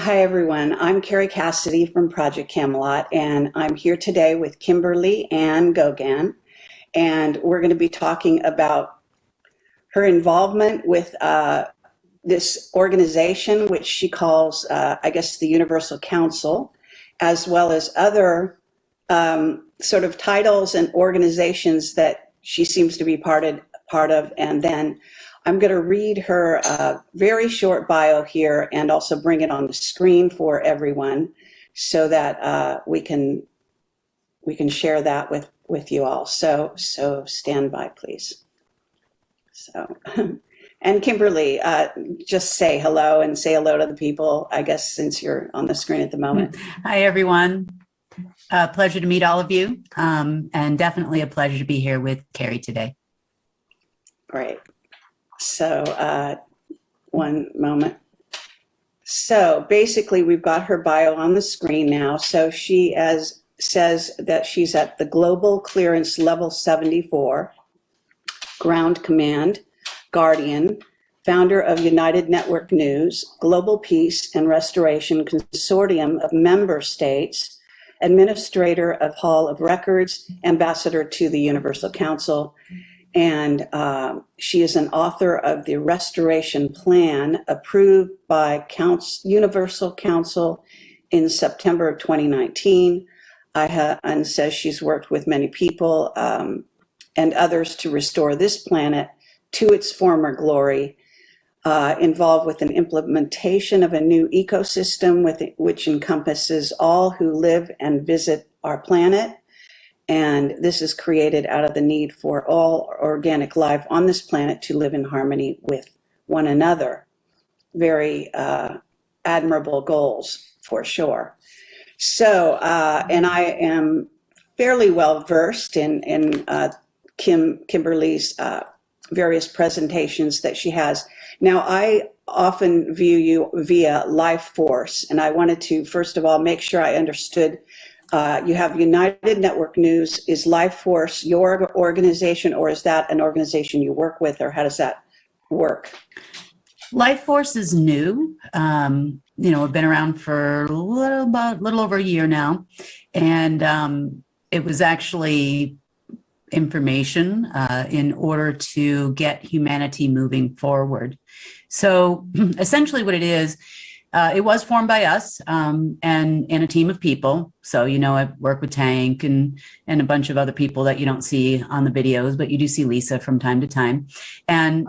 Hi, everyone. I'm Kerry Cassidy from Project Camelot, and I'm here today with Kimberly and GOGUEN, and we're going to be talking about her involvement with this organization, which she calls, I guess, the Universal Council, as well as other sort of titles and organizations that she seems to be part of, and then I'm going to read her very short bio here and also bring it on the screen for everyone so that we can share that with you all. So stand by, please. So, and Kimberly, just say hello and say hello to the people, I guess, since you're on the screen at the moment. Hi, everyone. Pleasure to meet all of you, and definitely a pleasure to be here with Kerry today. Great. So one moment. So basically we've got her bio on the screen now. So she says that she's at the Global Clearance Level 74, Ground Command, Guardian, founder of United Network News, Global Peace and Restoration Consortium of member states, administrator of Hall of Records, ambassador to the Universal Council, and she is an author of the Restoration Plan approved by Universal Council in September of 2019. And says she's worked with many people and others to restore this planet to its former glory, involved with an implementation of a new ecosystem which encompasses all who live and visit our planet. And this is created out of the need for all organic life on this planet to live in harmony with one another. Very admirable goals, for sure. So, and I am fairly well versed in Kimberly's various presentations that she has. Now, I often view you via Life Force, and I wanted to, first of all, make sure I understood. You have United Network News. Is Life Force your organization, or is that an organization you work with, or how does that work? Life Force is new. We've been around for a little over a year now, and it was actually information in order to get humanity moving forward. So essentially what it is, it was formed by us and a team of people. So, I work with Tank and a bunch of other people that you don't see on the videos, but you do see Lisa from time to time. And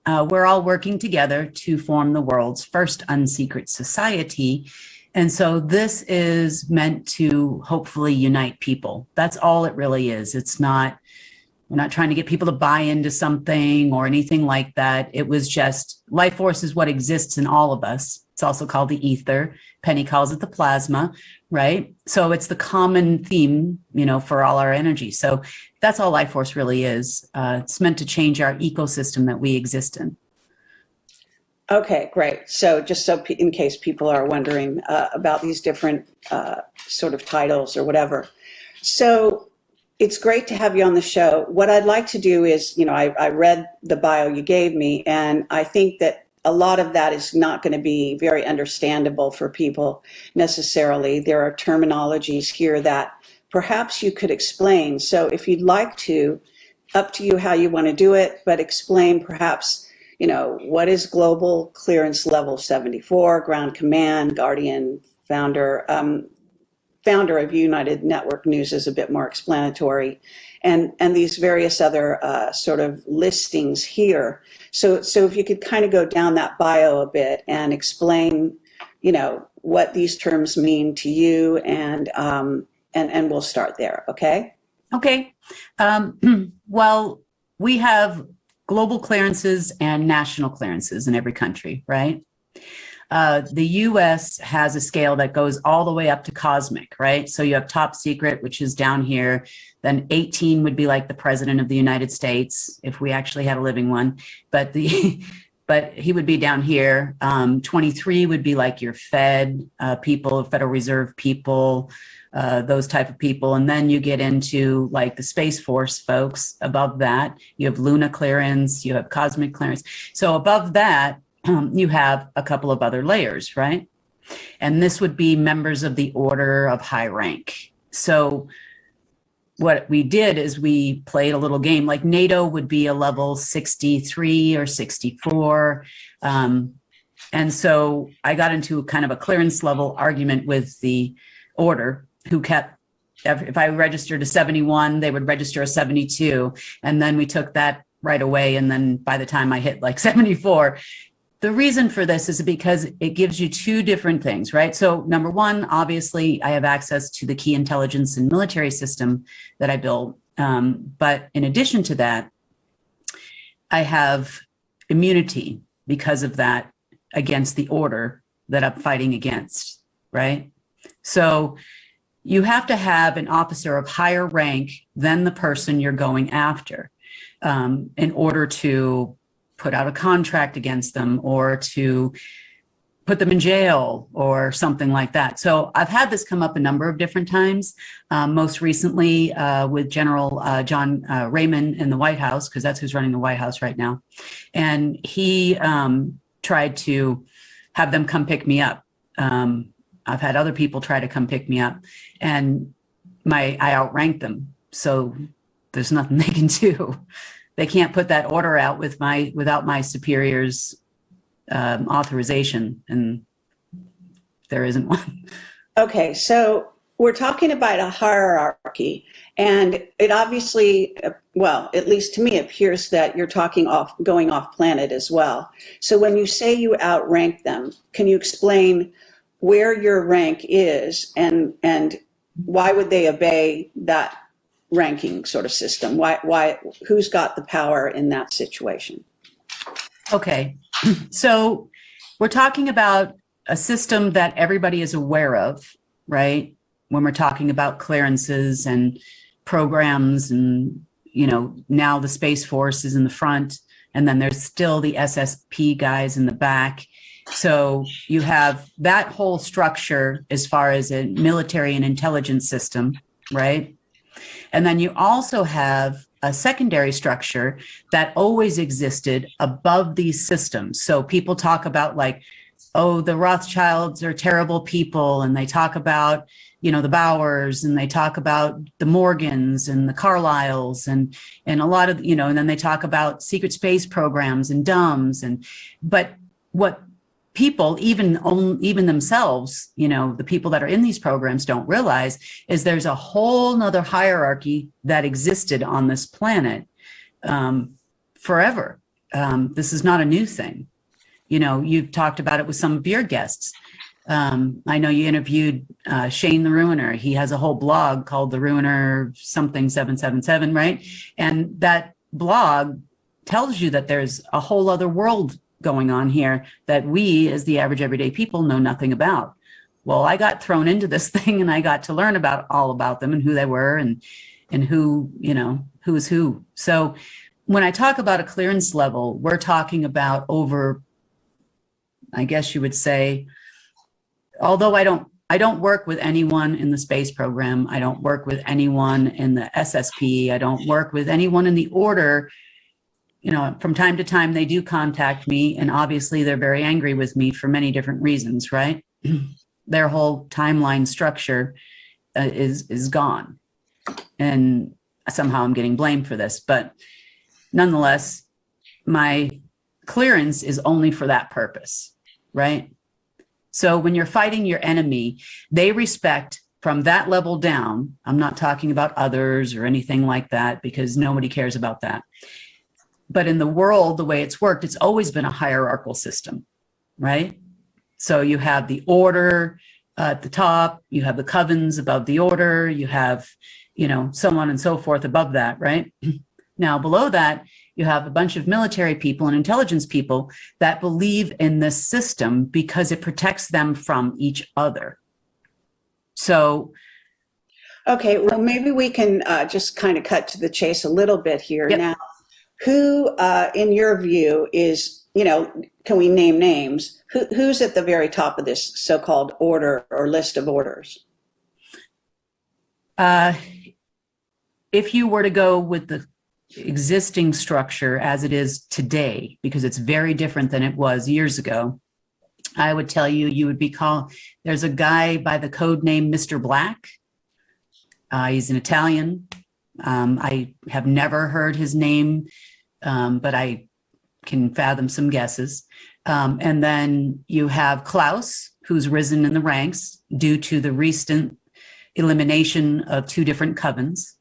we're all working together to form the world's first unsecret society. And so this is meant to hopefully unite people. That's all it really is. We're not trying to get people to buy into something or anything like that. It was just Life Force is what exists in all of us. It's also called the ether. Penny calls it the plasma, right? So it's the common theme, for all our energy. So that's all Life Force really is. It's meant to change our ecosystem that we exist in. Okay, great. So just in case people are wondering about these different sort of titles or whatever. So it's great to have you on the show. What I'd like to do is, I read the bio you gave me, and I think that a lot of that is not going to be very understandable for people necessarily. There are terminologies here that perhaps you could explain. So if you'd like to, up to you how you want to do it, but explain perhaps, what is Global Clearance Level 74, Ground Command, Guardian, founder of United Network News is a bit more explanatory, and these various other sort of listings here. So if you could kind of go down that bio a bit and explain, what these terms mean to you, and we'll start there. Okay. Okay. Well, we have global clearances and national clearances in every country, right? The US has a scale that goes all the way up to cosmic, right? So you have top secret, which is down here. Then 18 would be like the president of the United States, if we actually had a living one. But he would be down here. 23 would be like your Fed people, Federal Reserve people, those type of people. And then you get into like the Space Force folks. Above that, you have Luna clearance, you have cosmic clearance. So above that, you have a couple of other layers, right? And this would be members of the order of high rank. So what we did is we played a little game, like NATO would be a level 63 or 64. And so I got into kind of a clearance level argument with the order, who kept, if I registered a 71, they would register a 72. And then we took that right away. And then by the time I hit like 74, the reason for this is because it gives you two different things, right? So number one, obviously I have access to the key intelligence and military system that I built. But in addition to that, I have immunity because of that against the order that I'm fighting against, right? So you have to have an officer of higher rank than the person you're going after in order to put out a contract against them or to put them in jail or something like that. So I've had this come up a number of different times, most recently with General John Raymond in the White House, because that's who's running the White House right now. And he tried to have them come pick me up. I've had other people try to come pick me up, and I outranked them. So there's nothing they can do. They can't put that order out without my superior's authorization, and there isn't one. Okay, so we're talking about a hierarchy, and it obviously, well, at least to me, appears that you're going off planet as well. So when you say you outrank them, can you explain where your rank is and why would they obey that ranking sort of system? Why, who's got the power in that situation? Okay, so we're talking about a system that everybody is aware of, right? When we're talking about clearances and programs, and, you know, now the Space Force is in the front, and then there's still the SSP guys in the back. So you have that whole structure as far as a military and intelligence system, right? And then you also have a secondary structure that always existed above these systems. So people talk about like, oh, the Rothschilds are terrible people. And they talk about, you know, the Bowers, and they talk about the Morgans and the Carlyles and a lot of, you know, and then they talk about secret space programs and DUMBs. But what people, even themselves, you know, the people that are in these programs don't realize is there's a whole nother hierarchy that existed on this planet forever. This is not a new thing. You know, you've talked about it with some of your guests. I know you interviewed Shane the Ruiner. He has a whole blog called The Ruiner something 777, right? And that blog tells you that there's a whole other world going on here that we, as the average everyday people, know nothing about. Well, I got thrown into this thing, and I got to learn all about them and who they were and who, you know, who is who. So when I talk about a clearance level, we're talking about over, I guess you would say, although I don't work with anyone in the space program, I don't work with anyone in the SSP, I don't work with anyone in the order. You know, from time to time, they do contact me, and obviously they're very angry with me for many different reasons, right? Their whole timeline structure is gone. And somehow I'm getting blamed for this, but nonetheless, my clearance is only for that purpose, right? So when you're fighting your enemy, they respect from that level down. I'm not talking about others or anything like that, because nobody cares about that. But in the world, the way it's worked, it's always been a hierarchical system, right? So you have the order at the top, you have the covens above the order, you have, you know, so on and so forth above that, right? Now, below that, you have a bunch of military people and intelligence people that believe in this system because it protects them from each other. So, okay, well, maybe we can just kind of cut to the chase a little bit here. Yep. Now, who, in your view, is, you know, can we name names? Who's at the very top of this so-called order or list of orders? If you were to go with the existing structure as it is today, because it's very different than it was years ago, I would tell you, you would be called, there's a guy by the code name Mr. Black. He's an Italian. I have never heard his name, but I can fathom some guesses. And then you have Klaus, who's risen in the ranks due to the recent elimination of 2 different covens.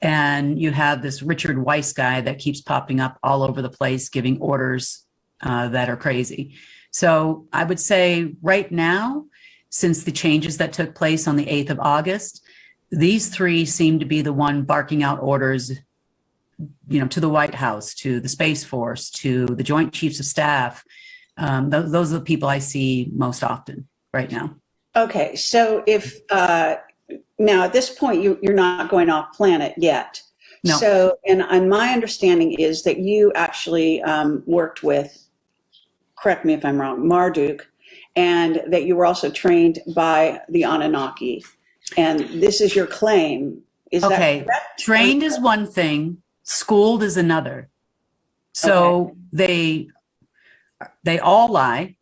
And you have this Richard Weiss guy that keeps popping up all over the place, giving orders that are crazy. So I would say right now, since the changes that took place on the 8th of August, these 3 seem to be the one barking out orders, you know, to the White House, to the Space Force, to the Joint Chiefs of Staff. Those are the people I see most often right now. Okay, so if now at this point you're not going off planet yet. No. So, and my understanding is that you actually worked with, correct me if I'm wrong, Marduk, and that you were also trained by the Anunnaki. And this is your claim. Is okay. that correct? Trained is one thing, schooled is another. So okay. They all lie.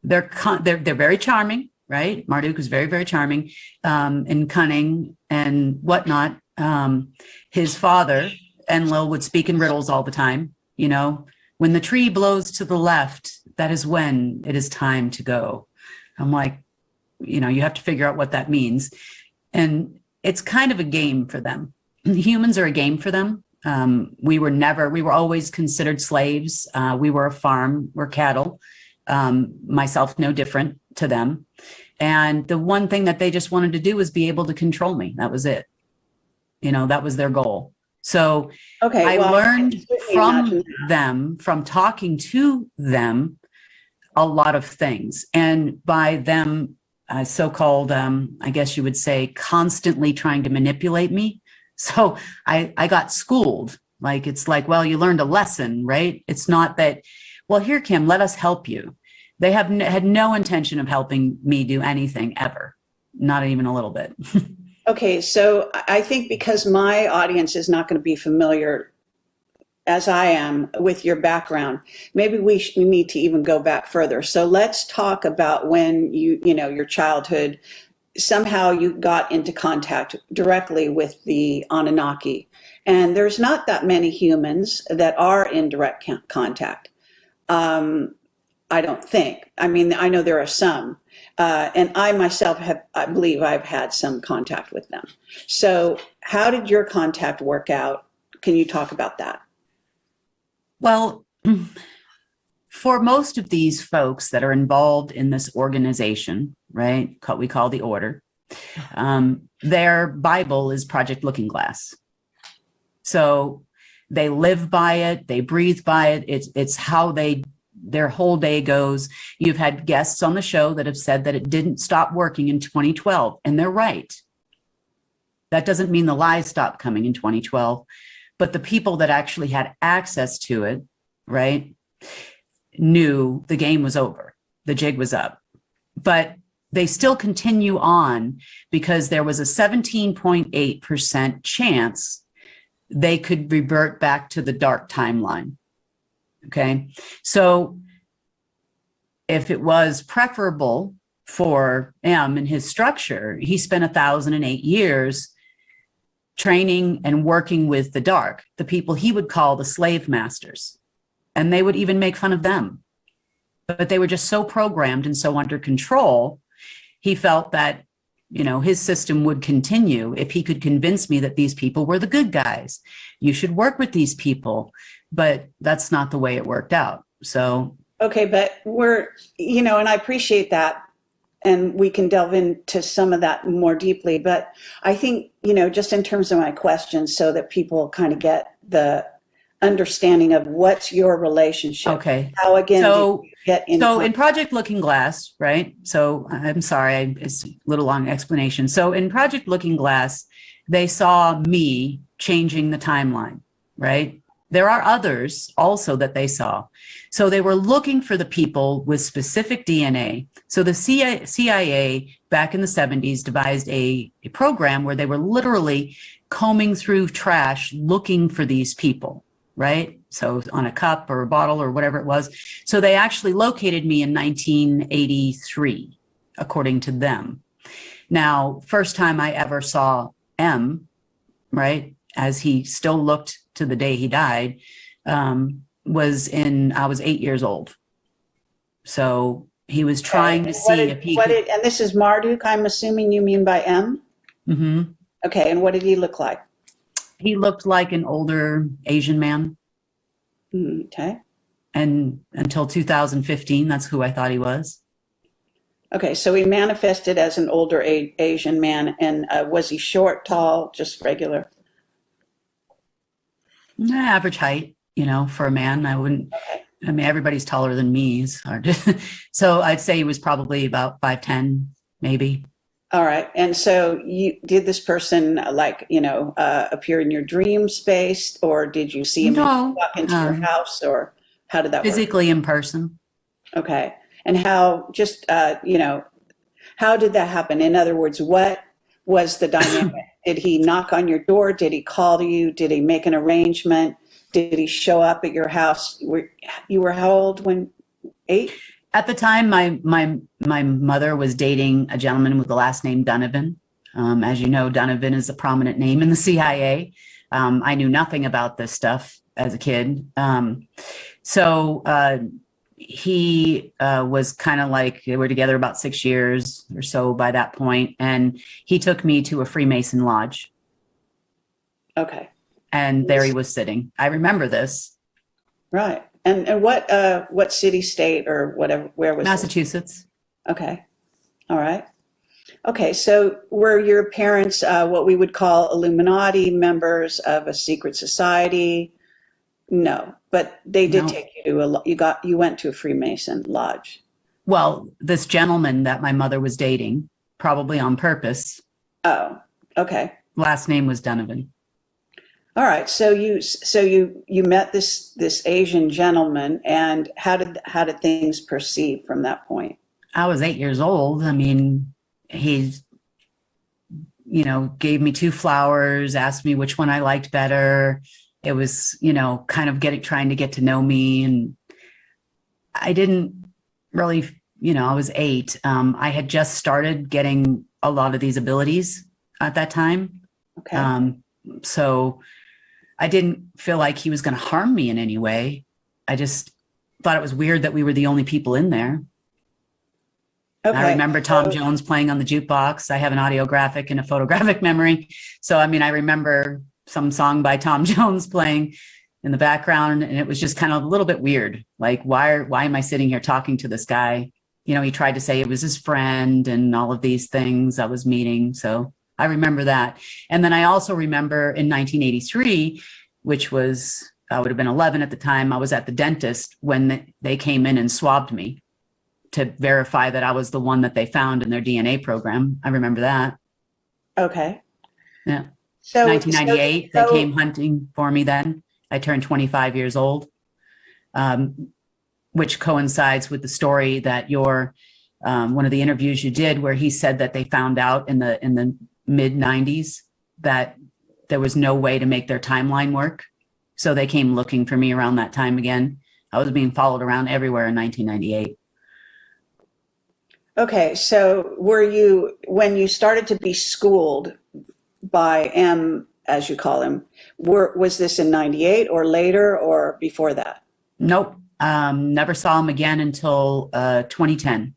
They're very charming, right? Marduk is very, very charming, and cunning and whatnot. His father, Enlil, would speak in riddles all the time. You know, when the tree blows to the left, that is when it is time to go. I'm like, you know, you have to figure out what that means. And it's kind of a game for them. Humans are a game for them. We were always considered slaves. We were a farm, we're cattle. Myself, no different to them. And the one thing that they just wanted to do was be able to control me. That was it. You know, that was their goal. So I learned from them, from talking to them, a lot of things. And by them, so-called, I guess you would say, constantly trying to manipulate me. So I got schooled. Like, it's like, well, you learned a lesson, right? It's not that, well, here, Kim, let us help you. They have had no intention of helping me do anything ever, not even a little bit. Okay, so I think because my audience is not going to be familiar, as I am, with your background, maybe we need to even go back further. So let's talk about when you know, your childhood, somehow you got into contact directly with the Anunnaki. And there's not that many humans that are in direct contact. I don't think. I mean, I know there are some. And I myself I believe I've had some contact with them. So how did your contact work out? Can you talk about that? Well, for most of these folks that are involved in this organization, right, we call the Order, their Bible is Project Looking Glass. So they live by it, they breathe by it. It's how their whole day goes. You've had guests on the show that have said that it didn't stop working in 2012, and they're right. That doesn't mean the lies stopped coming in 2012, but the people that actually had access to it, right, knew the game was over, the jig was up. But they still continue on because there was a 17.8% chance they could revert back to the dark timeline. Okay, so if it was preferable for M and his structure, he spent 1,008 years training and working with the dark, the people he would call the slave masters. And they would even make fun of them. But they were just so programmed and so under control, he felt that, you know, his system would continue if he could convince me that these people were the good guys. You should work with these people. But that's not the way it worked out. So. Okay, but we're, you know, and I appreciate that. And we can delve into some of that more deeply. But I think, you know, just in terms of my questions, so that people kind of get the understanding of what's your relationship. Okay. How, again, so, did you get in? So in Project Looking Glass, right? So I'm sorry, it's a little long explanation. So in Project Looking Glass, they saw me changing the timeline, right? There are others also that they saw. So they were looking for the people with specific DNA. So the CIA back in the 70s devised a program where they were literally combing through trash looking for these people. right? So on a cup or a bottle or whatever it was. So they actually located me in 1983, according to them. Now, first time I ever saw M, right, as he still looked to the day he died, I was 8 years old. So he was trying to see if he could. And this is Marduk, I'm assuming you mean by M? Mhm. Okay, and what did he look like? He looked like an older Asian man. Okay. And until 2015, that's who I thought he was. Okay, so he manifested as an older Asian man, and was he short, tall, just regular? Average height, for a man. I mean, everybody's taller than me. So I'd say he was probably about 5'10", maybe. All right, and so did this person appear in your dream space, or did you see him No, walk into your house, or how did that work? physically in person. Okay, and how how did that happen? In other words, what was the dynamic? Did he knock on your door? Did he call you? Did he make an arrangement? Did he show up at your house? You were how old when 8? At the time, my mother was dating a gentleman with the last name Donovan. As you know, Donovan is a prominent name in the CIA. I knew nothing about this stuff as a kid. He was kind of like, they were together about 6 years or so by that point, and he took me to a Freemason lodge. Okay. And there he was sitting. I remember this. Right. And what city, state, or whatever, where was Massachusetts. it? Okay. All right. Okay, so were your parents what we would call Illuminati, members of a secret society? No, but they did take you to you went to a Freemason lodge. Well, this gentleman that my mother was dating, probably on purpose. Oh, okay. Last name was Donovan. All right. So you met this Asian gentleman, and how did things proceed from that point? I was 8 years old. I mean, he, gave me 2 flowers, asked me which one I liked better. It was, kind of trying to get to know me. And I didn't really, I was 8. I had just started getting a lot of these abilities at that time. Okay. So I didn't feel like he was going to harm me in any way. I just thought it was weird that we were the only people in there. Okay. I remember Tom Jones playing on the jukebox. I have an audiographic and a photographic memory. So, I mean, I remember some song by Tom Jones playing in the background, and it was just kind of a little bit weird. Like, why am I sitting here talking to this guy? He tried to say it was his friend and all of these things I was meeting. So I remember that. And then I also remember in 1983, which was, I would have been 11 at the time, I was at the dentist when they came in and swabbed me to verify that I was the one that they found in their DNA program. I remember that. Okay. Yeah. So 1998, they came hunting for me then. I turned 25 years old, which coincides with the story that one of the interviews you did, where he said that they found out in the mid 90s that there was no way to make their timeline work. So they came looking for me around that time again. I was being followed around everywhere in 1998. Okay, so when you started to be schooled by M, as you call him, was this in 98 or later or before that? Nope. Never saw him again until 2010.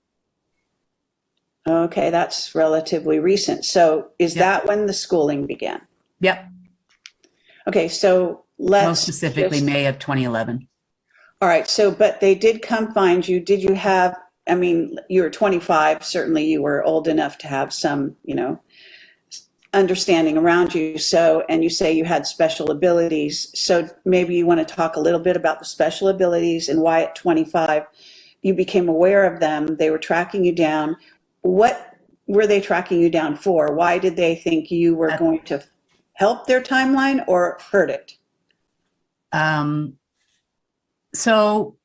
Okay, that's relatively recent. So is that when the schooling began? Yep. Okay, so most specifically May of 2011. All right, so but they did come find you. Did you have, I mean, you were 25, certainly you were old enough to have some, understanding around you. So, and you say you had special abilities. So maybe you want to talk a little bit about the special abilities and why at 25 you became aware of them. They were tracking you down. What were they tracking you down for? Why did they think you were going to help their timeline or hurt it? So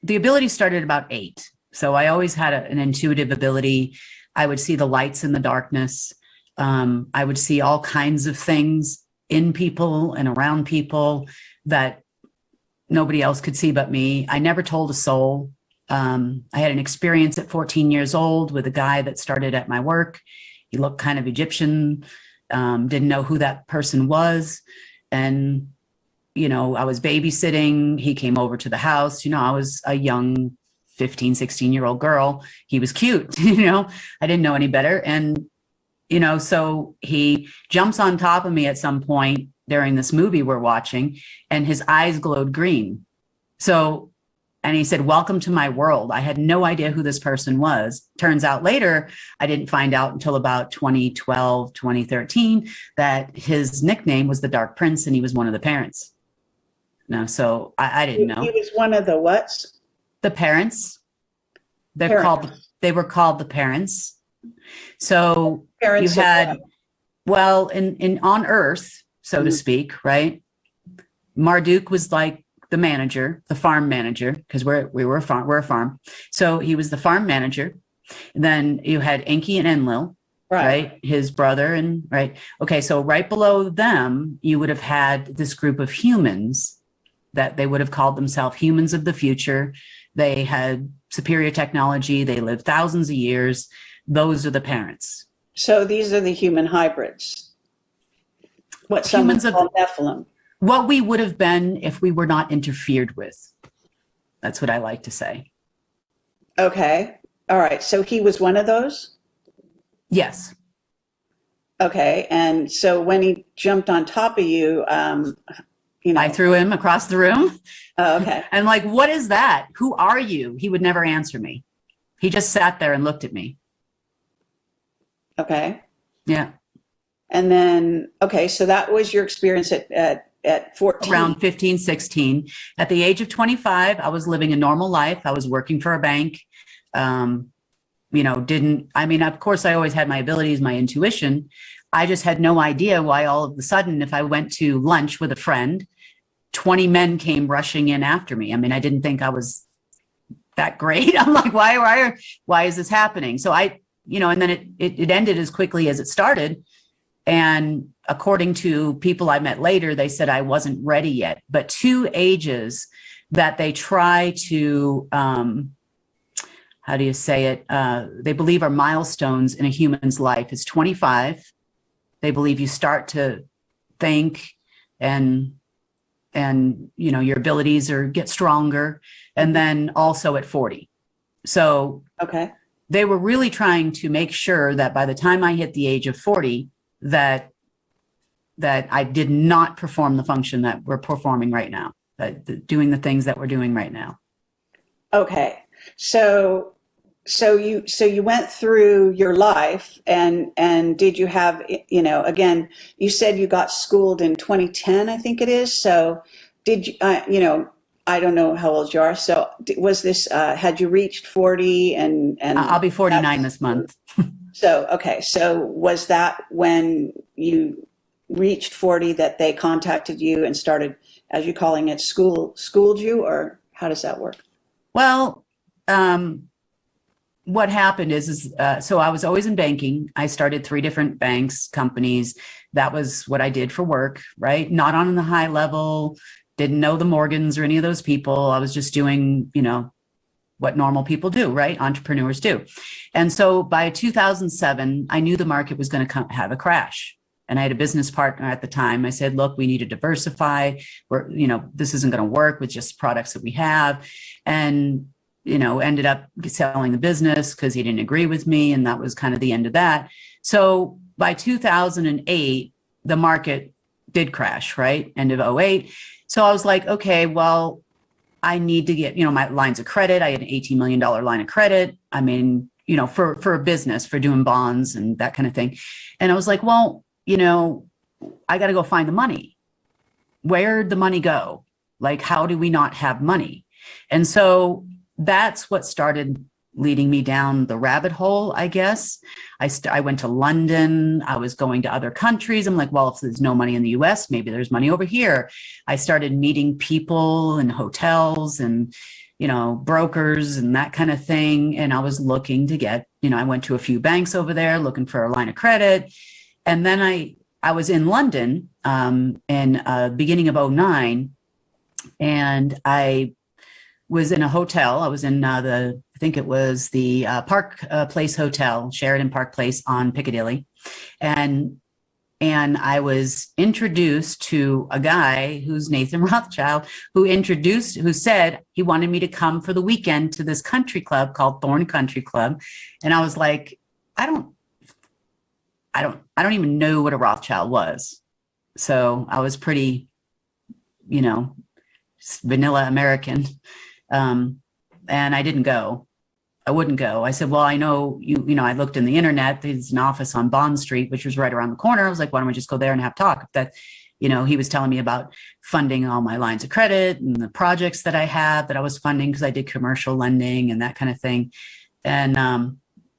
the ability started about 8. So I always had an intuitive ability. I would see the lights in the darkness. I would see all kinds of things in people and around people that nobody else could see but me. I never told a soul. I had an experience at 14 years old with a guy that started at my work. He looked kind of Egyptian, didn't know who that person was. And, you know, I was babysitting. He came over to the house. You know, I was a young 15, 16-year-old girl. He was cute, you know, I didn't know any better. And, you know, so he jumps on top of me at some point during this movie we're watching, and his eyes glowed green. So, and he said, "Welcome to my world." I had no idea who this person was. Turns out later, I didn't find out until about 2012, 2013, that his nickname was the Dark Prince, and he was one of the parents. No, so I didn't know. He was one of the whats? The parents. They were called the parents. So Parents you had, well, in on Earth, so to speak, right? Marduk was like the manager, the farm manager, because we're a farm. So he was the farm manager. And then you had Enki and Enlil, right? His brother, and right. Okay, so right below them, you would have had this group of humans that they would have called themselves humans of the future. They had superior technology. They lived thousands of years. Those are the parents. So these are the human hybrids. What someone called Nephilim. What we would have been if we were not interfered with. That's what I like to say. Okay. All right. So he was one of those? Yes. Okay. And so when he jumped on top of you, you know. I threw him across the room. Oh, okay. I'm like, "What is that? Who are you?" He would never answer me. He just sat there and looked at me. Okay. Yeah. And then, okay, so that was your experience at 14. Around 15, 16. At the age of 25, I was living a normal life. I was working for a bank. You know, of course, I always had my abilities, my intuition. I just had no idea why all of a sudden, if I went to lunch with a friend, 20 men came rushing in after me. I mean, I didn't think I was that great. I'm like, why is this happening? So you know, and then it ended as quickly as it started. And according to people I met later, they said I wasn't ready yet. But 2 ages that they try to, how do you say it? They believe are milestones in a human's life is 25. They believe you start to think and you know, your abilities get stronger. And then also at 40. So okay. They were really trying to make sure that by the time I hit the age of 40, that I did not perform the function that we're performing right now, doing the things that we're doing right now. Okay. So you went through your life and did you have, you know, again, you said you got schooled in 2010, I think it is. So did you, you know, I don't know how old you are. So was this, had you reached 40 and I'll be 49 this month. So, okay. So was that when you reached 40 that they contacted you and started, as you're calling it, schooled you, or how does that work? Well, what happened is so I was always in banking. I started 3 different banks, companies. That was what I did for work, right? Not on the high level, didn't know the Morgans or any of those people. I was just doing, you know, what normal people do, right? Entrepreneurs do. And so by 2007, I knew the market was going to have a crash. And I had a business partner at the time. I said, "Look, we need to diversify. You know, this isn't going to work with just products that we have." And, you know, ended up selling the business because he didn't agree with me. And that was kind of the end of that. So by 2008, the market did crash, right? End of 2008. So I was like, okay, well, I need to get, you know, my lines of credit. I had an $18 million line of credit. I mean, you know, for a business, for doing bonds and that kind of thing. And I was like, well, you know, I got to go find the money. Where'd the money go? Like, how do we not have money? And so that's what started leading me down the rabbit hole, I guess. I went to London. I was going to other countries. I'm like, well, if there's no money in the US, maybe there's money over here. I started meeting people in hotels and, you know, brokers and that kind of thing. And I was looking to get, you know, I went to a few banks over there looking for a line of credit. And then I was in London in beginning of 2009. And I was in a hotel. I was in I think it was the Park Place Hotel, Sheridan Park Place on Piccadilly. And I was introduced to a guy who's Nathan Rothschild, who said he wanted me to come for the weekend to this country club called Thorn Country Club. And I was like, I don't even know what a Rothschild was. So I was pretty, vanilla American. And I didn't go. I wouldn't go. I said, well, I know I looked in the internet. There's an office on Bond Street, which was right around the corner. I was like, why don't we just go there and have talk? He was telling me about funding all my lines of credit and the projects that I have that I was funding because I did commercial lending and that kind of thing. And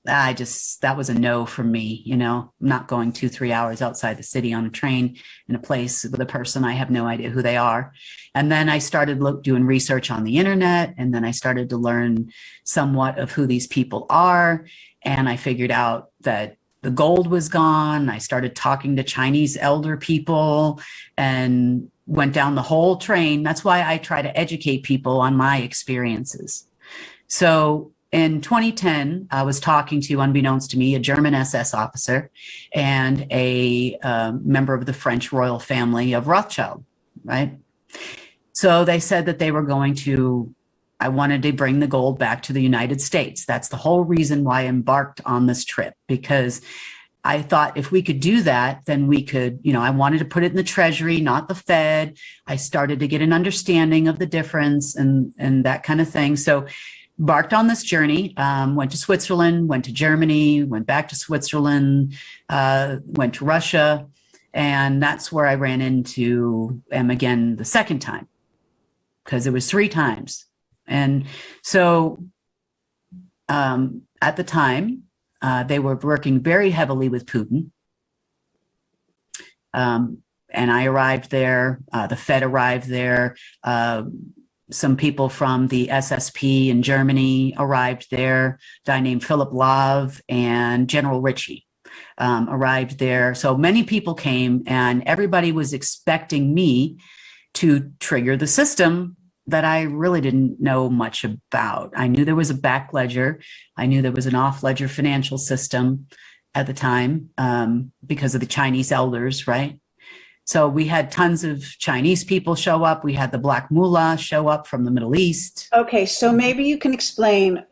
that was a no for me, I'm not going 2-3 hours outside the city on a train in a place with a person I have no idea who they are. And then I started doing research on the internet, and then I started to learn somewhat of who these people are. And I figured out that the gold was gone. I started talking to Chinese elder people and went down the whole train. That's why I try to educate people on my experiences. So in 2010, I was talking to, unbeknownst to me, a German SS officer and a member of the French royal family of Rothschild, right? So they said that they were I wanted to bring the gold back to the United States. That's the whole reason why I embarked on this trip, because I thought if we could do that, then we could, I wanted to put it in the Treasury, not the Fed. I started to get an understanding of the difference and that kind of thing. So embarked on this journey, went to Switzerland, went to Germany, went back to Switzerland, went to Russia. And that's where I ran into him again the second time, because it was 3 times. And so at the time, they were working very heavily with Putin. And I arrived there, the Fed arrived there, some people from the SSP in Germany arrived there, a guy named Philip Love and General Ritchie arrived there. So many people came, and everybody was expecting me to trigger the system that I really didn't know much about. I knew there was a back ledger. I knew there was an off ledger financial system at the time because of the Chinese elders, right? So we had tons of Chinese people show up. We had the Black Mullah show up from the Middle East. Okay, so maybe you can explain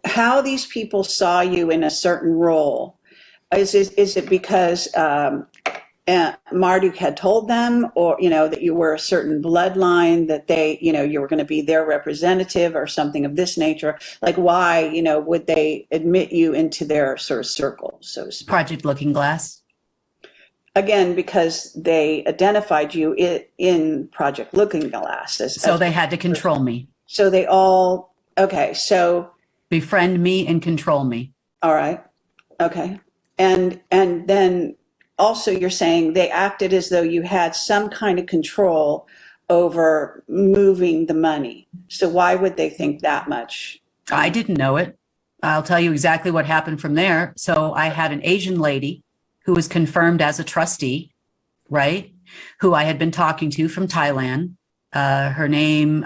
how these people saw you in a certain role. Is it because Marduk had told them, or, that you were a certain bloodline, that they, you were going to be their representative or something of this nature? Like, why, would they admit you into their sort of circle, so to speak? Project Looking Glass. Again, because they identified you in Project Looking Glass. So they had to control me. So they all, okay, so. Befriend me and control me. All right, okay. And then also you're saying they acted as though you had some kind of control over moving the money. So why would they think that much? I didn't know it. I'll tell you exactly what happened from there. So I had an Asian lady who was confirmed as a trustee, right? Who I had been talking to from Thailand. Her name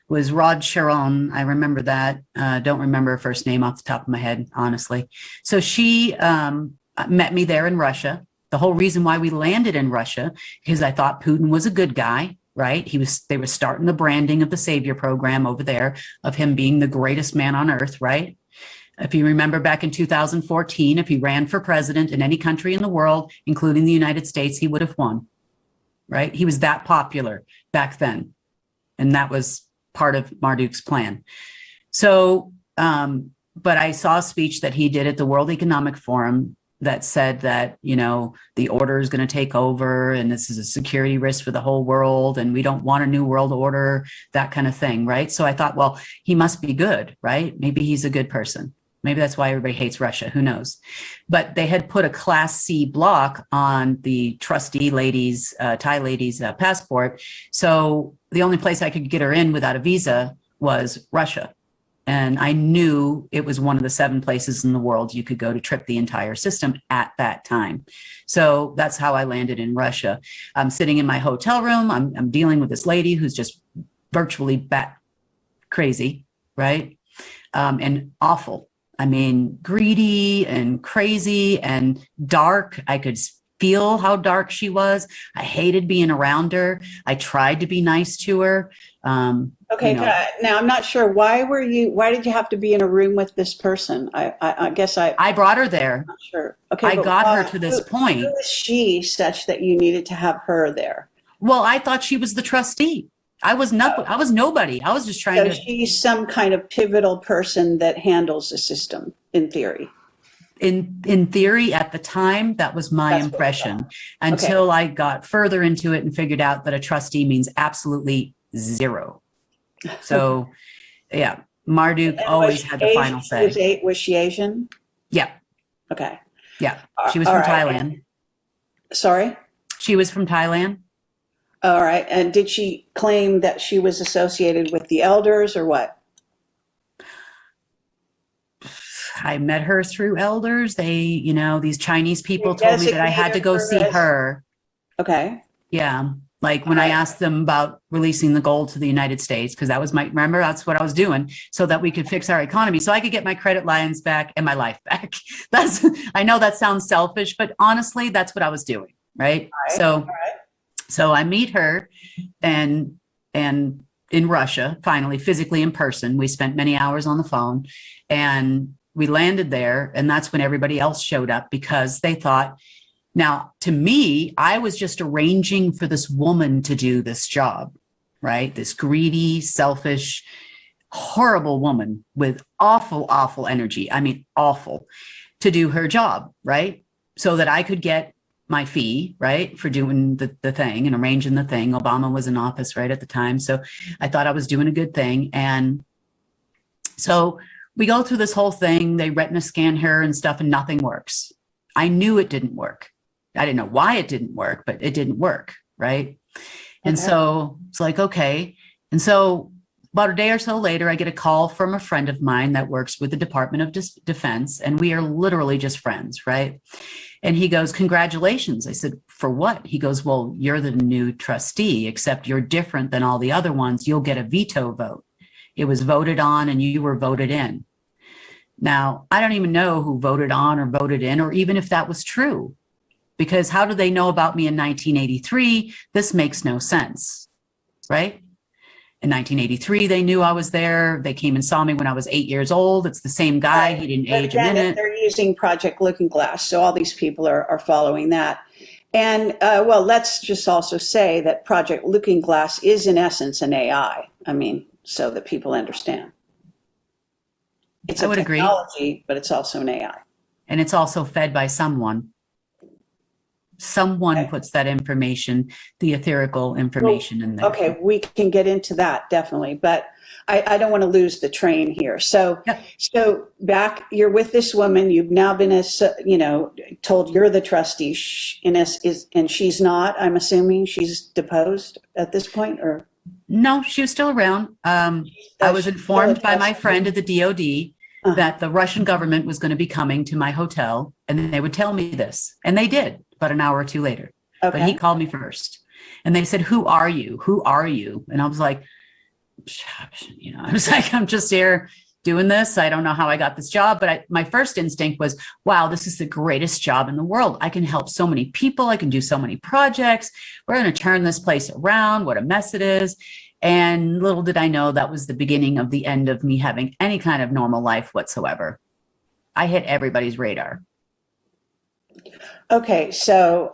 was Rod Sharon. I remember that. Don't remember her first name off the top of my head, honestly. So she met me there in Russia. The whole reason why we landed in Russia, because I thought Putin was a good guy, right? They were starting the branding of the Savior program over there of him being the greatest man on earth, right? If you remember back in 2014, if he ran for president in any country in the world, including the United States, he would have won, right? He was that popular back then. And that was part of Marduk's plan. So, but I saw a speech that he did at the World Economic Forum that said that, the order is going to take over and this is a security risk for the whole world and we don't want a new world order, that kind of thing, right? So I thought, well, he must be good, right? Maybe he's a good person. Maybe that's why everybody hates Russia. Who knows? But they had put a Class C block on the trustee lady's, Thai lady's passport. So the only place I could get her in without a visa was Russia. And I knew it was one of the 7 places in the world you could go to trip the entire system at that time. So that's how I landed in Russia. I'm sitting in my hotel room. I'm dealing with this lady who's just virtually bat crazy, right? And awful. I mean, greedy and crazy and dark. I could feel how dark she was. I hated being around her. I tried to be nice to her. Okay, now I'm not sure, why did you have to be in a room with this person? I guess I brought her there. I'm not sure. Okay, I got her to this point. Who is she such that you needed to have her there? Well, I thought she was the trustee. I was nobody. I was just trying to. She's some kind of pivotal person that handles the system, in theory. In theory, at the time, that was my impression, until I got further into it and figured out that a trustee means absolutely zero. So, yeah, Marduk always had the final say. Was she Asian? Yeah. Okay. Yeah, she was from Thailand. Sorry? She was from Thailand. All right. And did she claim that she was associated with the elders or what? I met her through elders. They, these Chinese people told me that I had to go see her. Okay. Yeah. Like when I asked them about releasing the gold to the United States, because that was remember, that's what I was doing so that we could fix our economy, so I could get my credit lines back and my life back. I know that sounds selfish, but honestly, that's what I was doing. Right. So I meet her and in Russia, finally, physically in person. We spent many hours on the phone and we landed there. And that's when everybody else showed up, because they thought, now, to me, I was just arranging for this woman to do this job, right? This greedy, selfish, horrible woman with awful, awful energy. I mean, awful, to do her job, right? So that I could get my fee, right, for doing the thing and arranging the thing. Obama was in office right at the time. So I thought I was doing a good thing. And so we go through this whole thing. They retina scan her and stuff, and nothing works. I knew it didn't work. I didn't know why it didn't work, but it didn't work, right? And so it's like, okay. And so about a day or so later, I get a call from a friend of mine that works with the Department of Defense, and we are literally just friends, right? And he goes, congratulations. I said, for what? He goes, well, you're the new trustee, except you're different than all the other ones. You'll get a veto vote. It was voted on and you were voted in. Now, I don't even know who voted on or voted in, or even if that was true. Because how do they know about me in 1983? This makes no sense, right? In 1983, they knew I was there. They came and saw me when I was 8 years old. It's the same guy. He didn't age a minute. They're using Project Looking Glass, so all these people are following that. And, well, let's just also say that Project Looking Glass is, in essence, an AI. I mean, so that people understand. It's a technology, but it's also an AI. And it's also fed by someone. Someone puts that information, the etherical information in there. Okay, we can get into that, definitely. But I don't want to lose the train here. So, so back, you're with this woman. You've now been, told you're the trustee, and she's not. I'm assuming she's deposed at this point, or no? She was still around. I was informed by my friend at the DOD that the Russian government was going to be coming to my hotel, and they would tell me this, and they did. About an hour or two later, but he called me first, and they said, "Who are you? Who are you?" And I was like, I'm just here doing this. I don't know how I got this job, but my first instinct was, wow, this is the greatest job in the world. I can help so many people. I can do so many projects. We're going to turn this place around. What a mess it is. And little did I know that was the beginning of the end of me having any kind of normal life whatsoever. I hit everybody's radar. Okay, so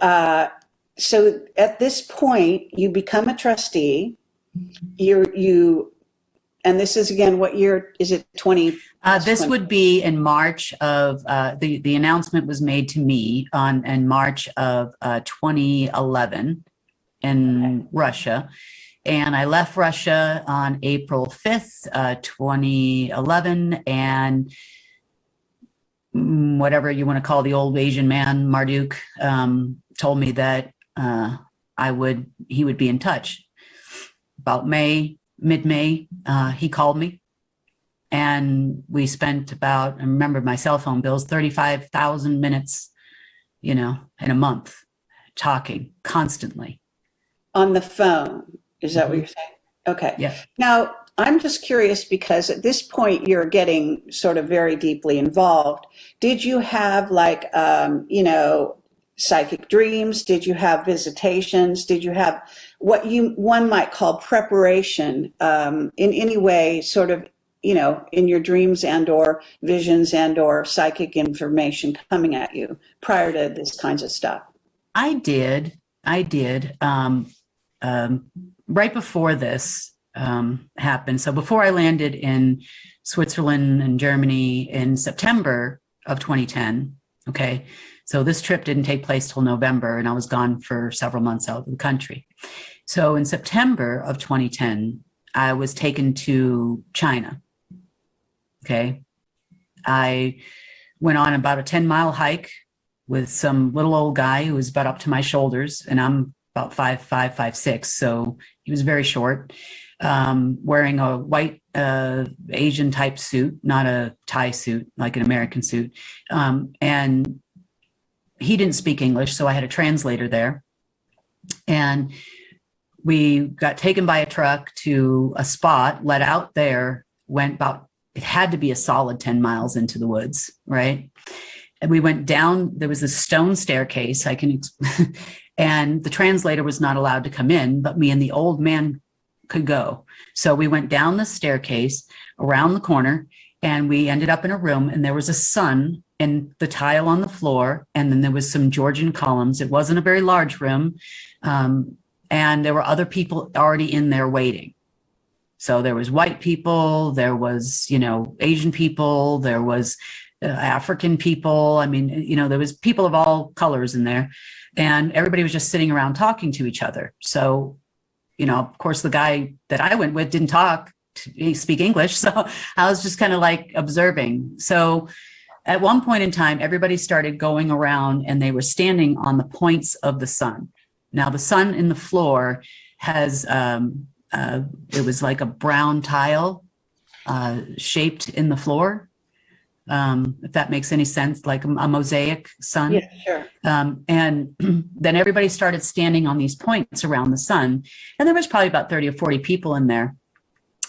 so at this point, you become a trustee. And this is again, what year is it? 20? This would be in March of the announcement was made to me in March of 2011 in Russia, and I left Russia on April 5th, 2011, and whatever you want to call the old Asian man, Marduk, told me that he would be in touch. About mid-May, he called me And we spent about, I remember my cell phone bills, 35,000 minutes, in a month, talking constantly. On the phone. Is that what Mhm. you're saying? Okay. Yeah. Now, I'm just curious because at this point you're getting sort of very deeply involved. Did you have like, psychic dreams? Did you have visitations? Did you have what one might call preparation in any way, sort of, in your dreams and or visions and or psychic information coming at you prior to this kinds of stuff? I did. I did. Um, right before this happened. So before I landed in Switzerland and Germany in September of 2010, okay, so this trip didn't take place till November, and I was gone for several months out of the country. So in September of 2010, I was taken to China. Okay. I went on about a 10-mile hike with some little old guy who was about up to my shoulders, and I'm about 5'5", 5'6", so he was very short, wearing a white Asian type suit, not a Thai suit, like an American suit. And he didn't speak English, so I had a translator there. And we got taken by a truck to a spot, let out there, went about, it had to be a solid 10 miles into the woods, right? And we went down, there was a stone staircase, and the translator was not allowed to come in, but me and the old man could go. So we went down the staircase, around the corner, and we ended up in a room, and there was a sun in the tile on the floor, and then there was some Georgian columns. It wasn't a very large room, and there were other people already in there waiting. So there was white people, there was, Asian people, there was African people. I mean, there was people of all colors in there, and everybody was just sitting around talking to each other. So, of course, the guy that I went with didn't speak English. So I was just kind of like observing. So at one point in time, everybody started going around and they were standing on the points of the sun. Now the sun in the floor has, it was like a brown tile shaped in the floor. If that makes any sense, like a mosaic sun. Yeah, sure. And then everybody started standing on these points around the sun. And there was probably about 30 or 40 people in there.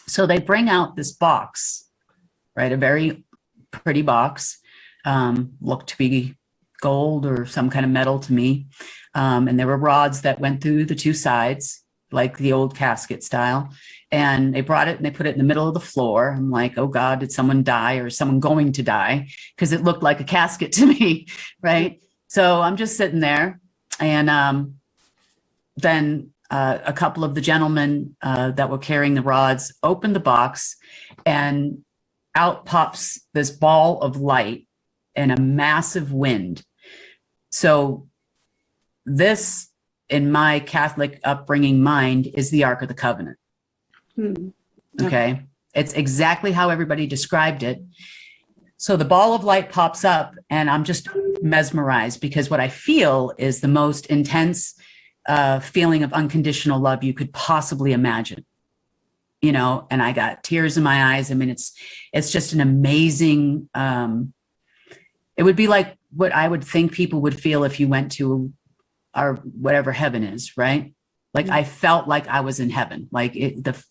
So they bring out this box, right? A very pretty box, looked to be gold or some kind of metal to me. And there were rods that went through the two sides, like the old casket style. And they brought it and they put it in the middle of the floor. I'm like, oh God, did someone die or is someone going to die? Because it looked like a casket to me, right? So I'm just sitting there. And then a couple of the gentlemen that were carrying the rods opened the box, and out pops this ball of light and a massive wind. So this, in my Catholic upbringing mind, is the Ark of the Covenant. Okay. It's exactly how everybody described it. So the ball of light pops up and I'm just mesmerized, because what I feel is the most intense feeling of unconditional love you could possibly imagine, and I got tears in my eyes. I mean, it's just an amazing, it would be like what I would think people would feel if you went to our whatever heaven is, right? Like I felt like I was in heaven, like the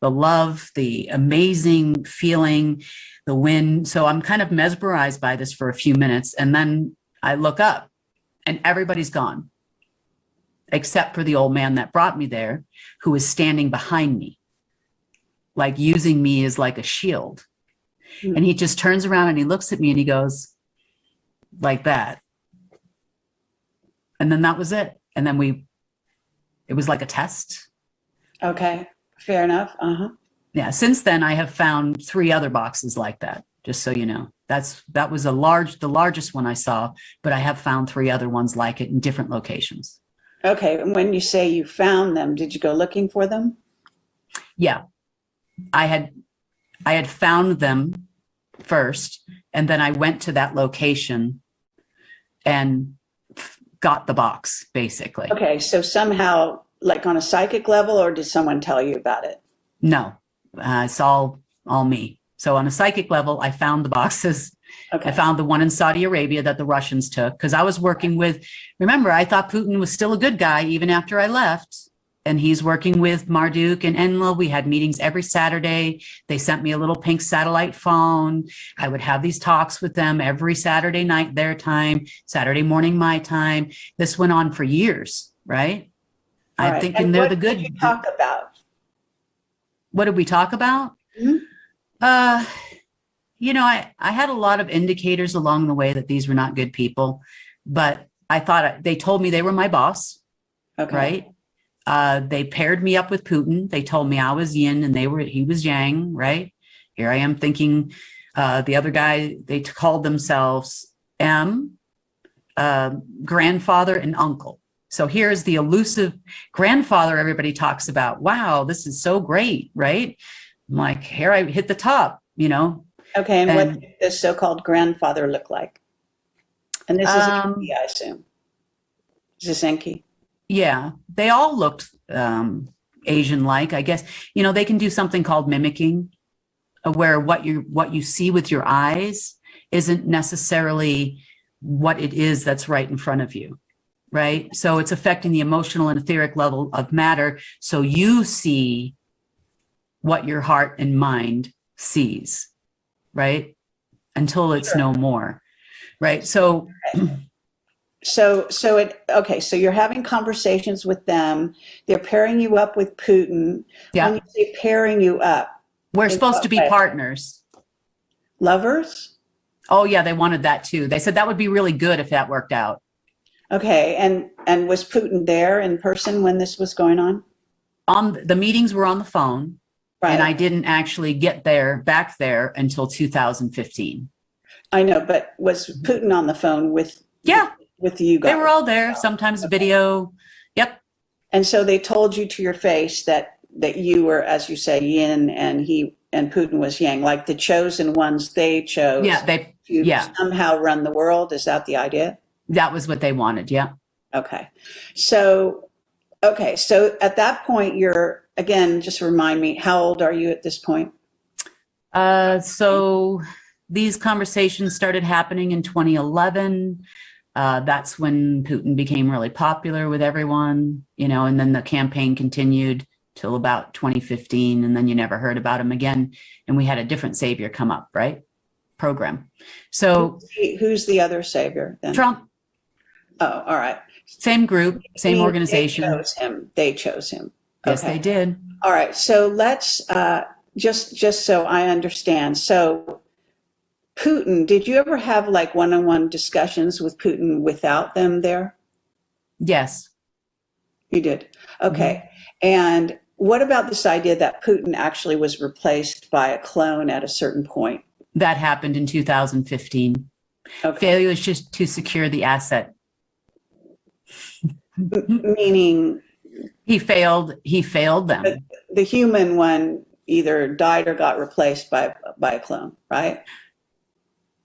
love, the amazing feeling, the wind. So I'm kind of mesmerized by this for a few minutes. And then I look up and everybody's gone, except for the old man that brought me there, who is standing behind me, like using me as like a shield. And he just turns around and he looks at me and he goes like that. And then that was it. And then it was like a test. Okay, fair enough. Yeah. Since then, I have found 3 other boxes like that. Just so you know, that was the largest one I saw, but I have found 3 other ones like it in different locations. Okay, and when you say you found them, did you go looking for them? Yeah, I had found them first, and then I went to that location and got the box, basically. Okay, so somehow, like on a psychic level, or did someone tell you about it? No, it's all me. So on a psychic level, I found the boxes. Okay. I found the one in Saudi Arabia that the Russians took because I was working with, remember, I thought Putin was still a good guy even after I left. And he's working with Marduk and Enlil. We had meetings every Saturday. They sent me a little pink satellite phone. I would have these talks with them every Saturday night, their time, Saturday morning, my time. This went on for years, right? All I'm right. thinking And they're what the good. did you talk about? What did we talk about? Mhm. You know, I had a lot of indicators along the way that these were not good people, but I thought they told me they were my boss, Okay. right? They paired me up with Putin. They told me I was yin and he was yang, right? Here I am thinking the other guy, they called themselves M, grandfather and uncle. So here's the elusive grandfather everybody talks about. Wow, this is so great, right? I'm like, here I hit the top, you know. Okay. And what And did this so-called grandfather look like? And this is Enki, I assume. Is this Enki? yeah, they all looked Asian-like, I guess. You know, they can do something called mimicking, where what you see with your eyes isn't necessarily what it is that's right in front of you, right? So it's affecting the emotional and etheric level of matter. So you see what your heart and mind sees, right? Until it's Sure. no more, right? So Okay, so you're having conversations with them. They're pairing you up with Putin. When yeah, you say pairing you up, we're in supposed to what be way? partners. Lovers? Oh yeah, they wanted that too. They said that would be really good if that worked out. Okay, and was Putin there in person when this was going on? On the meetings were on the phone, and I Right. didn't actually get back there until 2015. I know, but was Putin on the phone Yeah, with you they guys? were all there, sometimes Okay. video. Yep. And so they told you to your face that you were, as you say, yin and Putin was yang, like the chosen ones they chose Yeah, to yeah, somehow run the world. Is that the idea? that was what they wanted. Yeah. Okay. So so at that point you're again, just remind me, how old are you at this point? So these conversations started happening in 2011. That's when Putin became really popular with everyone, you know, and then the campaign continued till about 2015, and then you never heard about him again. And we had a different savior come up, right? Program. So Who's the other savior then? Trump, Oh, all right. same group, I same mean, they organization. chose him. They chose him. Yes, they Okay. did. All right. So let's just so I understand. So Putin, did you ever have like one-on-one discussions with Putin without them there? Yes. You did. Mhm. Okay. And what about this idea that Putin actually was replaced by a clone at a certain point? That happened in 2015. Okay. Failures just to secure the asset. Meaning He failed them. the human one either died or got replaced by a clone, right?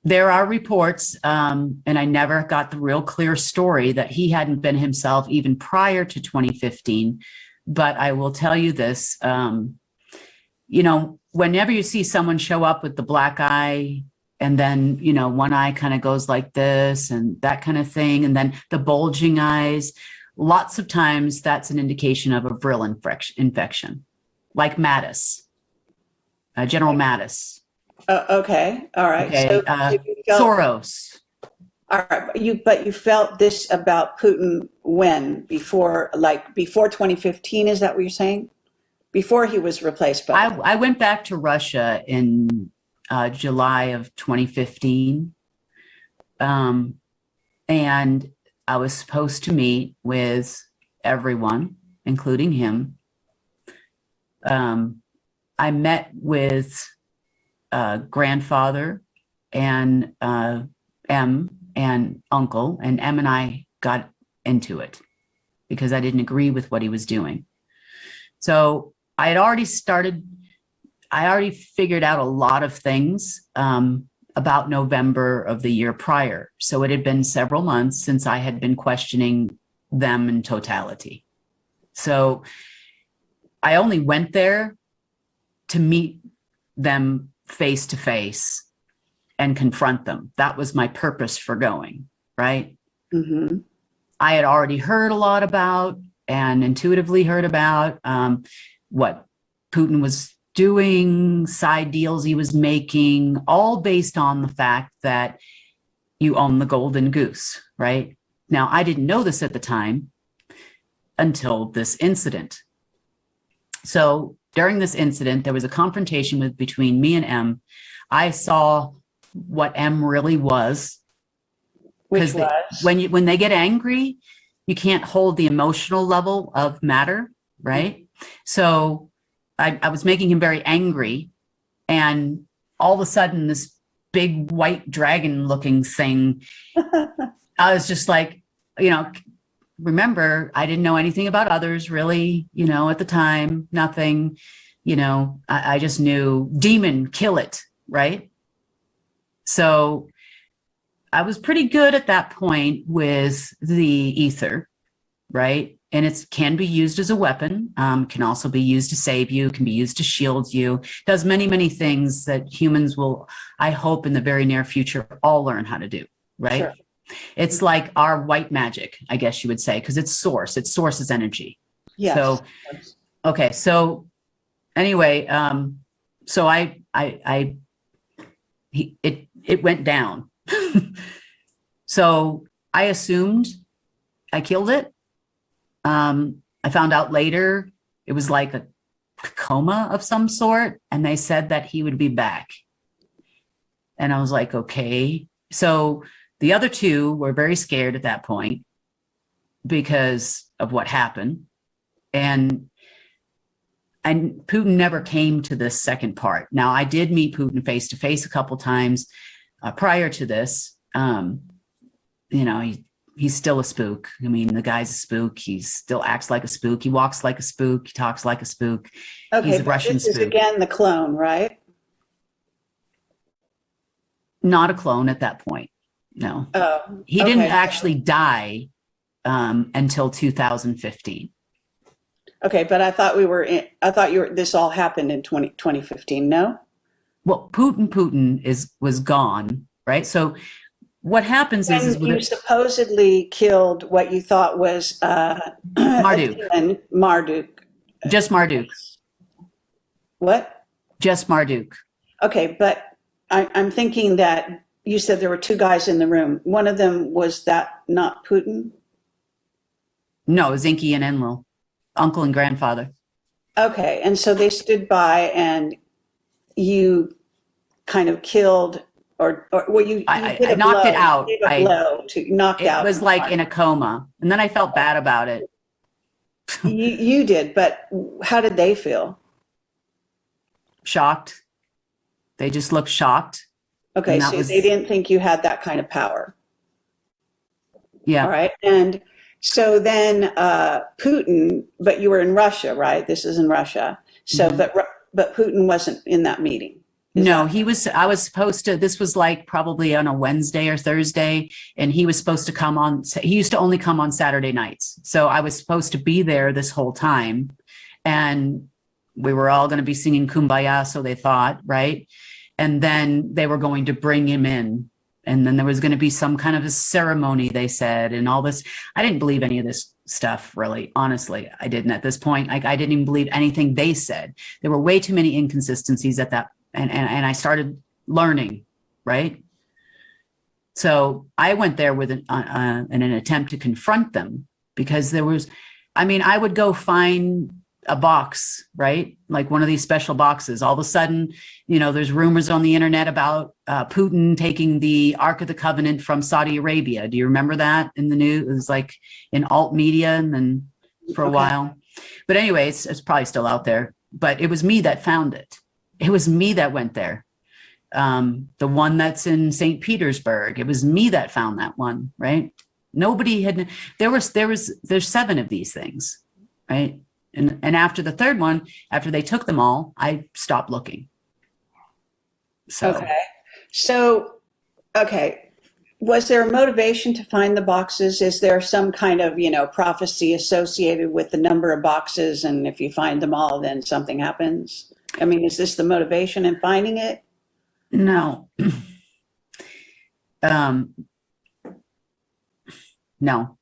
There are reports, and I never got the real clear story, that he hadn't been himself even prior to 2015. But I will tell you this, you know, whenever you see someone show up with the black eye, and then, you know, one eye kind of goes like this and that kind of thing, and then the bulging eyes, lots of times that's an indication of a viral infection, like Mattis, General Mattis. Okay. All right. Okay, So you felt, Soros. all right, but you felt this about Putin when? Before 2015, is that what you're saying? Before he was replaced by I went back to Russia in July of 2015, and I was supposed to meet with everyone, including him. I met with grandfather and M and uncle, and M and I got into it because I didn't agree with what he was doing. So I already figured out a lot of things about November of the year prior. So it had been several months since I had been questioning them in totality. So I only went there to meet them face to face and confront them. That was my purpose for going, right? Mm-hmm. I had already heard a lot about and intuitively heard about what Putin was doing, side deals he was making, all based on the fact that you own the golden goose, right? Now, I didn't know this at the time until this incident. So during this incident, there was a confrontation between me and M. I saw what M really was. Which was? When they get angry, you can't hold the emotional level of matter, right? So I was making him very angry, and all of a sudden this big white dragon looking thing, I was just like, remember, I didn't know anything about others really, at the time, nothing, I just knew demon, kill it, right? So I was pretty good at that point with the ether, right? And it can be used as a weapon, can also be used to save you, can be used to shield you, does many, many things that humans will, I hope in the very near future, all learn how to do, right? Sure. It's like our white magic, I guess you would say, because it's source's energy. Yes. So, okay. So anyway, so it went down. So I assumed I killed it. I found out later it was like a coma of some sort, and they said that he would be back. And I was like, okay. So the other two were very scared at that point because of what happened. And Putin never came to this second part. Now, I did meet Putin face to face a couple times prior to this. He's still a spook. I mean, the guy's a spook. He still acts like a spook. He walks like a spook. He talks like a spook. Okay, he's a Russian this spook. Is again the clone, right? Not a clone at that point. No. Oh, he didn't actually die until 2015. Okay, but I thought this all happened in 2015, no? Well, Putin was gone, right? So what happens is you supposedly killed what you thought was Marduk. Marduk. Just Marduk. What? Just Marduk. Okay, but I'm thinking that you said there were two guys in the room. One of them, was that not Putin? No, Zinke and Enlil, uncle and grandfather. Okay, and so they stood by and you kind of killed, or well, I knocked it out. I knocked out. It was like in a coma, and then I felt bad about it. You did, but how did they feel? Shocked. They just looked shocked. Okay, so they didn't think you had that kind of power. Yeah. All right, and so then Putin, but you were in Russia, right? This is in Russia. So, mm-hmm. but Putin wasn't in that meeting. No, he was. I was supposed to. This was like probably on a Wednesday or Thursday, and he was supposed to come on. He used to only come on Saturday nights, so I was supposed to be there this whole time, and we were all going to be singing "Kumbaya," so they thought, right? And then they were going to bring him in, and then there was going to be some kind of a ceremony, they said, and all this. I didn't believe any of this stuff, really. Honestly, I didn't at this point. I didn't even believe anything they said. There were way too many inconsistencies at that. And I started learning, right? So I went there with in an attempt to confront them, because there was, I would go find a box, right? Like one of these special boxes. All of a sudden, there's rumors on the internet about Putin taking the Ark of the Covenant from Saudi Arabia. Do you remember that in the news? It was like in alt media, and then for a while. But anyways, it's probably still out there. But it was me that found it. It was me that went there. The one that's in St. Petersburg. It was me that found that one, right? Nobody had, there's 7 of these things, right? And after the third one, after they took them all, I stopped looking. So. Okay. Was there a motivation to find the boxes? Is there some kind of, prophecy associated with the number of boxes? And if you find them all, then something happens? Is this the motivation in finding it? No. um, no.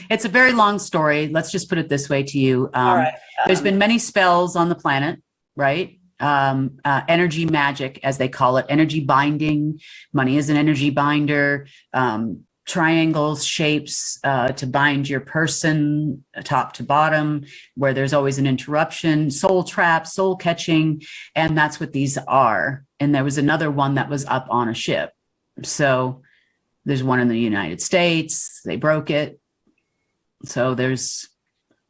It's a very long story. Let's just put it this way to you. All right. There's been many spells on the planet, right? Energy magic, as they call it, energy binding. Money is an energy binder. Triangles, shapes to bind your person top to bottom, where there's always an interruption, soul trap, soul catching, and that's what these are. And there was another one that was up on a ship. So there's one in the United States. They broke it. So there's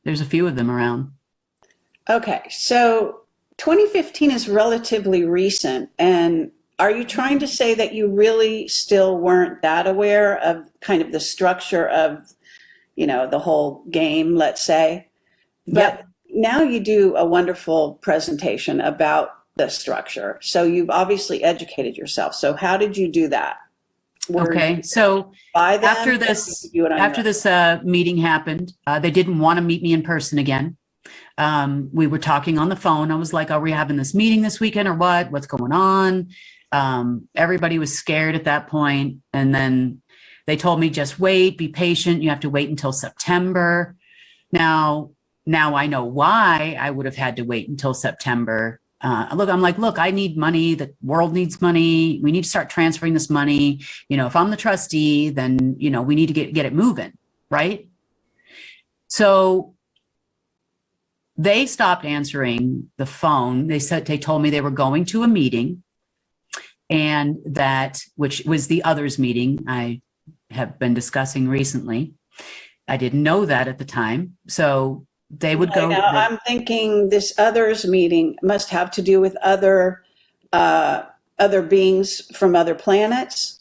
a few of them around. Okay, so 2015 is relatively recent, and are you trying to say that you really still weren't that aware of kind of the structure of, the whole game, let's say? But Yep. now you do a wonderful presentation about the structure. So you've obviously educated yourself. So how did you do that? Okay. So By them, after or did this, you do it on after your this meeting happened, they didn't want to meet me in person again. We were talking on the phone. I was like, are we having this meeting this weekend or what? What's going on? Everybody was scared at that point. And then they told me, just wait, be patient. You have to wait until September. Now I know why I would have had to wait until September. I'm like, look, I need money. The world needs money. We need to start transferring this money. If I'm the trustee, then, we need to get it moving. Right. So they stopped answering the phone. They told me they were going to a meeting, and which was the others meeting I have been discussing recently. I didn't know that at the time. So they would go. Now, I'm thinking this others meeting must have to do with other beings from other planets.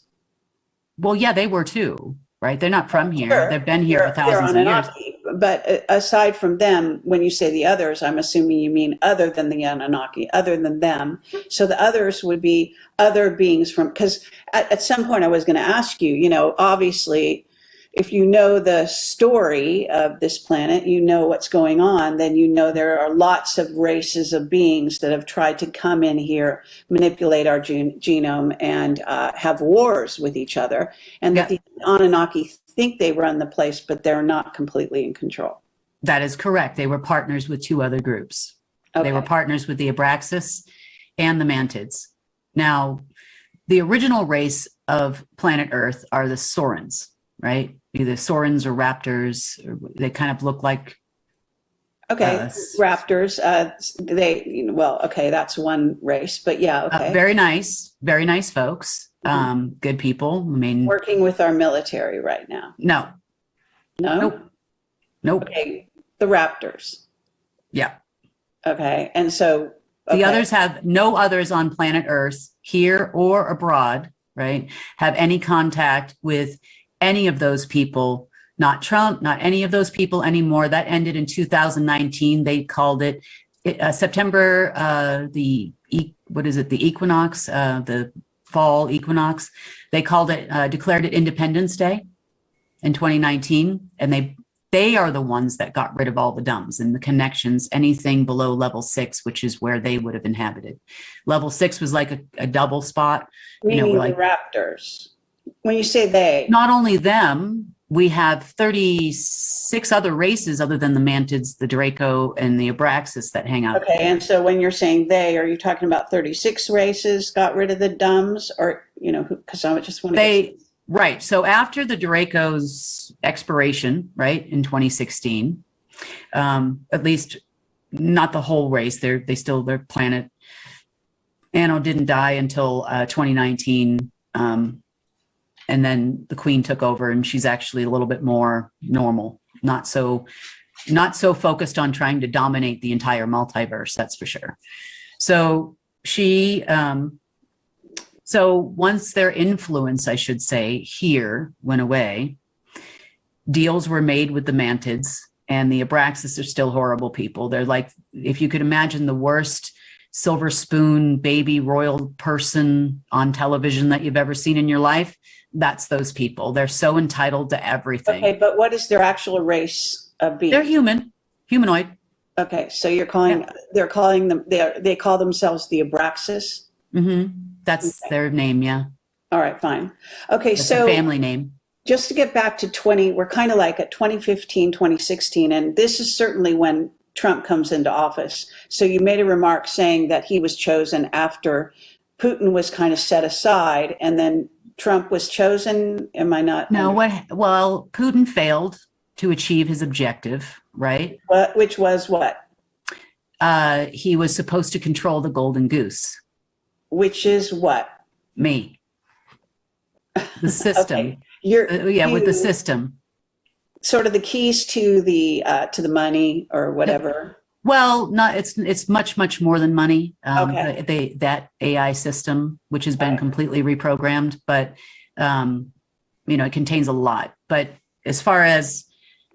Well, yeah, they were too, right? They're not from here. Sure. They've been here for They're thousands of years. Anunnaki. But aside from them, when you say the others, I'm assuming you mean other than the Anunnaki, other than them. So the others would be other beings from, because at some point I was going to ask you, obviously, if you know the story of this planet, you know what's going on, then there are lots of races of beings that have tried to come in here, manipulate our genome, and have wars with each other. And that the Anunnaki think they run the place, but they're not completely in control. That is correct. They were partners with two other groups. Okay. They were partners with the Abraxas and the Mantids. Now, the original race of planet Earth are the Saurans, right? Either Saurans or Raptors. They kind of look like. Okay, Raptors. Okay, that's one race, but yeah, okay. Very nice folks. Good people. I mean, working with our military right now. No. Nope. Okay, the Raptors. Yeah. Okay, and so the others have no others on planet Earth, here or abroad, right? Have any contact with any of those people, not Trump, not any of those people anymore. That ended in 2019. They called it September, the equinox, the fall equinox. They called it, declared it Independence Day in 2019. And they are the ones that got rid of all the dumbs and the connections, anything below level 6, which is where they would have inhabited. Level 6 was like a double spot. Meaning the Raptors. When you say they. Not only them, we have 36 other races other than the Mantids, the Draco, and the Abraxas that hang out. Okay, and so when you're saying they, are you talking about 36 races got rid of the dumbs, or, because I just want to Right. So after the Draco's expiration, right, in 2016, at least not the whole race, their planet Anno didn't die until 2019. And then the Queen took over, and she's actually a little bit more normal, not so focused on trying to dominate the entire multiverse, that's for sure. So so once their influence, I should say, here went away, deals were made with the Mantids, and the Abraxas are still horrible people. They're like, if you could imagine the worst silver spoon baby royal person on television that you've ever seen in your life, that's those people. They're so entitled to everything. Okay, but what is their actual race of being? They're humanoid. Okay, so they're calling them, they call themselves the Abraxas? Mm-hmm. That's their name. Yeah. All right, fine. Okay, That's a so family name. just to get back to 20, we're kind of like at 2015, 2016, and this is certainly when Trump comes into office. So you made a remark saying that he was chosen after Putin was kind of set aside, and then Trump was chosen. Am I not? No, well, Putin failed to achieve his objective, right? Which was what? He was supposed to control the golden goose. Which is what? Me. The system. Okay. You're with the system. Sort of the keys to the money or whatever. Well, it's much more than money. Okay. That AI system, which has been completely reprogrammed, but it contains a lot. But as far as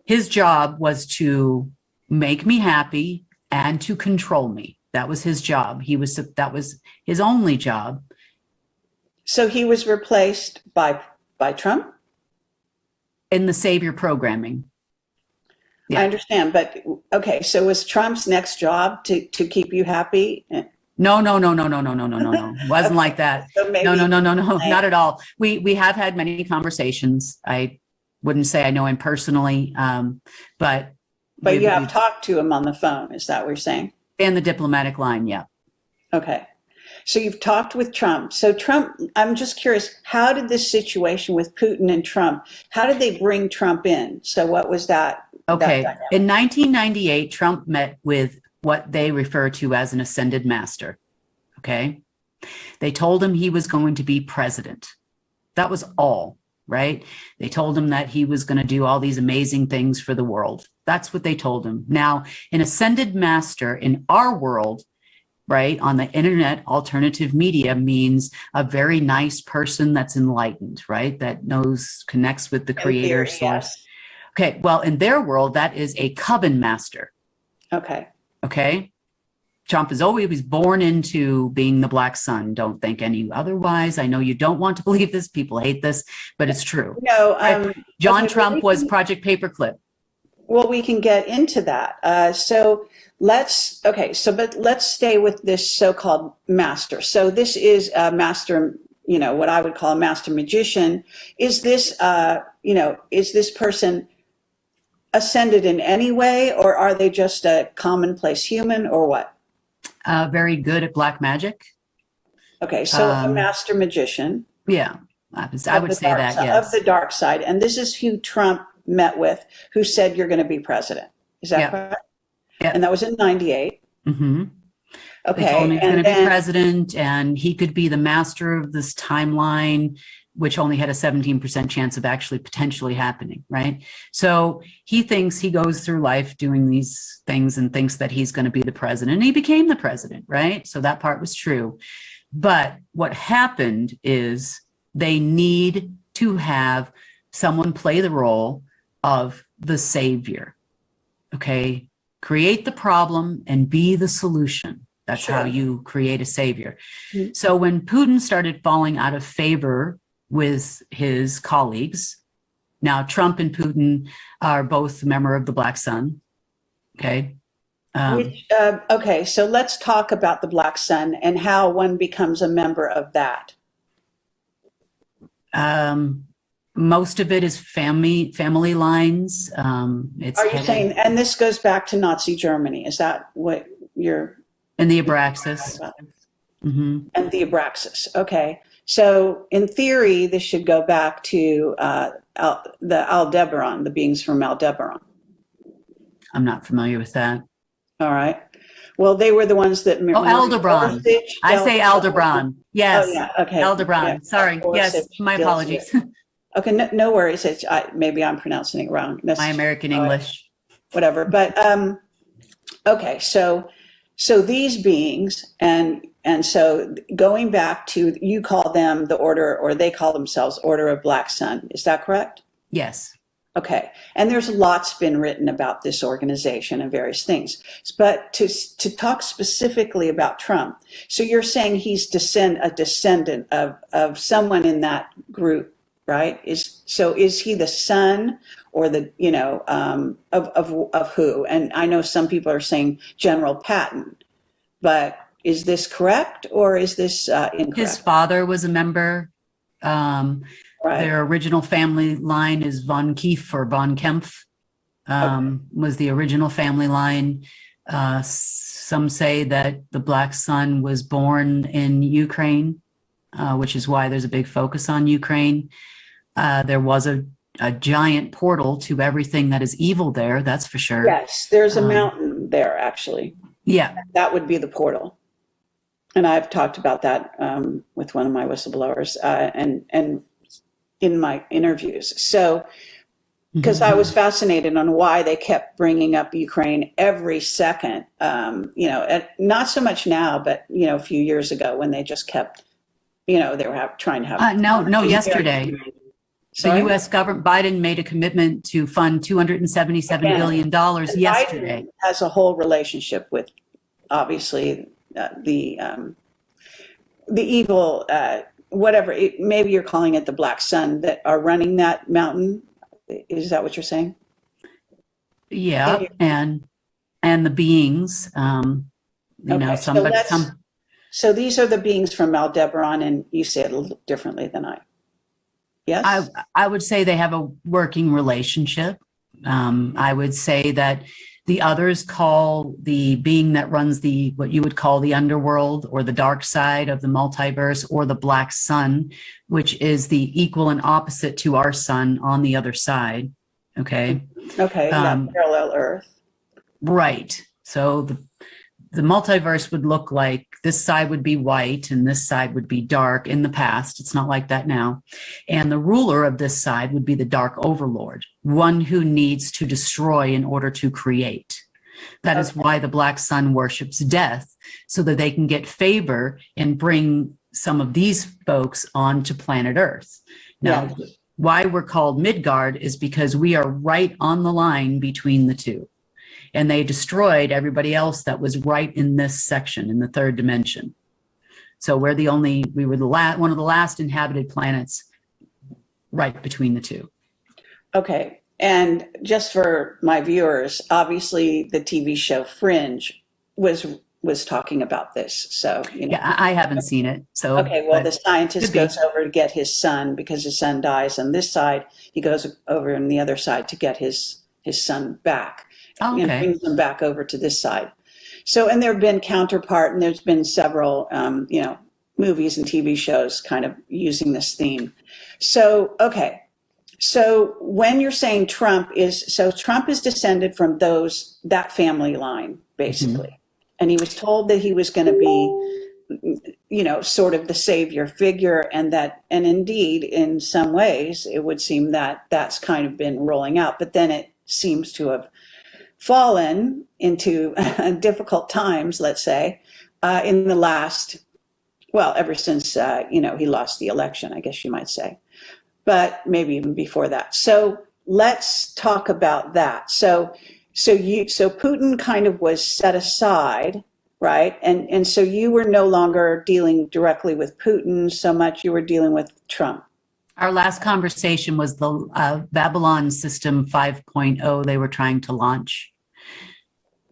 his job was to make me happy and to control me, that was his job. That was his only job. So he was replaced by Trump? In the savior programming. Yeah. I understand, but okay, so was Trump's next job to keep you happy? No. Wasn't like that. So no, not at all. We have had many conversations. I wouldn't say I know him personally, but you have talked to him on the phone. Is that what you're saying? And the diplomatic line, yeah. Okay. So you've talked with Trump. So Trump, I'm just curious, how did this situation with Putin and Trump, how did they bring Trump in? So what was that? Okay. In 1998, Trump met with what they refer to as an ascended master. Okay. They told him he was going to be president. That was all, right? They told him that he was going to do all these amazing things for the world. That's what they told him. Now, an ascended master in our world, right, on the internet, alternative media means a very nice person that's enlightened, right? That connects with the creator source. Yes. Okay, well, in their world, that is a coven master. Okay. Trump is always born into being the black sun. Don't think any otherwise. I know you don't want to believe this. People hate this, but it's true. No, right? John Trump was Project Paperclip. Well, we can get into that. But let's stay with this so-called master. So this is a master, what I would call a master magician. Is this person ascended in any way, or are they just a commonplace human, or what? Very good at black magic. Okay, so a master magician. Yeah, I would say that, yes. Of the dark side. And this is who Trump met with, who said you're going to be president. Is that correct? Yeah. And that was in 98. Mm-hmm. Okay. They told him he was going to be president and he could be the master of this timeline, which only had a 17% chance of actually potentially happening, right? So he goes through life doing these things and thinks that he's going to be the president. And he became the president, right? So that part was true. But what happened is they need to have someone play the role of the savior, okay? Create the problem and be the solution. That's how you create a savior. Mm-hmm. So when Putin started falling out of favor with his colleagues, now Trump and Putin are both a member of the Black Sun, okay? Okay, so let's talk about the Black Sun and how one becomes a member of that. Most of it is family lines. Are you saying, and this goes back to Nazi Germany, is that what you're... And the Abraxas. Mm-hmm. And the Abraxas, okay. So in theory, this should go back to the Aldebaran, the beings from Aldebaran. I'm not familiar with that. All right. Well, they were the ones that... Aldebaran. I say Aldebaran. Yes. Oh, yeah. Okay. Aldebaran. Yeah. Yes. My apologies. Okay. No worries. Maybe I'm pronouncing it wrong. My American English. Whatever. But, okay. So these beings, and so going back to, you call them the order, or they call themselves Order of Black Sun. Is that correct? Yes. Okay. And there's lots been written about this organization and various things. But to talk specifically about Trump, so you're saying he's a descendant of someone in that group, right? Is he the son or the, of who? And I know some people are saying General Patton, but Is this correct or is this incorrect? His father was a member. Right. Their original family line is von Kief or von Kempf, was the original family line. Some say that the Black Sun was born in Ukraine, which is why there's a big focus on Ukraine. There was a giant portal to everything that is evil there, that's for sure. Yes, there's a mountain there, actually. Yeah. That would be the portal. And I've talked about that with one of my whistleblowers and in my interviews. So, because I was fascinated on why they kept bringing up Ukraine every second, not so much now, but, a few years ago when they just kept, they were trying to have. No, yesterday. Sorry? The U.S. government, Biden made a commitment to fund $277 billion yesterday. Biden has a whole relationship with, obviously, the evil, whatever, maybe you're calling it the Black Sun, that are running that mountain. Is that what you're saying? Yeah, and the beings, So these are the beings from Aldebaran, and you say it a little differently than I. Yes? I would say they have a working relationship. I would say that the others call the being that runs what you would call the underworld or the dark side of the multiverse, or the Black Sun, which is the equal and opposite to our sun on the other side. Okay. Okay. That parallel Earth. Right. So the multiverse would look like this side would be white and this side would be dark in the past. It's not like that now. And the ruler of this side would be the dark overlord, one who needs to destroy in order to create. That is why the Black Sun worships death, so that they can get favor and bring some of these folks onto planet Earth. Now, why we're called Midgard is because we are right on the line between the two. And they destroyed everybody else that was right in this section, in the third dimension. So we were one of the last inhabited planets right between the two. Okay. And just for my viewers, obviously the TV show Fringe was talking about this. So, Yeah, I haven't seen it. So okay, well, the scientist goes over to get his son because his son dies on this side. He goes over on the other side to get his son back. And brings them back over to this side. So, and there have been counterpart, and there's been several, movies and TV shows kind of using this theme. So, okay. So when you're saying Trump is descended from that family line, basically. And he was told that he was going to be, sort of the savior figure, and indeed, in some ways, it would seem that that's kind of been rolling out, but then it seems to have fallen into difficult times, let's say, in the last, ever since, he lost the election, I guess you might say, but maybe even before that. So let's talk about that. So Putin kind of was set aside, right? And so you were no longer dealing directly with Putin so much, you were dealing with Trump. Our last conversation was the Babylon System 5.0 they were trying to launch.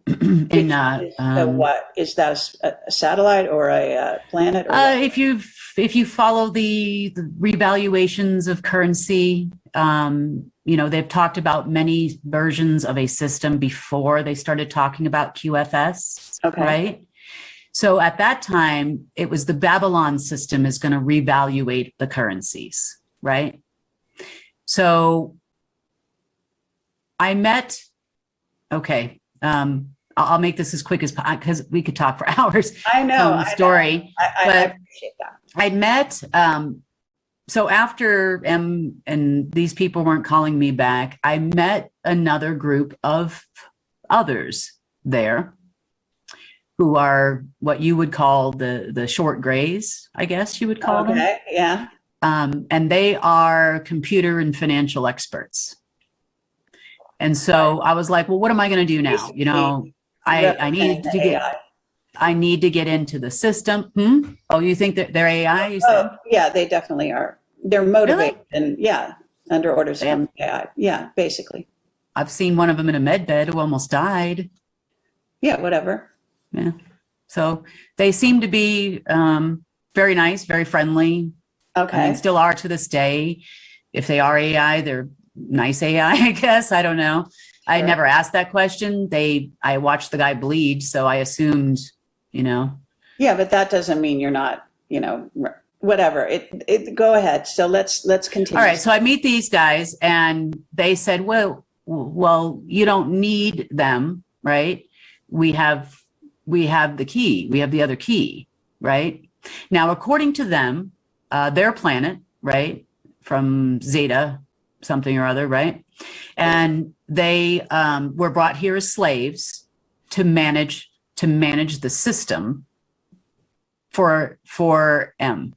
What is that, a satellite or a planet? Or if you follow the revaluations of currency, they've talked about many versions of a system before they started talking about QFS, right? So at that time, it was the Babylon system is going to revaluate the currencies, right? So I met, I'll make this as quick as possible because we could talk for hours. I know. The story. I appreciate that. I met, so after, and these people weren't calling me back, I met another group of others there who are what you would call the short grays, I guess you would call them. Yeah. And they are computer and financial experts. And so I was like, well, what am I going to do now? I need to get into the system. Oh, you think that they're AI? You said? Yeah, they definitely are. They're motivated and under orders from AI. Yeah, basically. I've seen one of them in a med bed who almost died. Yeah, whatever. Yeah. So they seem to be very nice, very friendly. Okay. I mean, still are to this day. If they are AI, they're nice AI, I guess. I don't know. I Sure. never asked that question. I watched the guy bleed, so I assumed, you know. Yeah, but that doesn't mean you're not, whatever. Go ahead. So let's continue. All right. So I meet these guys and they said, well, you don't need them, right? We have the key. We have the other key, right? Now, according to them, their planet, right, from Zeta, something or other, right? And they were brought here as slaves to manage the system for M.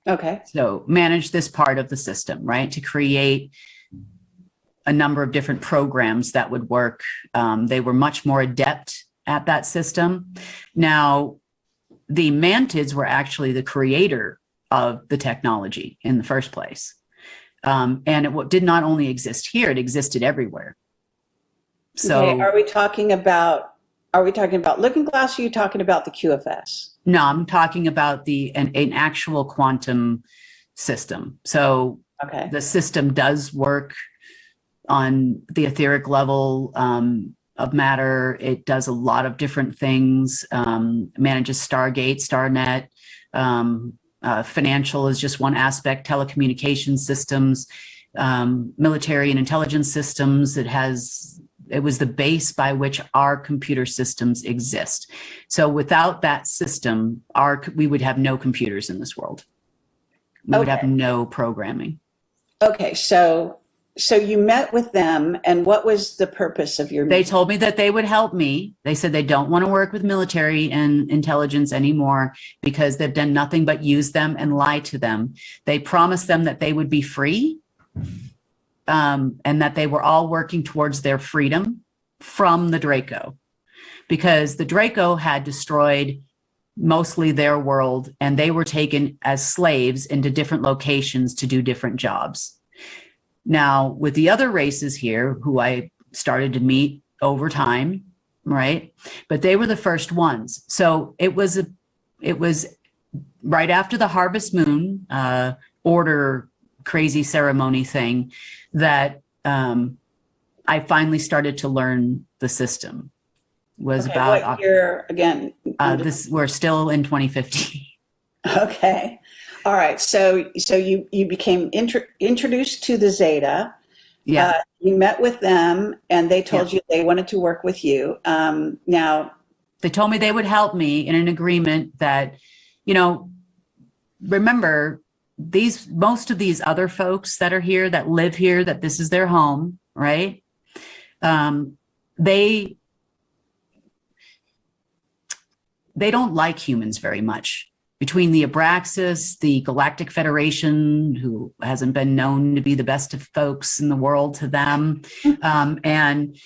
Okay. So manage this part of the system, right? To create a number of different programs that would work. They were much more adept at that system. Now, the mantids were actually the creator of the technology in the first place. And it did not only exist here, it existed everywhere. So okay. Are we talking about Looking Glass, or are you talking about the QFS? no, I'm talking about an actual quantum system. So Okay. the system does work on the etheric level of matter. It does a lot of different things, manages Stargate, Starnet, financial is just one aspect, telecommunication systems, military and intelligence systems. It was the base by which our computer systems exist. So without that system, we would have no computers in this world. We would have no programming. Okay, so you met with them, and what was the purpose of your meeting? They told me that they would help me. They said they don't want to work with military and intelligence anymore because they've done nothing but use them and lie to them. They promised them that they would be free, and that they were all working towards their freedom from the Draco, because the Draco had destroyed mostly their world and they were taken as slaves into different locations to do different jobs. Now, with the other races here, who I started to meet over time, right? But they were the first ones. So it was right after the Harvest Moon order crazy ceremony thing that I finally started to learn the system. Was about what year again? We're still in 2015. Okay. All right. So you became introduced to the Zeta. Yeah. You met with them and they told you they wanted to work with you. Now, they told me they would help me in an agreement that, remember, most of these other folks that are here, that live here, that this is their home, right? They don't like humans very much. Between the Abraxas, the Galactic Federation, who hasn't been known to be the best of folks in the world to them, and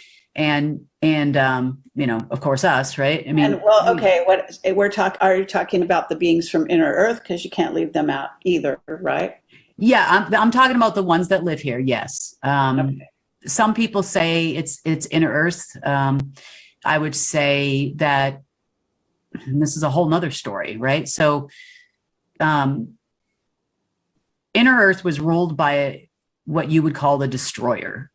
of course us, right? I mean, okay, are you talking about the beings from Inner Earth? Because you can't leave them out either, right? Yeah, I'm talking about the ones that live here. Yes. Okay. Some people say it's Inner Earth. I would say that, and this is a whole nother story, right? So Inner Earth was ruled by what you would call the destroyer.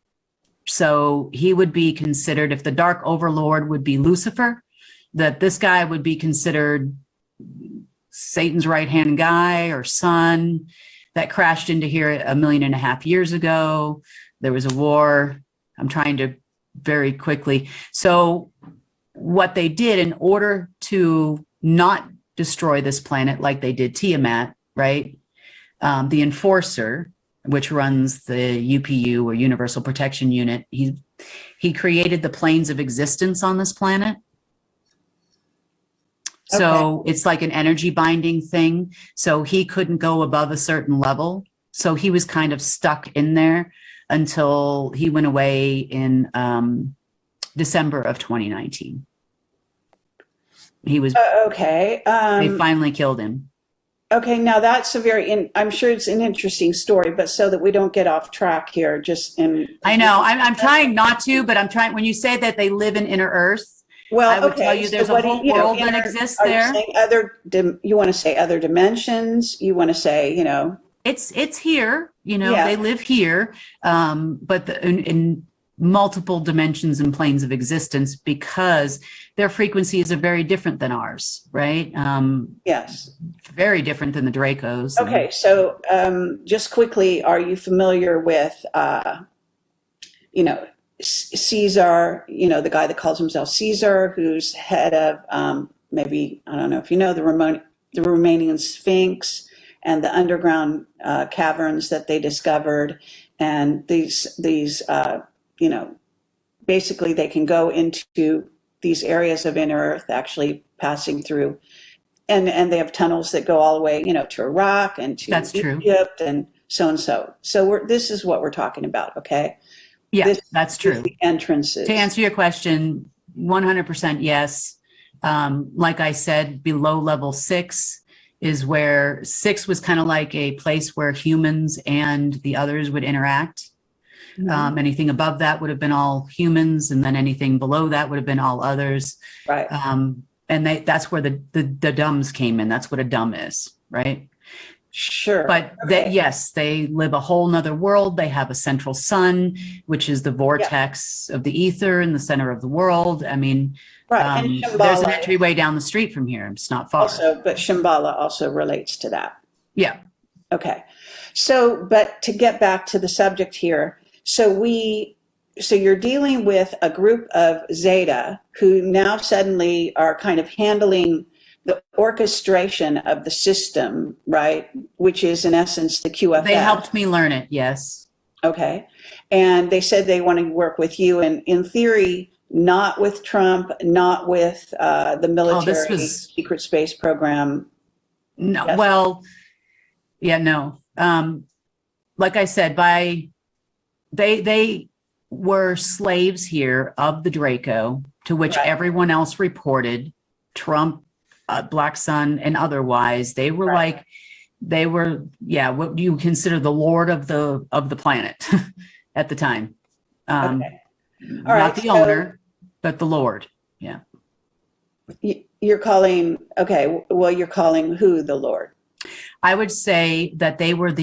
So he would be considered, if the Dark Overlord would be Lucifer, that this guy would be considered Satan's right-hand guy or son that crashed into here 1.5 million years ago. There was a war. I'm trying to very quickly. So what they did in order to not destroy this planet like they did Tiamat, right? The Enforcer, which runs the UPU or Universal Protection Unit, he created the planes of existence on this planet. So it's like an energy binding thing. So he couldn't go above a certain level. So he was kind of stuck in there until he went away in December of 2019. He was okay. They finally killed him. Okay, now that's I'm sure it's an interesting story, but so that we don't get off track here, I know I'm trying not to, but I'm trying. When you say that they live in Inner Earth, Well, I would tell okay. you So there's a what do whole you know, world that exists are you there. saying you want to say other dimensions? You want to say, It's here, they yeah, live here, but in multiple dimensions and planes of existence because their frequencies are very different than ours, right? yes. Very different than the Dracos. Okay. So just quickly, are you familiar with, you know, Caesar, the guy that calls himself Caesar, who's head of maybe, I don't know if you know, the Romanian Sphinx and the underground caverns that they discovered. And you know, basically they can go into these areas of inner earth, actually passing through. And they have tunnels that go all the way, to Iraq and to That's true. Egypt and so and so. So this is what we're talking about, okay? Yeah, This that's is true. the entrances. To answer your question, 100% yes. Like I said, below level 6 is where 6 was kind of like a place where humans and the others would interact. Mhm. Anything above that would have been all humans, and then anything below that would have been all others. Right. And that's where the dumbs came in. That's what a dumb is, right? Sure. But Okay. yes, they live a whole nother world. They have a central sun, which is the vortex of the ether in the center of the world. I mean, Right. And there's an Shambhala entryway down the street from here. It's not far. also, but Shambhala also relates to that. Yeah. Okay. So, but to get back to the subject here, so you're dealing with a group of Zeta who now suddenly are kind of handling the orchestration of the system, right? Which is in essence the QFS. They helped me learn it. Yes. Okay. And they said they want to work with you, and in theory, not with Trump, not with the military secret space program. No. Yes. Well, yeah, no. Like I said, they were slaves here of the Draco, to which Right. everyone else reported. Trump, Black Sun, and otherwise, they were Right. like, what you consider the lord of the planet at the time. Okay. All right. Not the owner, but the lord. Yeah. You're calling, okay, well, you're calling who the Lord? I would say that they were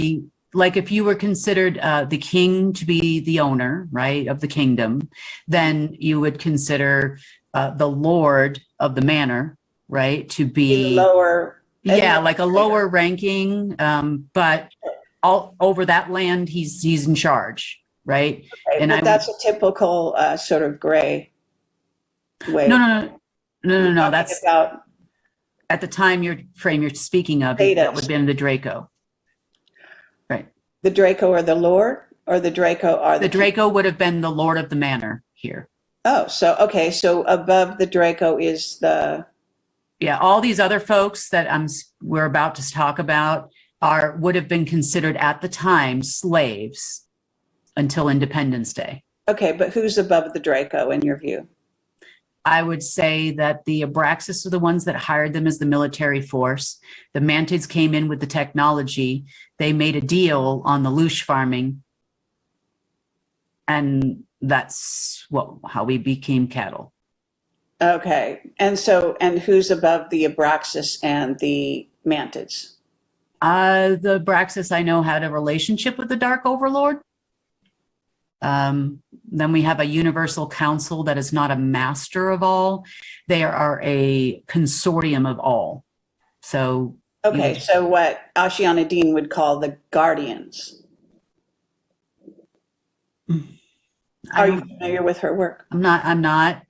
like if you were considered the king to be the owner, right, of the kingdom, then you would consider the lord of the manor, right, to be lower. Yeah, like a lower ranking, but all over that land, he's in charge, right? Okay, And but that's a typical sort of gray way. No. That's about at the time you're speaking of. That would have been the Draco, right? The Draco or the Lord, or the Draco are the Draco would have been the lord of the manor here. Oh, so okay, so above the Draco is the. Yeah, all these other folks that we're about to talk about would have been considered at the time slaves until Independence Day. Okay, but who's above the Draco in your view? I would say that the Abraxas are the ones that hired them as the military force. The Mantids came in with the technology. They made a deal on the loosh farming, and that's how we became cattle. Okay, and who's above the Abraxas and the Mantids? The Abraxas I know had a relationship with the Dark Overlord. Then we have a universal council that is not a master of all. They are a consortium of all. So okay, so what Ashiana Dean would call the guardians. Are you familiar with her work? I'm not.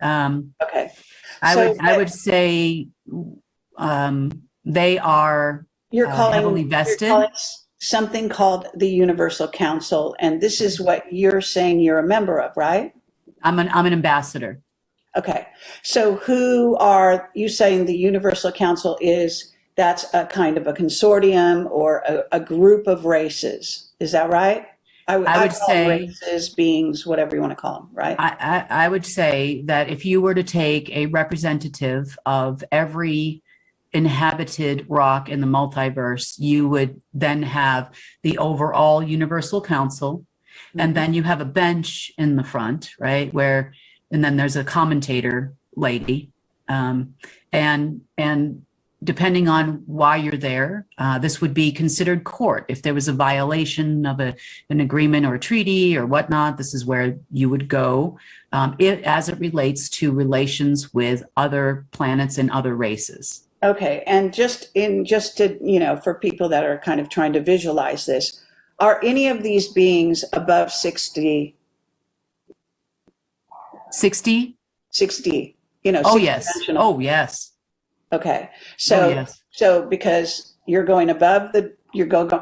Okay. I would say they are heavily vested. You're calling something called the Universal Council, and this is what you're saying you're a member of, right? I'm an ambassador. Okay. So who are you saying the Universal Council is? That's a kind of a consortium or a group of races. Is that right? I would say races, beings, whatever you want to call them, right? I would say that if you were to take a representative of every inhabited rock in the multiverse, you would then have the overall Universal Council, and then you have a bench in the front, right? And then there's a commentator lady. And depending on why you're there, this would be considered court. If there was a violation of an agreement or a treaty or whatnot, this is where you would go as it relates to relations with other planets and other races. Okay, and just to, for people that are kind of trying to visualize this, are any of these beings above 60? 60? 60, Oh, 60 yes. dimensional. Oh, yes. Okay, so Oh, yes. so because you're going above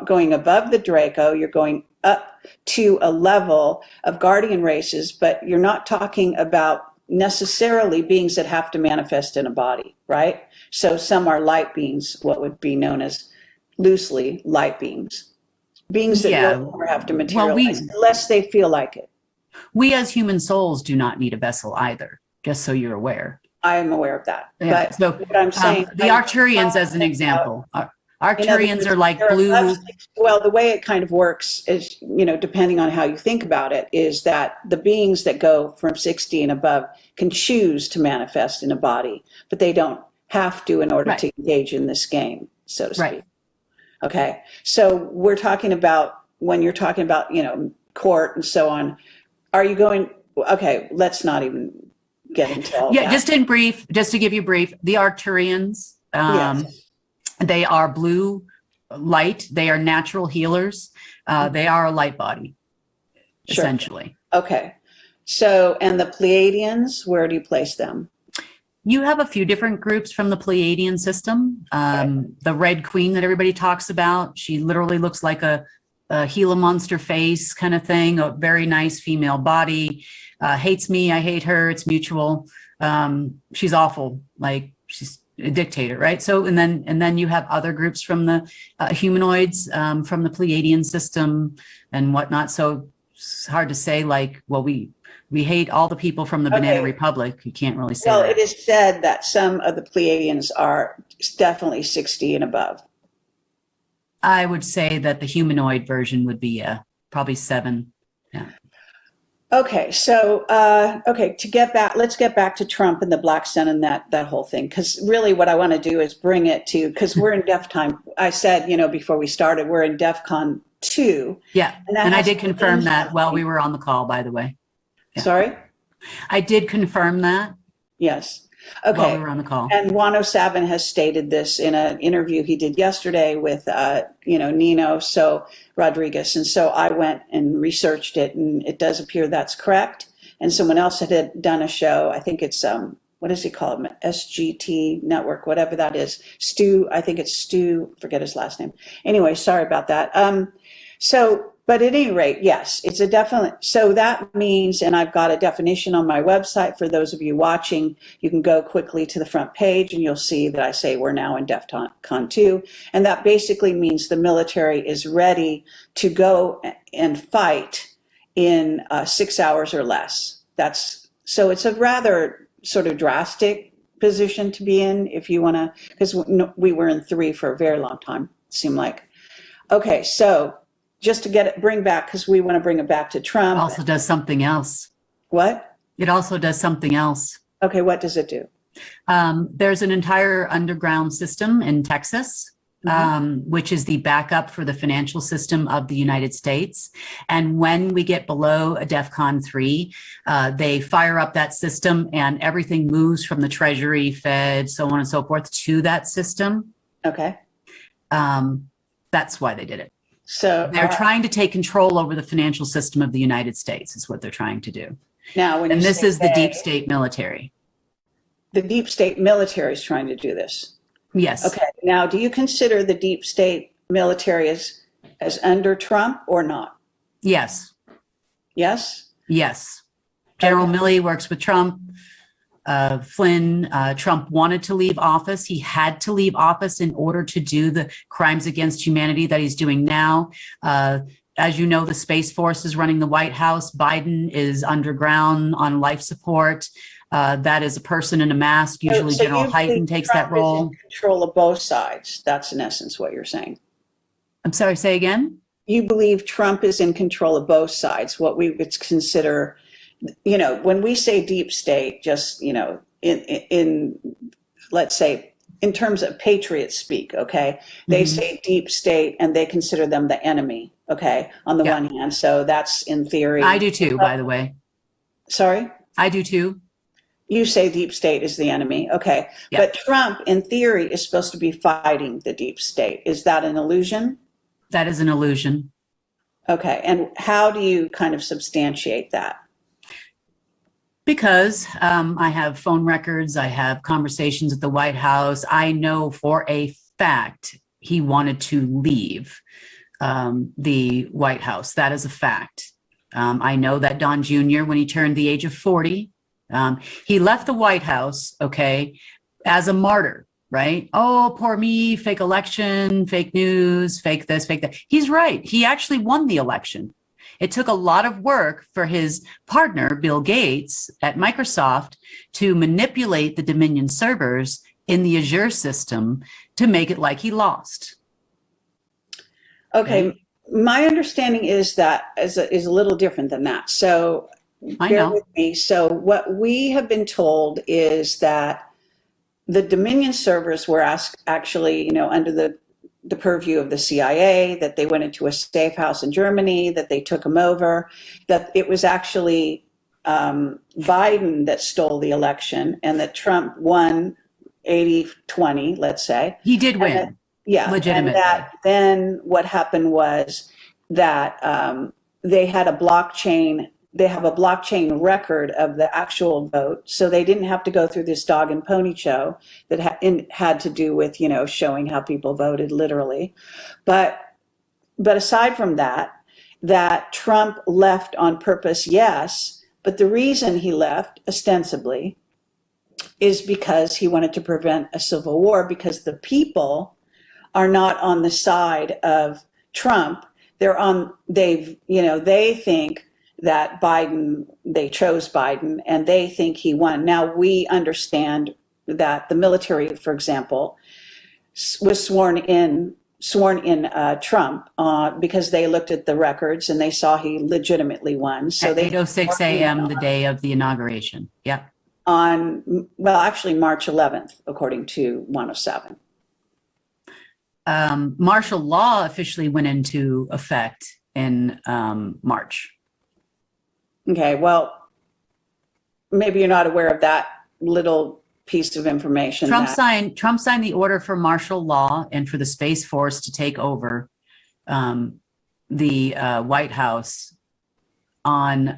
going above the Draco, you're going up to a level of guardian races, but you're not talking about necessarily beings that have to manifest in a body, right? So some are light beings, what would be known as loosely light beings, beings that don't ever have to materialize unless they feel like it. We as human souls do not need a vessel either, just so you're aware. I am aware of that. Yeah. But So what I'm saying, the Arcturians, as an example, Arcturians are like blue. Well, the way it kind of works is, depending on how you think about it, is that the beings that go from 60 and above can choose to manifest in a body, but they don't have to in order to engage in this game, so to speak. Right. Okay. So we're talking about, when you're talking about, court and so on, are you going, okay, let's not even get into all that. Just in brief, just to give you brief, the Arcturians, Yes. they are blue light. They are natural healers. They are a light body, essentially. Okay. So, and the Pleiadians, where do you place them? You have a few different groups from the Pleiadian system. The Red Queen that everybody talks about, she literally looks like a Gila monster face kind of thing, a very nice female body, hates me, I hate her, it's mutual. She's awful, like she's a dictator, right? So, and then you have other groups from the humanoids, from the Pleiadian system and whatnot. So it's hard to say, like, well, we hate all the people from the Banana Republic. You can't really say that. Well, it is said that some of the Pleiadians are definitely 60 and above. I would say that the humanoid version would be probably 7. Yeah. Okay, so let's get back to Trump and the Black Sun and that whole thing, because really what I want to do is bring it to, because we're in DEF time. I said, before we started, we're in DEF CON 2. Yeah, and I did confirm that while we were on the call, by the way. Yeah. Sorry? I did confirm that. Yes. Okay. While we were on the call. And Juan Savin has stated this in an interview he did yesterday with, Nino Rodriguez. And so I went and researched it, and it does appear that's correct. And someone else had done a show. I think it's, what does he call it? SGT Network, whatever that is. I think it's Stu, forget his last name. Anyway, sorry about that. But at any rate, yes, it's a definite. So that means, and I've got a definition on my website for those of you watching, you can go quickly to the front page and you'll see that I say we're now in DEF CON 2. And that basically means the military is ready to go and fight in 6 hours or less. So it's a rather sort of drastic position to be in if you want to, because we were in 3 for a very long time, it seemed like. Okay, so just to bring back, because we want to bring it back to Trump. It also does something else. What? It also does something else. Okay, what does it do? There's an entire underground system in Texas, which is the backup for the financial system of the United States. And when we get below a DEF CON 3, they fire up that system and everything moves from the Treasury, Fed, so on and so forth to that system. Okay. That's why they did it. So they're trying to take control over the financial system of the United States is what they're trying to do. Now, and this is the deep state military. The deep state military is trying to do this. Yes. Okay. Now, do you consider the deep state military as under Trump or not? Yes. Yes? Yes. General Milley works with Trump. Flynn, Trump wanted to leave office. He had to leave office in order to do the crimes against humanity that he's doing now. As you know, the Space Force is running the White House. Biden is underground on life support. That is a person in a mask. Usually General Hyten takes that role. Is in control of both sides. That's in essence what you're saying. I'm sorry, say again? You believe Trump is in control of both sides, what we would consider, when we say deep state, just, in let's say, in terms of patriot speak, okay? They say deep state and they consider them the enemy, okay, on the Yeah. one hand. So that's in theory. I do too, by the way. Sorry? I do too. You say deep state is the enemy, okay. Yeah. But Trump, in theory, is supposed to be fighting the deep state. Is that an illusion? That is an illusion. Okay, and how do you kind of substantiate that? Because I have phone records, I have conversations at the White House. I know for a fact he wanted to leave the White House. That is a fact. I know that Don Jr., when he turned the age of 40, he left the White House, okay, as a martyr, right? Oh, poor me, fake election, fake news, fake this, fake that. He's right. He actually won the election. It took a lot of work for his partner, Bill Gates, at Microsoft to manipulate the Dominion servers in the Azure system to make it like he lost. Okay, my understanding is that is a little different than that. So bear with me. So what we have been told is that the Dominion servers were actually, you know, under the purview of the CIA, that they went into a safe house in Germany, that they took them over, that it was actually Biden that stole the election, and that Trump won 80-20, let's say. He did win. Yeah. Legitimately. And that then what happened was that they had a blockchain. They have a blockchain record of the actual vote, so they didn't have to go through this dog and pony show that had to do with, you know, showing how people voted literally. But aside from that, that Trump left on purpose, yes, but the reason he left ostensibly is because he wanted to prevent a civil war, because the people are not on the side of Trump. They think that Biden, they chose Biden, and they think he won. Now, we understand that the military, for example, was sworn in Trump because they looked at the records and they saw he legitimately won. So at 8:06 a.m. the day of the inauguration. Yep. Actually March 11th, according to 107. Martial law officially went into effect in March. Okay, well, maybe you're not aware of that little piece of information. Trump signed the order for martial law and for the Space Force to take over the White House on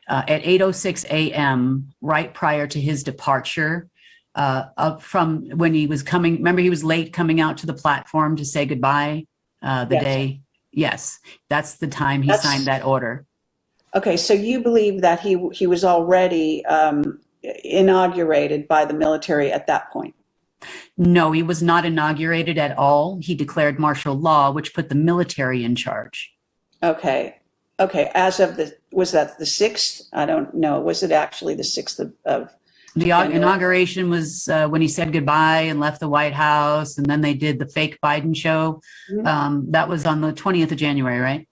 at 8:06 a.m. right prior to his departure up from when he was coming. Remember, he was late coming out to the platform to say goodbye day. Yes, that's the time he signed that order. Okay, so you believe that he was already inaugurated by the military at that point? No, he was not inaugurated at all. He declared martial law, which put the military in charge. Okay. As of was that the 6th? I don't know. Was it actually the 6th of the inauguration was when he said goodbye and left the White House, and then they did the fake Biden show. Mm-hmm. That was on the 20th of January, right?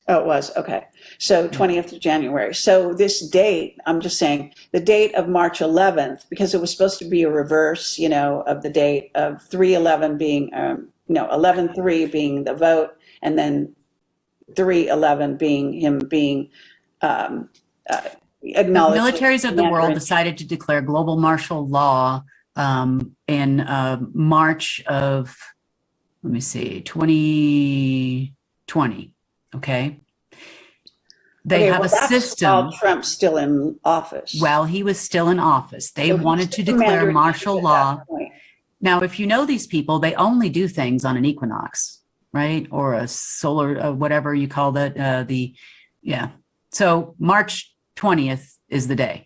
Oh, it was. Okay. So 20th of January. So this date, I'm just saying the date of March 11th, because it was supposed to be a reverse, of the date of 3/11 being, 11/3 being the vote, and then 3/11 being him being acknowledged. The militaries of the world decided to declare global martial law in March of, 2020. Okay. They have a system. While Trump's still in office. While he was still in office, they wanted to declare martial law. Now, if you know these people, they only do things on an equinox, right? Or a solar, whatever you call that. So March 20th is the day.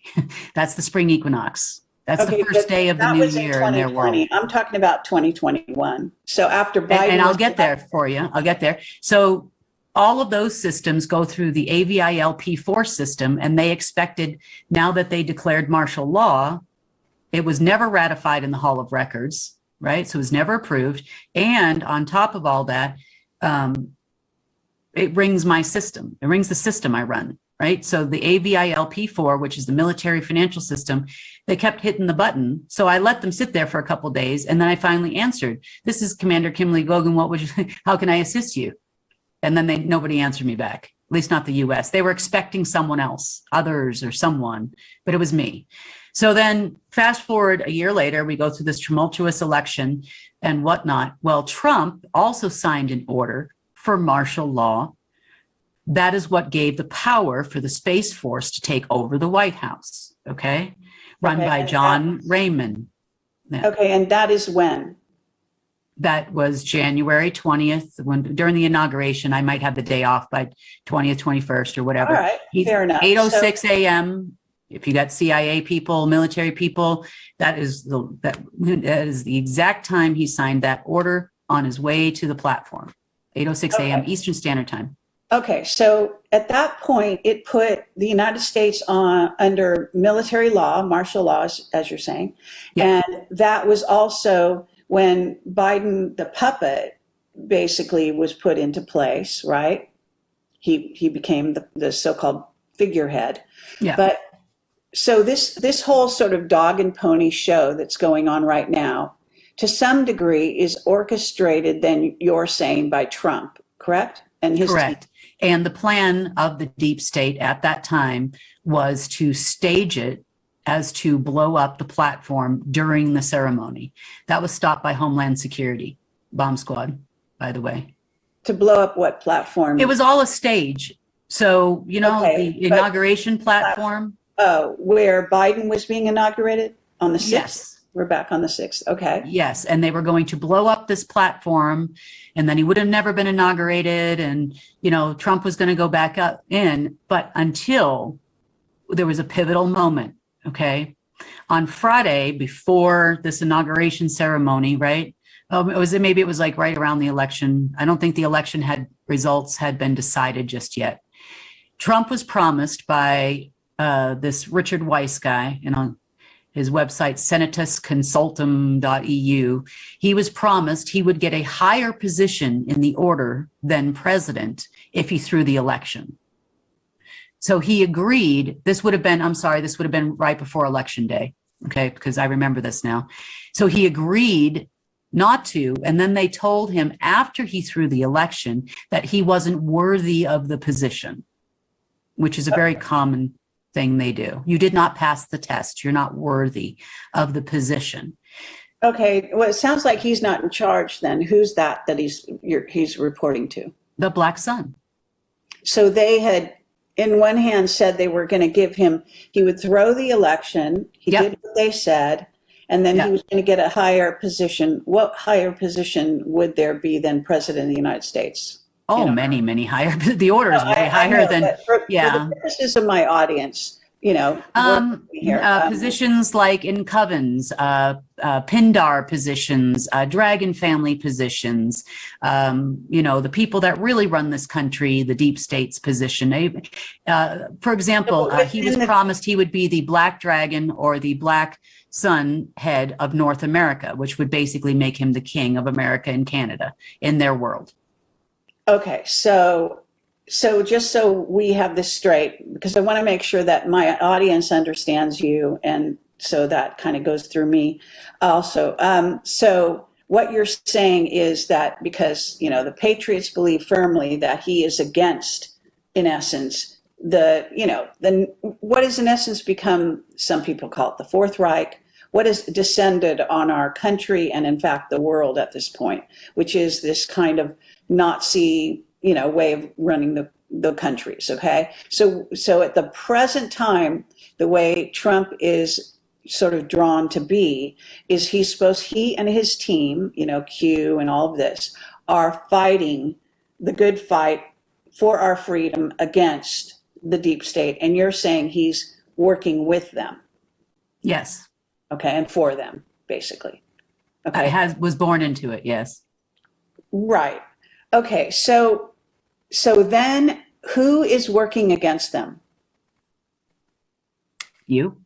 That's the spring equinox. That's the first day of the new year in their world. I'm talking about 2021. So after Biden. And I'll get there for you. I'll get there. So all of those systems go through the AVIL-P4 system, and they expected, now that they declared martial law, it was never ratified in the Hall of Records, right? So it was never approved. And on top of all that, it rings my system. It rings the system I run. right? So the AVILP4, which is the military financial system, they kept hitting the button. So I let them sit there for a couple of days, and then I finally answered. This is Commander Kimberly Gogan. How can I assist you? And then nobody answered me back, at least not the US. They were expecting someone else, others or someone, but it was me. So then fast forward a year later, we go through this tumultuous election and whatnot. Well, Trump also signed an order for martial law. That is what gave the power for the Space Force to take over the White House, okay? Run by John Raymond. Yeah. Okay, and that is when? That was January 20th, during the inauguration. I might have the day off by 20th, 21st or whatever. All right, fair enough. 8:06 a.m. If you got CIA people, military people, that is the exact time he signed that order on his way to the platform. 8:06 a.m. Eastern Standard Time. Okay, so at that point, it put the United States under military law, martial laws, as you're saying. Yep. And that was also when Biden, the puppet, basically was put into place, right? He became the so-called figurehead. Yeah. But so this whole sort of dog and pony show that's going on right now, to some degree, is orchestrated, then you're saying, by Trump, correct? And his Correct. team. And the plan of the deep state at that time was to stage it as to blow up the platform during the ceremony. That was stopped by Homeland Security, bomb squad, by the way. To blow up what platform? It was all a stage. So, you know, Okay, the inauguration platform. Oh, where Biden was being inaugurated on the 6th? Yes. We're back on the 6th. Okay. Yes. And they were going to blow up this platform, and then he would have never been inaugurated. And, you know, Trump was going to go back up in, but until there was a pivotal moment. Okay. On Friday, before this inauguration ceremony, right? Maybe it was like right around the election. I don't think the election results had been decided just yet. Trump was promised by this Richard Weiss guy, and on his website, senatusconsultum.eu, he was promised he would get a higher position in the order than president if he threw the election. So he agreed. This would have been right before Election Day, okay, because I remember this now. So he agreed not to, and then they told him after he threw the election that he wasn't worthy of the position, which is a very common thing they do. You did not pass the test. You're not worthy of the position. Okay. Well, it sounds like he's not in charge then. Who's that he's reporting to? The Black Sun. So they had, in one hand, said they were going to give him, he would throw the election. He did what they said, and then he was going to get a higher position. What higher position would there be than President of the United States? Oh, many, many higher. The order is way higher than, for the purposes of my audience, you know, positions like in covens, Pindar positions, dragon family positions, you know, the people that really run this country, the deep state's position. For example, he was promised he would be the black dragon or the black sun head of North America, which would basically make him the king of America and Canada in their world. Okay, so just so we have this straight, because I want to make sure that my audience understands you, and so that kind of goes through me also. So what you're saying is that because, you know, the patriots believe firmly that he is against, in essence, what has in essence become, some people call it the Fourth Reich, what has descended on our country and in fact the world at this point, which is this kind of Nazi, you know, way of running the countries. Okay. So at the present time, the way Trump is sort of drawn to be is he and his team, you know, Q and all of this, are fighting the good fight for our freedom against the deep state. And you're saying he's working with them. Yes. Okay. And for them, basically. Okay. Was born into it. Yes. Right. Okay, so then who is working against them? You?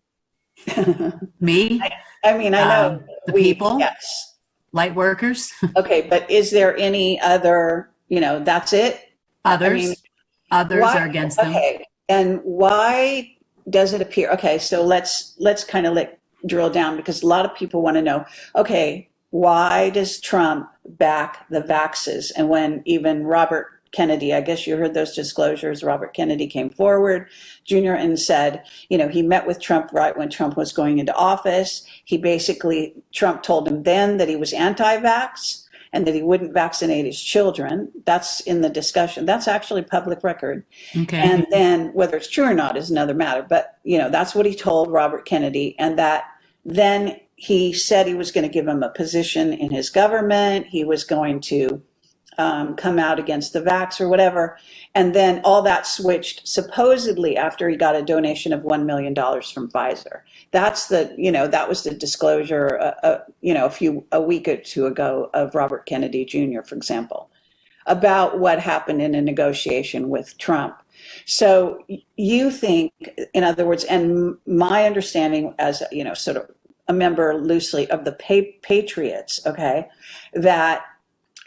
Me? I mean, I know the people. Yes. Light workers. Okay, but is there any other, you know, that's it? Others. Others are against them. Okay, And why does it appear? Okay, so let's kind of drill down, because a lot of people want to know, okay, why does Trump back the vaxes? And when even Robert Kennedy, I guess you heard those disclosures, Robert Kennedy came forward Jr. and said, he met with Trump right when Trump was going into office. Trump told him then that he was anti-vax and that he wouldn't vaccinate his children. That's in the discussion. That's actually public record. Okay. And then whether it's true or not is another matter. But, that's what he told Robert Kennedy. And that then he said he was going to give him a position in his government. He was going to come out against the vax or whatever. And then all that switched supposedly after he got a donation of $1 million from Pfizer. That's that was the disclosure, a week or two ago of Robert Kennedy Jr., for example, about what happened in a negotiation with Trump. So you think, in other words, and my understanding as, sort of a member loosely of the Patriots, okay, that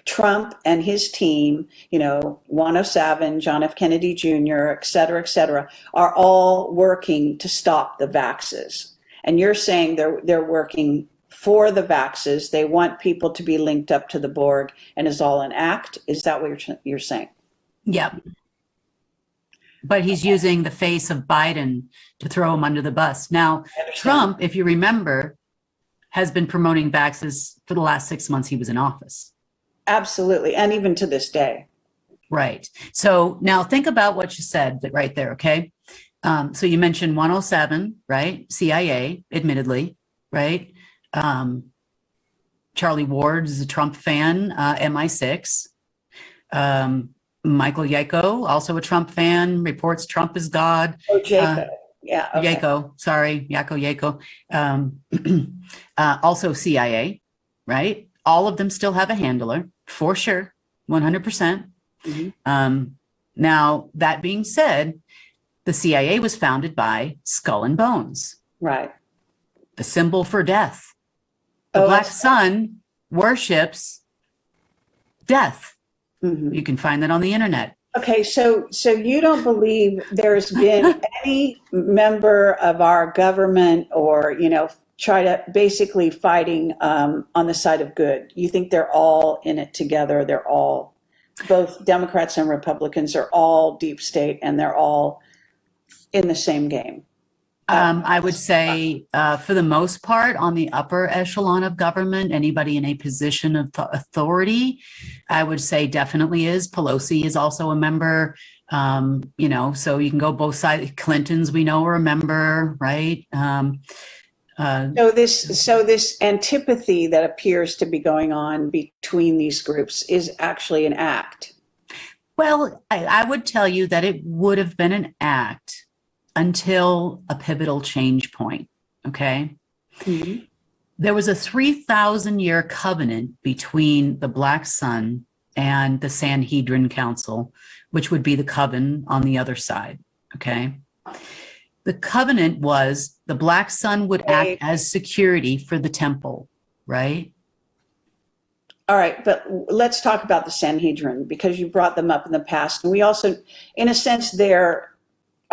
Trump and his team, 107, John F. Kennedy Jr., et cetera, are all working to stop the vaxes. And you're saying they're working for the vaxes. They want people to be linked up to the Borg, and is all an act? Is that what you're saying? Yeah. But he's using the face of Biden to throw him under the bus. Now, Trump, if you remember, has been promoting vaxes for the last 6 months he was in office. Absolutely. And even to this day. Right. So now think about what you said right there. Okay. So you mentioned 107, right? CIA, admittedly, right? Charlie Ward is a Trump fan, MI6. Michael Yako, also a Trump fan, reports Trump is God. Oh, Jacob. Yeah. Okay. Yako. Also CIA, right? All of them still have a handler, for sure, 100%. Mm-hmm. Now, that being said, the CIA was founded by Skull and Bones. Right. The symbol for death. The Black Sun worships death. Mm-hmm. You can find that on the internet. Okay, so you don't believe there's been any member of our government or, try to basically fighting on the side of good. You think they're all in it together. They're all, both Democrats and Republicans are all deep state, and they're all in the same game. I would say for the most part, on the upper echelon of government, anybody in a position of authority, I would say definitely is. Pelosi is also a member, so you can go both sides. Clintons, we know, are a member, right? So this antipathy that appears to be going on between these groups is actually an act. Well, I would tell you that it would have been an act until a pivotal change point, okay? Mm-hmm. There was a 3,000-year covenant between the Black Sun and the Sanhedrin Council, which would be the coven on the other side, okay? The covenant was the Black Sun would act as security for the temple, right? All right, but let's talk about the Sanhedrin, because you brought them up in the past. And we also, in a sense,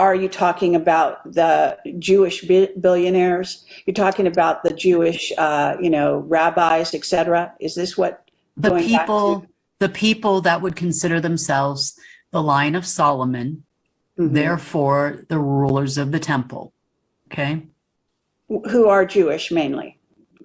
are you talking about the Jewish billionaires? You're talking about the Jewish, rabbis, et cetera? Is this what the people that would consider themselves the line of Solomon, mm-hmm. therefore the rulers of the temple, okay? Who are Jewish mainly,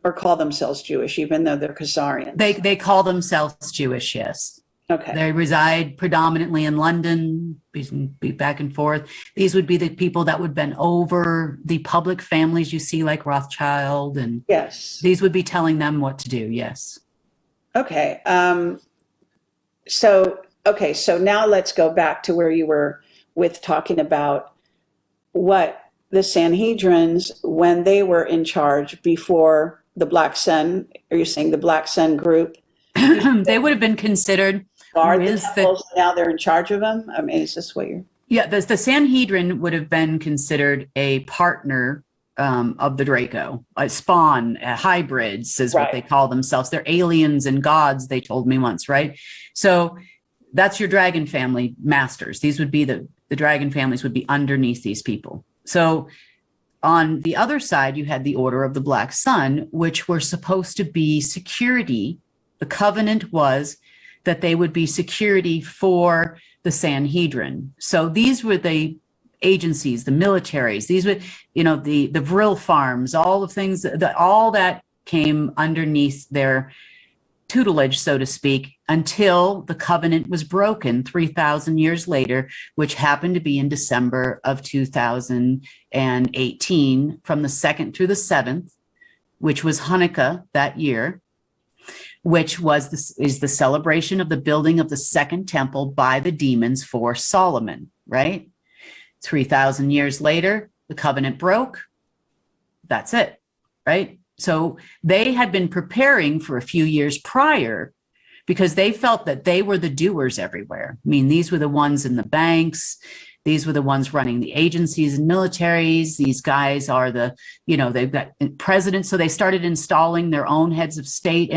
or call themselves Jewish, even though they're Khazarians? They call themselves Jewish, yes. Okay. They reside predominantly in London, be back and forth. These would be the people that would have been over the public families you see, like Rothschild, and yes, these would be telling them what to do. Yes. Okay. So now let's go back to where you were with talking about what the Sanhedrins, when they were in charge before the Black Sun. Are you saying the Black Sun group? They would have been considered. Now they're in charge of them? I mean, is this what you're... Yeah, the Sanhedrin would have been considered a partner of the Draco, a spawn, hybrids is what they call themselves. They're aliens and gods, they told me once, right? So that's your dragon family masters. These would be the the dragon families would be underneath these people. So on the other side, you had the Order of the Black Sun, which were supposed to be security. The covenant was that they would be security for the Sanhedrin. So these were the agencies, the militaries, these were, the Vril farms, all the things that all that came underneath their tutelage, so to speak, until the covenant was broken 3,000 years later, which happened to be in December of 2018, from the 2nd through the 7th, which was Hanukkah that year, which is the celebration of the building of the second temple by the demons for Solomon, right? 3,000 years later, the covenant broke. That's it, right? So they had been preparing for a few years prior because they felt that they were the doers everywhere. I mean, these were the ones in the banks. These were the ones running the agencies and militaries. These guys are they've got presidents. So they started installing their own heads of state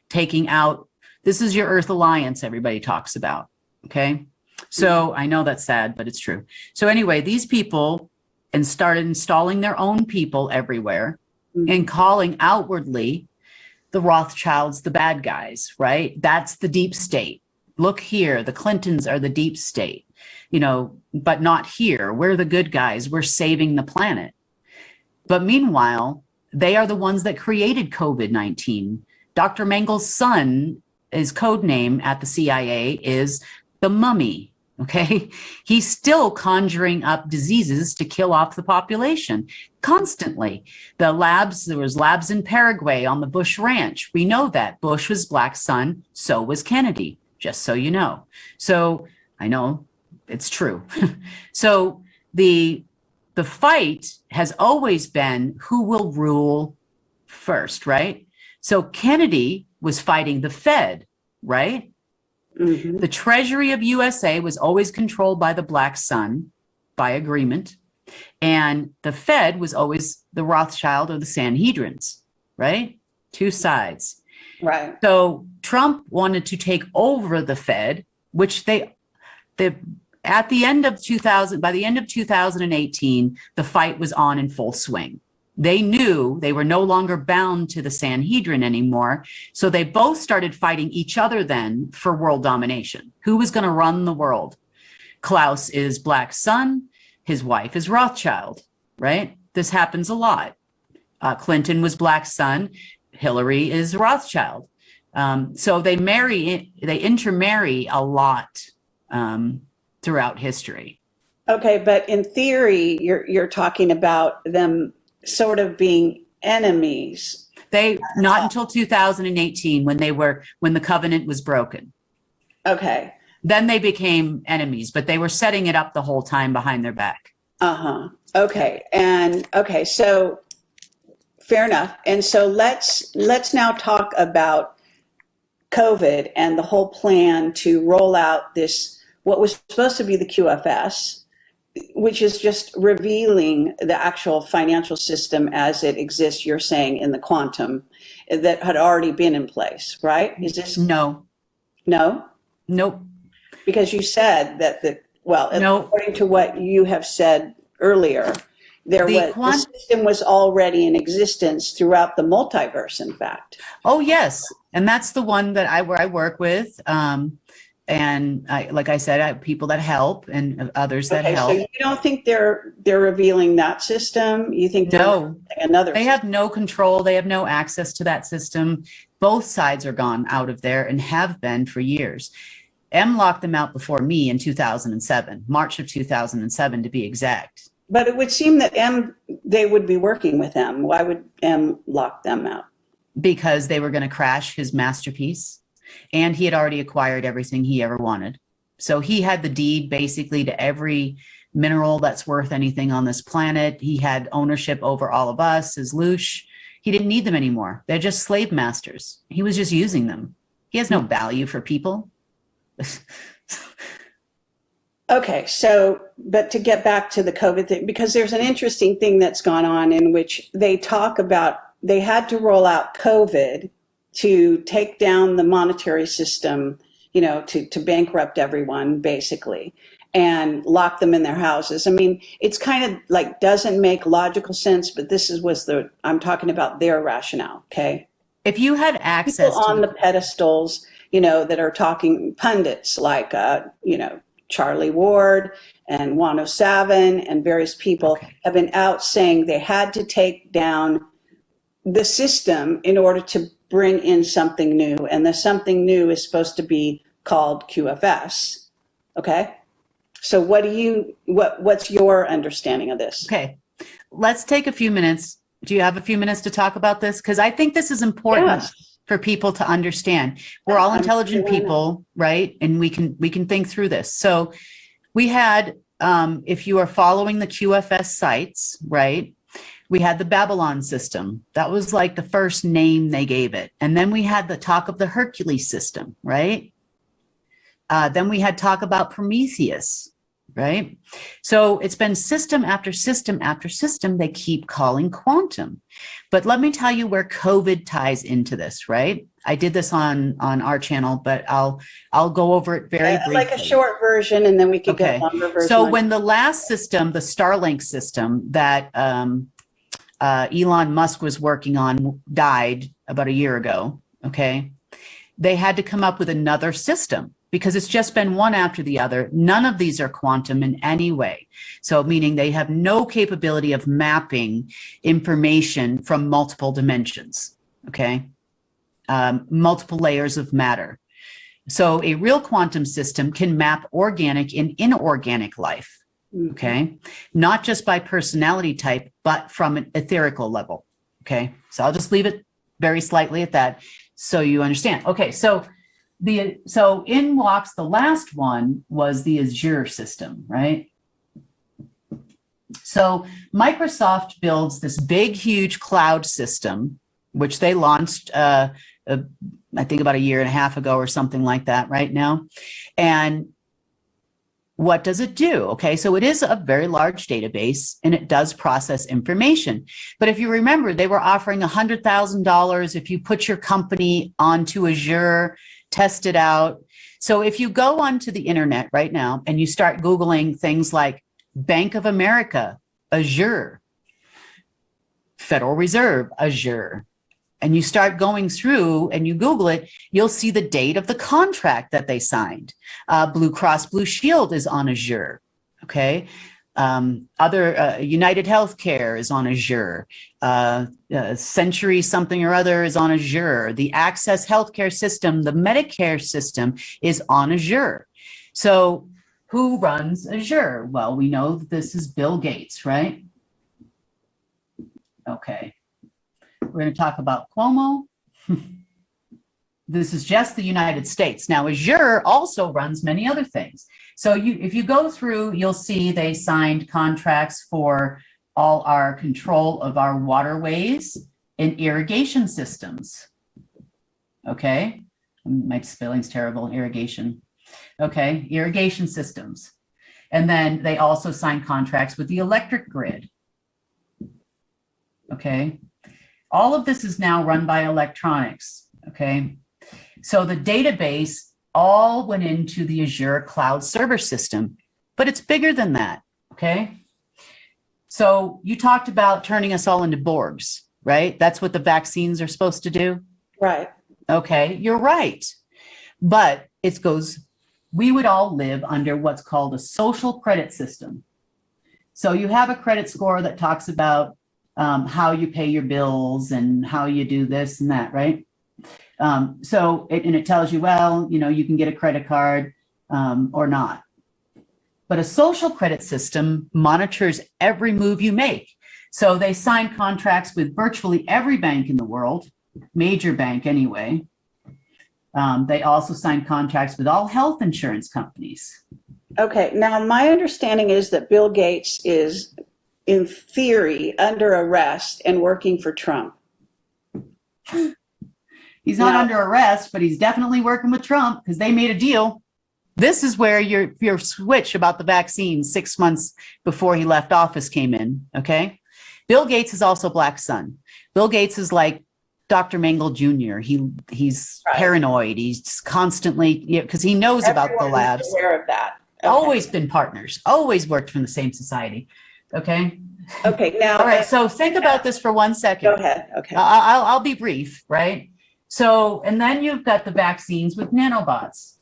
taking out. This is your Earth Alliance everybody talks about, okay? So I know that's sad, but it's true. So anyway, these people started installing their own people everywhere and calling outwardly the Rothschilds the bad guys, right? That's the deep state. Look here, the Clintons are the deep state, but not here. We're the good guys. We're saving the planet. But meanwhile, they are the ones that created COVID-19. Dr. Mengel's son, his code name at the CIA is the Mummy. Okay, he's still conjuring up diseases to kill off the population constantly. There was labs in Paraguay on the Bush Ranch. We know that Bush was Black Sun, so was Kennedy, just so you know. So I know it's true. So the fight has always been who will rule first, right? So Kennedy was fighting the Fed, right? Mm-hmm. The Treasury of USA was always controlled by the Black Sun by agreement. And the Fed was always the Rothschild or the Sanhedrins, right? Two sides. Right. So Trump wanted to take over the Fed, which by the end of 2018, the fight was on in full swing. They knew they were no longer bound to the Sanhedrin anymore. So they both started fighting each other then for world domination. Who was going to run the world? Klaus is Black Sun. His wife is Rothschild, right? This happens a lot. Clinton was Black Sun. Hillary is Rothschild. So they intermarry a lot throughout history. Okay, but in theory, you're talking about them sort of being enemies. Not until 2018 when the covenant was broken. Okay. Then they became enemies, but they were setting it up the whole time behind their back. Okay. So fair enough. And so let's now talk about COVID and the whole plan to roll out this, what was supposed to be the QFS, which is just revealing the actual financial system as it exists, you're saying, in the quantum that had already been in place, right? Is this? No. Nope. Because you said that no. According to what you have said earlier, the system was already in existence throughout the multiverse, in fact. Oh, yes. And that's the one where I work with. And like I said, I have people that help and others that help. So you don't think they're revealing that system? You think no? Another? They have no control. They have no access to that system. Both sides are gone out of there and have been for years. M locked them out before me in 2007, March of 2007 to be exact. But it would seem that they would be working with M. Why would M lock them out? Because they were going to crash his masterpiece. And he had already acquired everything he ever wanted. So he had the deed basically to every mineral that's worth anything on this planet. He had ownership over all of us, his loosh. He didn't need them anymore. They're just slave masters. He was just using them. He has no value for people. Okay, so, but to get back to the COVID thing, because there's an interesting thing that's gone on in which they talk about, they had to roll out COVID to take down the monetary system, to bankrupt everyone, basically. and lock them in their houses. I mean, it's kind of like doesn't make logical sense, but I'm talking about their rationale, okay? If you had People access on the to, pedestals, that are talking pundits like, Charlie Ward and Juan O'Savin and various people okay, have been out saying they had to take down the system in order to bring in something new. And the something new is supposed to be called QFS. Okay. So what's your understanding of this? okay, let's take a few minutes. Do you have a few minutes to talk about this? Because I think this is important Yes. for people to understand. We're all I'm intelligent doing it. people, right? And we can think through this. So we had, if you are following the QFS sites, right? We had the Babylon system. That was like the first name they gave it. And then we had the talk of the Hercules system, right? Then we had talk about Prometheus, right? So it's been system after system after system they keep calling quantum. But let me tell you where COVID ties into this, right? I did this on our channel, but I'll go over it very briefly. Like a short version, and then we could Okay. get a longer version. So when the last system, the Starlink system that Elon Musk was working on died about a year ago, okay, they had to come up with another system because it's just been one after the other. None of these are quantum in any way. So meaning they have no capability of mapping information from multiple dimensions, okay, multiple layers of matter. So a real quantum system can map organic and inorganic life. Okay. Not just by personality type, but from an etherical level. Okay. So I'll just leave it very slightly at that so you understand. Okay. So in walks, the last one was the Azure system, right? So Microsoft builds this big, huge cloud system, which they launched, I think about a year and a half ago or something like that right now. And what does it do? Okay, so it is a very large database and it does process information. But if you remember, they were offering $100,000 if you put your company onto Azure, test it out. So if you go onto the internet right now and you start Googling things like Bank of America, Azure, Federal Reserve, Azure, and you start going through and you Google it, you'll see the date of the contract that they signed. Blue Cross Blue Shield is on Azure, okay? United Healthcare is on Azure. Century something or other is on Azure. The Access Healthcare system, the Medicare system is on Azure. So who runs Azure? Well, we know that this is Bill Gates, right? Okay. We're going to talk about Cuomo. This is just the United States. Now, Azure also runs many other things. So if you go through, you'll see they signed contracts for all our control of our waterways and irrigation systems. Okay. My spelling's terrible, irrigation. Okay, irrigation systems. And then they also signed contracts with the electric grid. Okay. All of this is now run by electronics, okay? So the database all went into the Azure cloud server system, but it's bigger than that, okay? So you talked about turning us all into Borgs, right? That's what the vaccines are supposed to do? Right. Okay, you're right. But it goes, we would all live under what's called a social credit system. So you have a credit score that talks about how you pay your bills and how you do this and that, right? It tells you, well, you can get a credit card or not. But a social credit system monitors every move you make. So they sign contracts with virtually every bank in the world, major bank anyway. They also sign contracts with all health insurance companies. Okay, now my understanding is that Bill Gates is, in theory, under arrest and working for Trump. He's not under arrest, but he's definitely working with Trump because they made a deal. This is where your switch about the vaccine 6 months before he left office came in, okay? Bill Gates is also Black Sun. Bill Gates is like Dr. Mangle Jr. He's right. Paranoid. He's constantly, because he knows about the labs. Everyone is aware of that. Always been partners, always worked from the same society. Okay. Okay. Now, All right. So think about this for 1 second. go ahead. Okay. I'll be brief, right? So, and then you've got the vaccines with nanobots.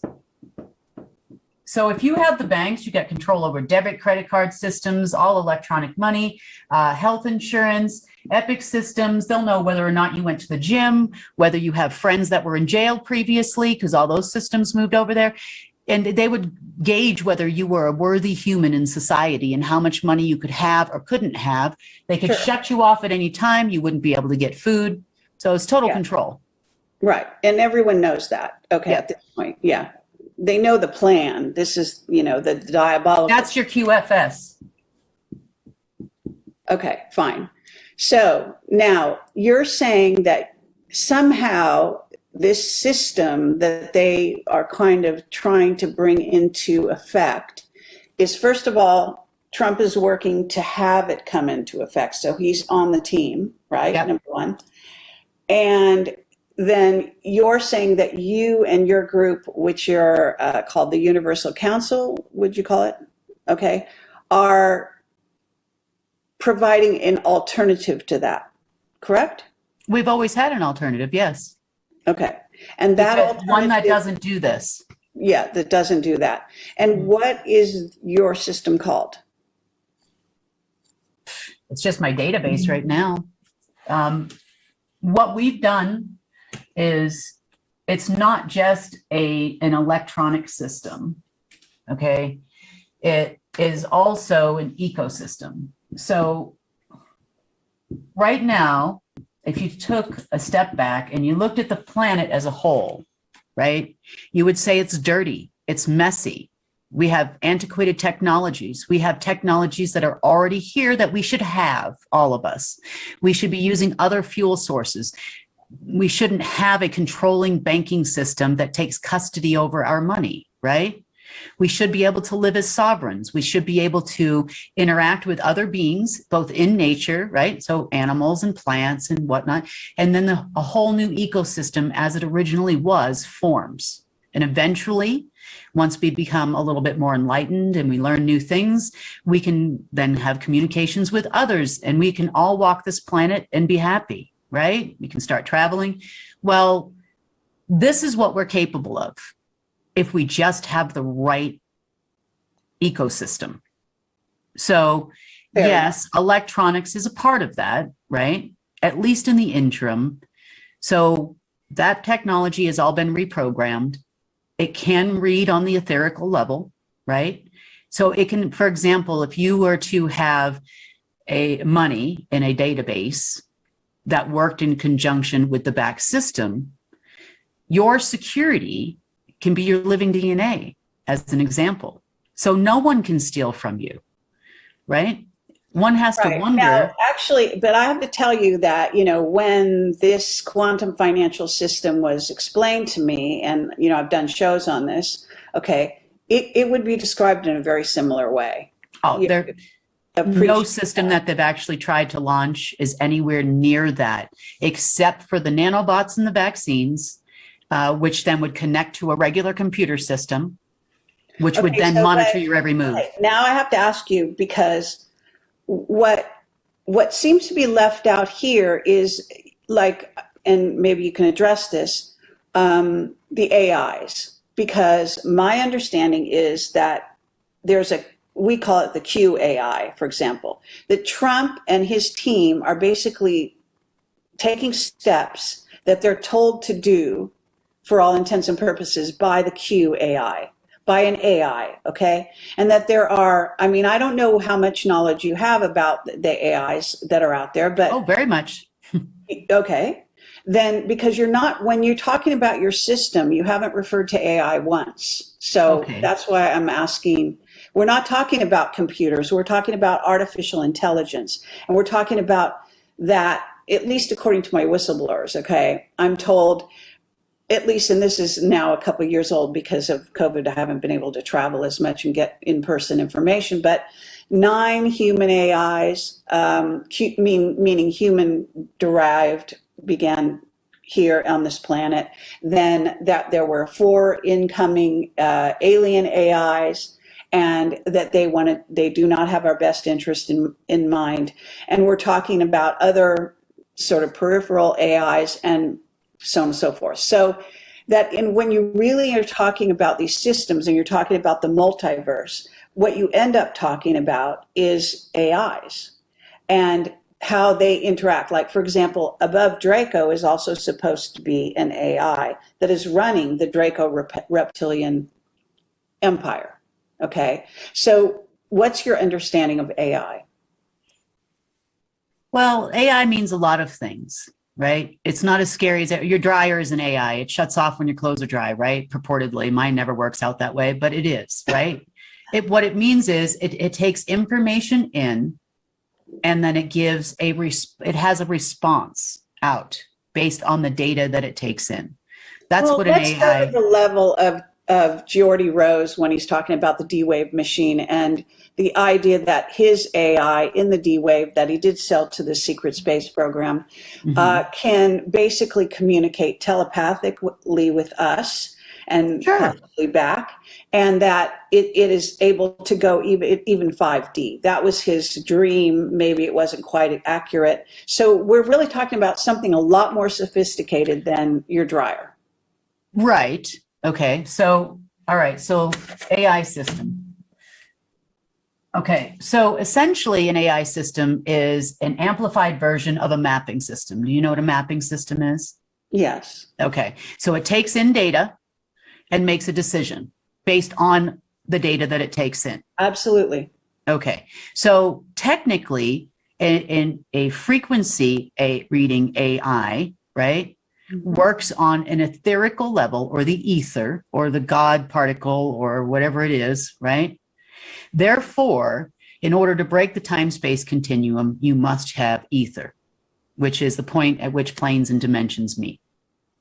So if you have the banks, you got control over debit, credit card systems, all electronic money, health insurance, Epic systems. They'll know whether or not you went to the gym, whether you have friends that were in jail previously, because all those systems moved over there. And they would gauge whether you were a worthy human in society and how much money you could have or couldn't have. They could shut you off at any time. You wouldn't be able to get food. So it's total control. Right. And everyone knows that. Okay. At this point. Yeah. They know the plan. This is, the diabolical. That's your QFS. Okay, fine. So now you're saying that somehow this system that they are kind of trying to bring into effect is, first of all, Trump is working to have it come into effect. So he's on the team, right? Yep. Number one. And then you're saying that you and your group, which you're called the Universal Council, would you call it? Okay, are providing an alternative to that, correct? We've always had an alternative, yes. Okay, and that one that doesn't do this. Yeah, that doesn't do that. And what is your system called? It's just my database right now. What we've done is it's not just an electronic system, okay? It is also an ecosystem. So right now, if you took a step back and you looked at the planet as a whole, right, you would say it's dirty, it's messy. We have antiquated technologies. We have technologies that are already here that we should have, all of us. We should be using other fuel sources. We shouldn't have a controlling banking system that takes custody over our money, right? We should be able to live as sovereigns. We should be able to interact with other beings, both in nature, right? So animals and plants and whatnot. And then a whole new ecosystem as it originally was forms. And eventually, once we become a little bit more enlightened and we learn new things, we can then have communications with others and we can all walk this planet and be happy. Right? We can start traveling. Well, this is what we're capable of if we just have the right ecosystem. So yes, electronics is a part of that, right? At least in the interim. So that technology has all been reprogrammed. It can read on the etherical level, right? So it can, for example, if you were to have a money in a database that worked in conjunction with the back system, your security can be your living DNA, as an example. So no one can steal from you, right? One has to wonder. Now, actually, but I have to tell you that, when this quantum financial system was explained to me, and, I've done shows on this, okay, it would be described in a very similar way. Oh, no system that they've actually tried to launch is anywhere near that, except for the nanobots and the vaccines, which then would connect to a regular computer system, which would then monitor your every move. Okay, now I have to ask you, because what seems to be left out here is like, and maybe you can address this, the AIs, because my understanding is that we call it the QAI, for example, that Trump and his team are basically taking steps that they're told to do for all intents and purposes by the QAI, by an AI, okay? And that there are, I don't know how much knowledge you have about the AIs that are out there, but... Oh, very much. Okay. Then, because when you're talking about your system, you haven't referred to AI once. So That's why I'm asking. We're not talking about computers. We're talking about artificial intelligence. And we're talking about that, at least according to my whistleblowers, okay? I'm told, at least, and this is now a couple of years old because of COVID, I haven't been able to travel as much and get in-person information, but 9 human AIs, meaning human-derived, began here on this planet. Then that there were 4 incoming alien AIs, and that they do not have our best interest in mind. And we're talking about other sort of peripheral AIs and so on and so forth. So that when you really are talking about these systems and you're talking about the multiverse, what you end up talking about is AIs and how they interact. Like, for example, above Draco is also supposed to be an AI that is running the Draco reptilian empire. Okay, so what's your understanding of AI? Well, AI means a lot of things, right? It's not as scary as your dryer is an AI. It shuts off when your clothes are dry, right? Purportedly, mine never works out that way, but it is, right? What it means is it takes information in, and then it gives it has a response out based on the data that it takes in. That's what an AI. Let's go to the level of Geordie Rose when he's talking about the D-Wave machine and the idea that his AI in the D-Wave that he did sell to the secret space program can basically communicate telepathically with us and possibly back, and that it is able to go even 5D. That was his dream. Maybe it wasn't quite accurate. So we're really talking about something a lot more sophisticated than your dryer. Right. Okay. So, all right. So AI system. Okay. So essentially an AI system is an amplified version of a mapping system. Do you know what a mapping system is? Yes. Okay. So it takes in data and makes a decision based on the data that it takes in. Absolutely. Okay. So technically in a frequency reading AI, right, works on an etherical level, or the ether or the God particle or whatever it is, right? Therefore, in order to break the time-space continuum, you must have ether, which is the point at which planes and dimensions meet,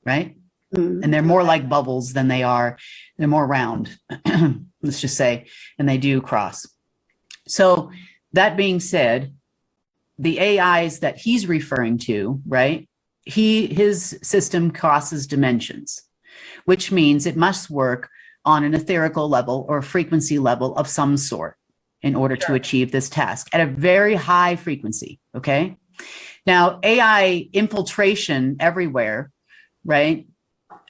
right? And they're more like bubbles than they're more round, let's just say, and they do cross. So that being said, the AIs that he's referring to, right, his system crosses dimensions, which means it must work on an etherical level or frequency level of some sort in order to achieve this task at a very high frequency, okay? Now, AI infiltration everywhere, right?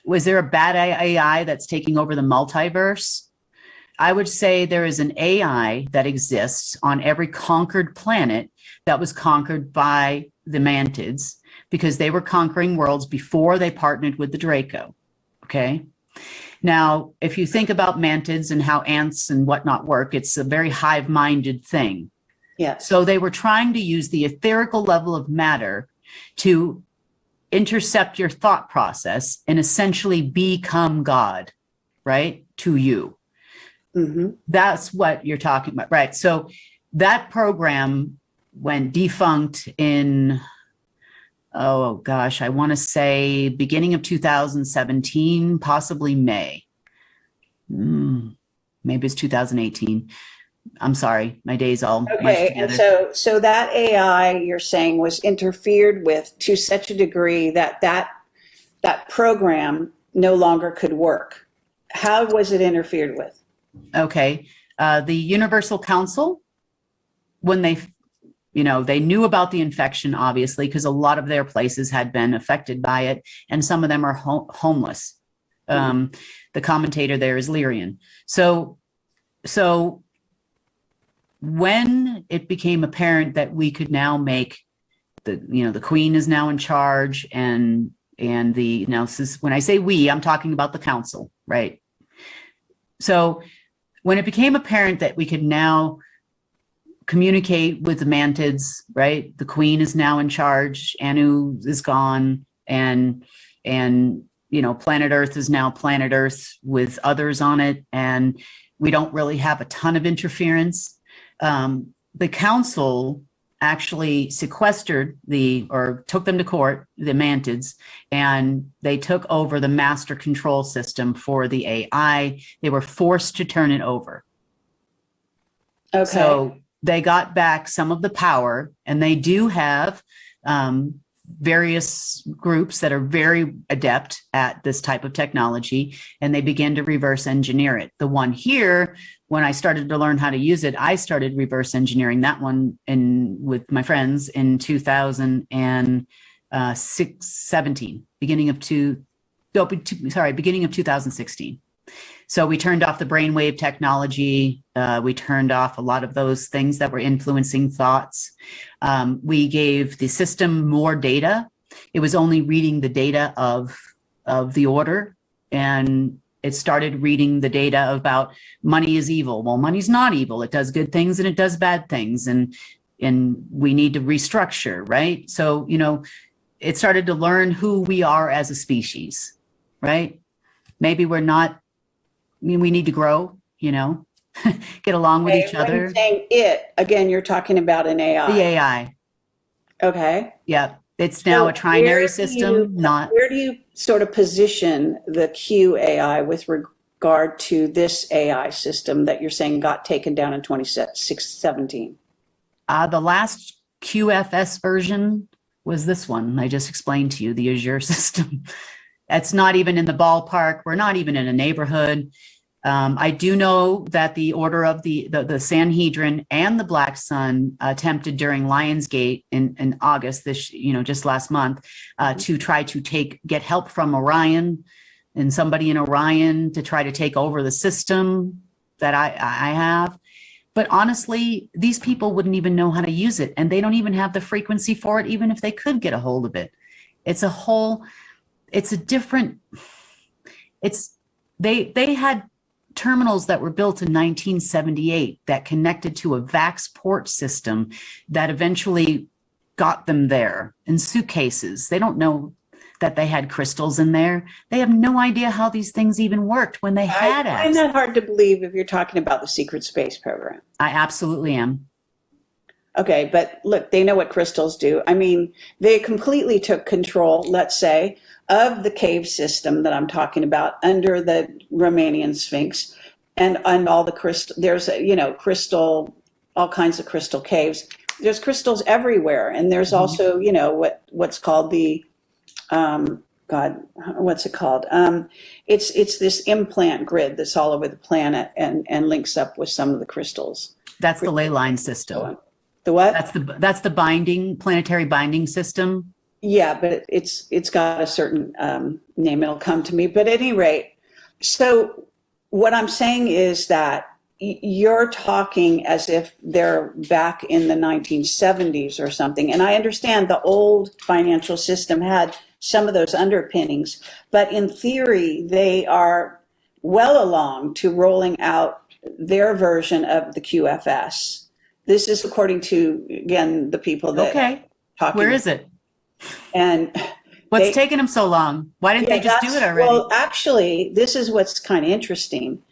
Was there a bad AI that's taking over the multiverse? I would say there is an AI that exists on every conquered planet that was conquered by the Mantids, because they were conquering worlds before they partnered with the Draco, okay? Now, if you think about Mantids and how ants and whatnot work, it's a very hive-minded thing. Yeah. So they were trying to use the etherical level of matter to intercept your thought process and essentially become God, right, to you. That's what you're talking about, right? So that program went defunct in, oh gosh, I want to say beginning of 2017, possibly May. Maybe it's 2018. I'm sorry, my days all okay. And so that AI you're saying was interfered with to such a degree that that program no longer could work. How was it interfered with? Okay, the Universal Council, when they knew about the infection, obviously, because a lot of their places had been affected by it, and some of them are homeless. The commentator there is Lyrian. So when it became apparent that we could now make the Queen is now in charge, and when I say we, I'm talking about the council, right? So when it became apparent that we could now communicate with the Mantids, right? The Queen is now in charge, Anu is gone, and planet Earth is now planet Earth with others on it, and we don't really have a ton of interference. The council actually sequestered took them to court, the Mantids, and they took over the master control system for the AI. They were forced to turn it over. Okay. So they got back some of the power, and they do have various groups that are very adept at this type of technology, and they begin to reverse engineer it. The one here, when I started to learn how to use it, I started reverse engineering that one with my friends in 2017, beginning of 2016. So we turned off the brainwave technology. We turned off a lot of those things that were influencing thoughts. We gave the system more data. It was only reading the data of the order, and it started reading the data about money is evil. Well, money's not evil. It does good things and it does bad things, and we need to restructure, right? So, you know, it started to learn who we are as a species, right? Maybe we're not. I mean, we need to grow, you know, get along with each other. When you're saying it, again, you're talking about an AI. The AI. Okay. Yeah. It's now a trinary system, not. Where do you sort of position the QAI with regard to this AI system that you're saying got taken down in 2017? The last QFS version was this one I just explained to you, the Azure system. It's not even in the ballpark. We're not even in a neighborhood. I do know that the order of the Sanhedrin and the Black Sun attempted during Lionsgate in August, just last month, to try to get help from Orion and somebody in Orion to try to take over the system that I have. But honestly, these people wouldn't even know how to use it, and they don't even have the frequency for it, even if they could get a hold of it. They had terminals that were built in 1978 that connected to a VAX port system that eventually got them there in suitcases. They don't know that they had crystals in there. They have no idea how these things even worked when they had access. I find that hard to believe if you're talking about the secret space program. I absolutely am. Okay, but look, they know what crystals do. I mean, they completely took control, let's say, of the cave system that I'm talking about under the Romanian Sphinx, and all the crystal. There's crystal, all kinds of crystal caves. There's crystals everywhere, and there's also what's called the what's it called? It's this implant grid that's all over the planet and links up with some of the crystals. That's the ley line system. The what? That's the planetary binding system. Yeah, but it's got a certain name. It'll come to me. But at any rate, so what I'm saying is that you're talking as if they're back in the 1970s or something. And I understand the old financial system had some of those underpinnings, but in theory, they are well along to rolling out their version of the QFS. This is according to, again, the people that talking. Where is it? And what's taking them so long? Why didn't they just do it already? Well, actually, this is what's kind of interesting,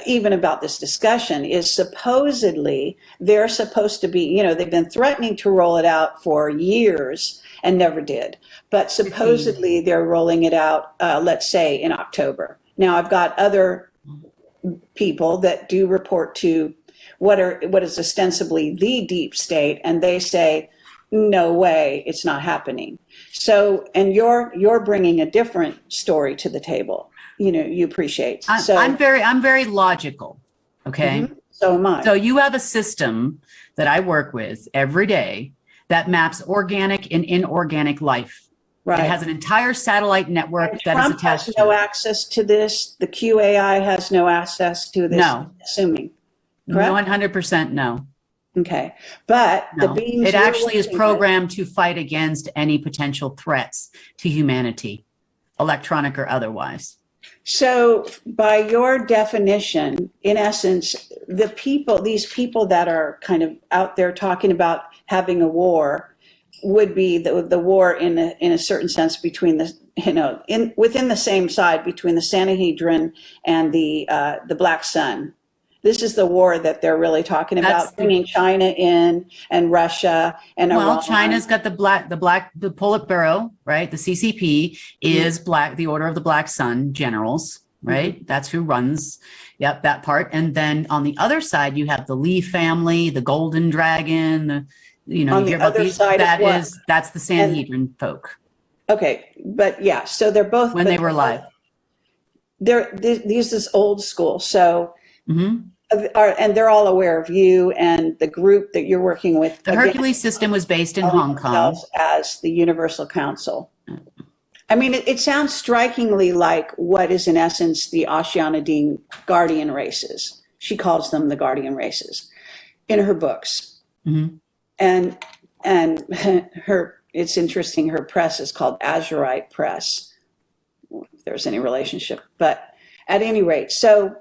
even about this discussion, is supposedly they're supposed to be, they've been threatening to roll it out for years and never did. But supposedly they're rolling it out, let's say, in October. Now, I've got other people that do report to what is ostensibly the deep state, and they say, no way, it's not happening. So, and you're bringing a different story to the table. You appreciate. I'm very logical. Okay. Mm-hmm. So am I. So you have a system that I work with every day that maps organic and inorganic life. Right. It has an entire satellite network that Trump is attached. Has no access to this. The QAI has no access to this. No. Assuming. Correct? 100% no. Okay, but no. The beings. It actually is programmed to fight against any potential threats to humanity, electronic or otherwise. So, by your definition, in essence, these people that are kind of out there talking about having a war, would be the war in a certain sense between within the same side between the Sanhedrin and the Black Sun. This is the war that they're really talking about, bringing China in and Russia and Iran. Well, China's got the Politburo, right? The CCP is black, the Order of the Black Sun generals, right? Mm-hmm. That's who runs, that part. And then on the other side, you have the Lee family, the Golden Dragon, You know, On you the hear about other these, side of what? that's the And Sanhedrin folk okay, but yeah, so they're both, when but they were alive. these is old school. So Hmm. and they're all aware of you and the group that you're working with. The Again, Hercules system was based in calling Hong Kong. themselves as the Universal Council. I mean, it sounds strikingly like what is in essence the Oceanidine guardian races. She calls them the guardian races in her books. Hmm. And and her, it's interesting, her press is called Azurite Press, if there's any relationship. But at any rate, so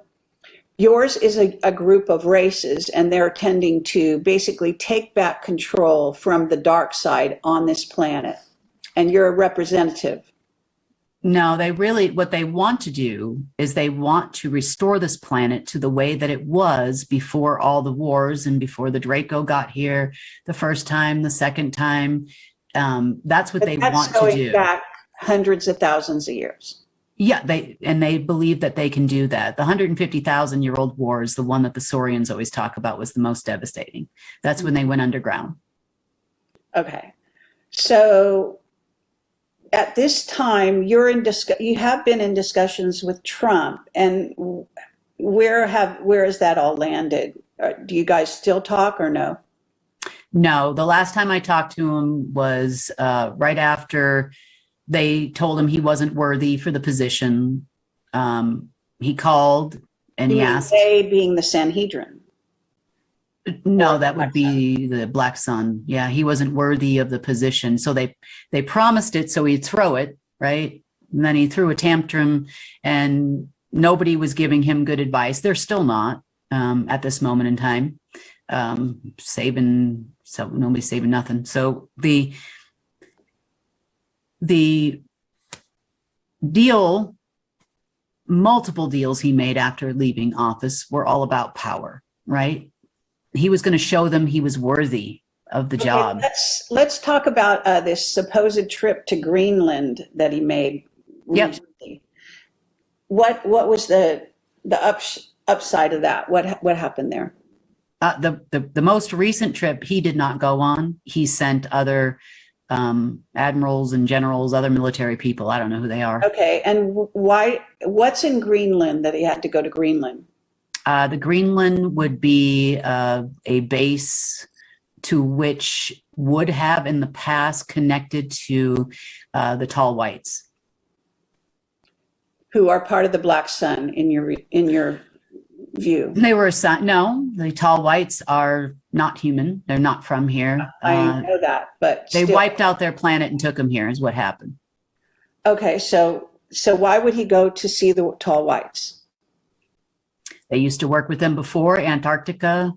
yours is a group of races, and they're tending to basically take back control from the dark side on this planet. And you're a representative. No, they really, what they want to do is they want to restore this planet to the way that it was before all the wars and before the Draco got here the first time, the second time. That's what But they that's want to going do. back hundreds of thousands of years. Yeah, they believe that they can do that. The 150,000-year-old war is the one that the Saurians always talk about was the most devastating. That's when they went underground. Okay. So at this time, you have been in discussions with Trump, and where has that all landed? Do you guys still talk or no? No, the last time I talked to him was right after they told him he wasn't worthy for the position. He called and You he mean asked. they being the Sanhedrin? No, Or that would be the Black Sun. Yeah, he wasn't worthy of the position. So they promised it, so he'd throw it, right? And then he threw a tantrum, and nobody was giving him good advice. They're still not at this moment in time. So nobody's saving nothing. So the deal, multiple deals he made after leaving office were all about power, right? He was going to show them he was worthy of the job. Let's talk about this supposed trip to Greenland that he made Yep. recently. What was the upside of that? What happened there? The most recent trip he did not go on. He sent other admirals and generals, other military people. I don't know who they are. Okay, and why? What's in Greenland that he had to go to Greenland? The Greenland would be a base to which would have in the past connected to the tall whites, Who are part of the Black Sun in your view? They were assigned. No, the tall whites are not human. They're not from here. I know that, but They still. wiped out their planet and took them here. Is what happened. Okay, so why would he go to see the tall whites? They used to work with them before Antarctica.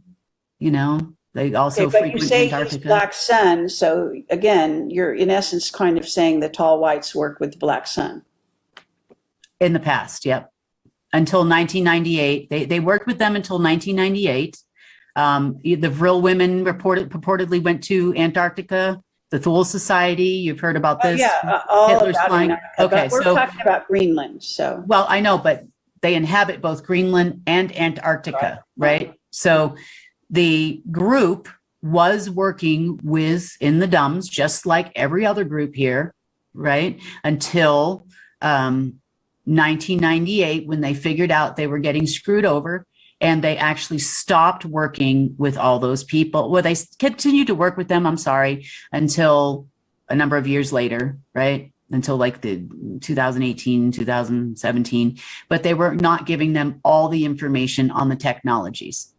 You know, they also Okay, but you frequent say he's Antarctica. Black Sun, so again, you're in essence kind of saying the tall whites work with the Black Sun. In the past, yep. Until 1998. They worked with them until 1998. The Vril women purportedly went to Antarctica. The Thule Society, you've heard about Oh this. yeah, all Hitler's about flying. Antarctica, Okay, but we're so talking about Greenland, so. well, I know, but they inhabit both Greenland and Antarctica, right? So the group was working in the dumbs, just like every other group here, right? Until 1998, when they figured out they were getting screwed over, and they actually stopped working with all those people. Well, they continued to work with them, I'm sorry, until a number of years later, right? Until like the 2018, 2017, but they were not giving them all the information on the technologies,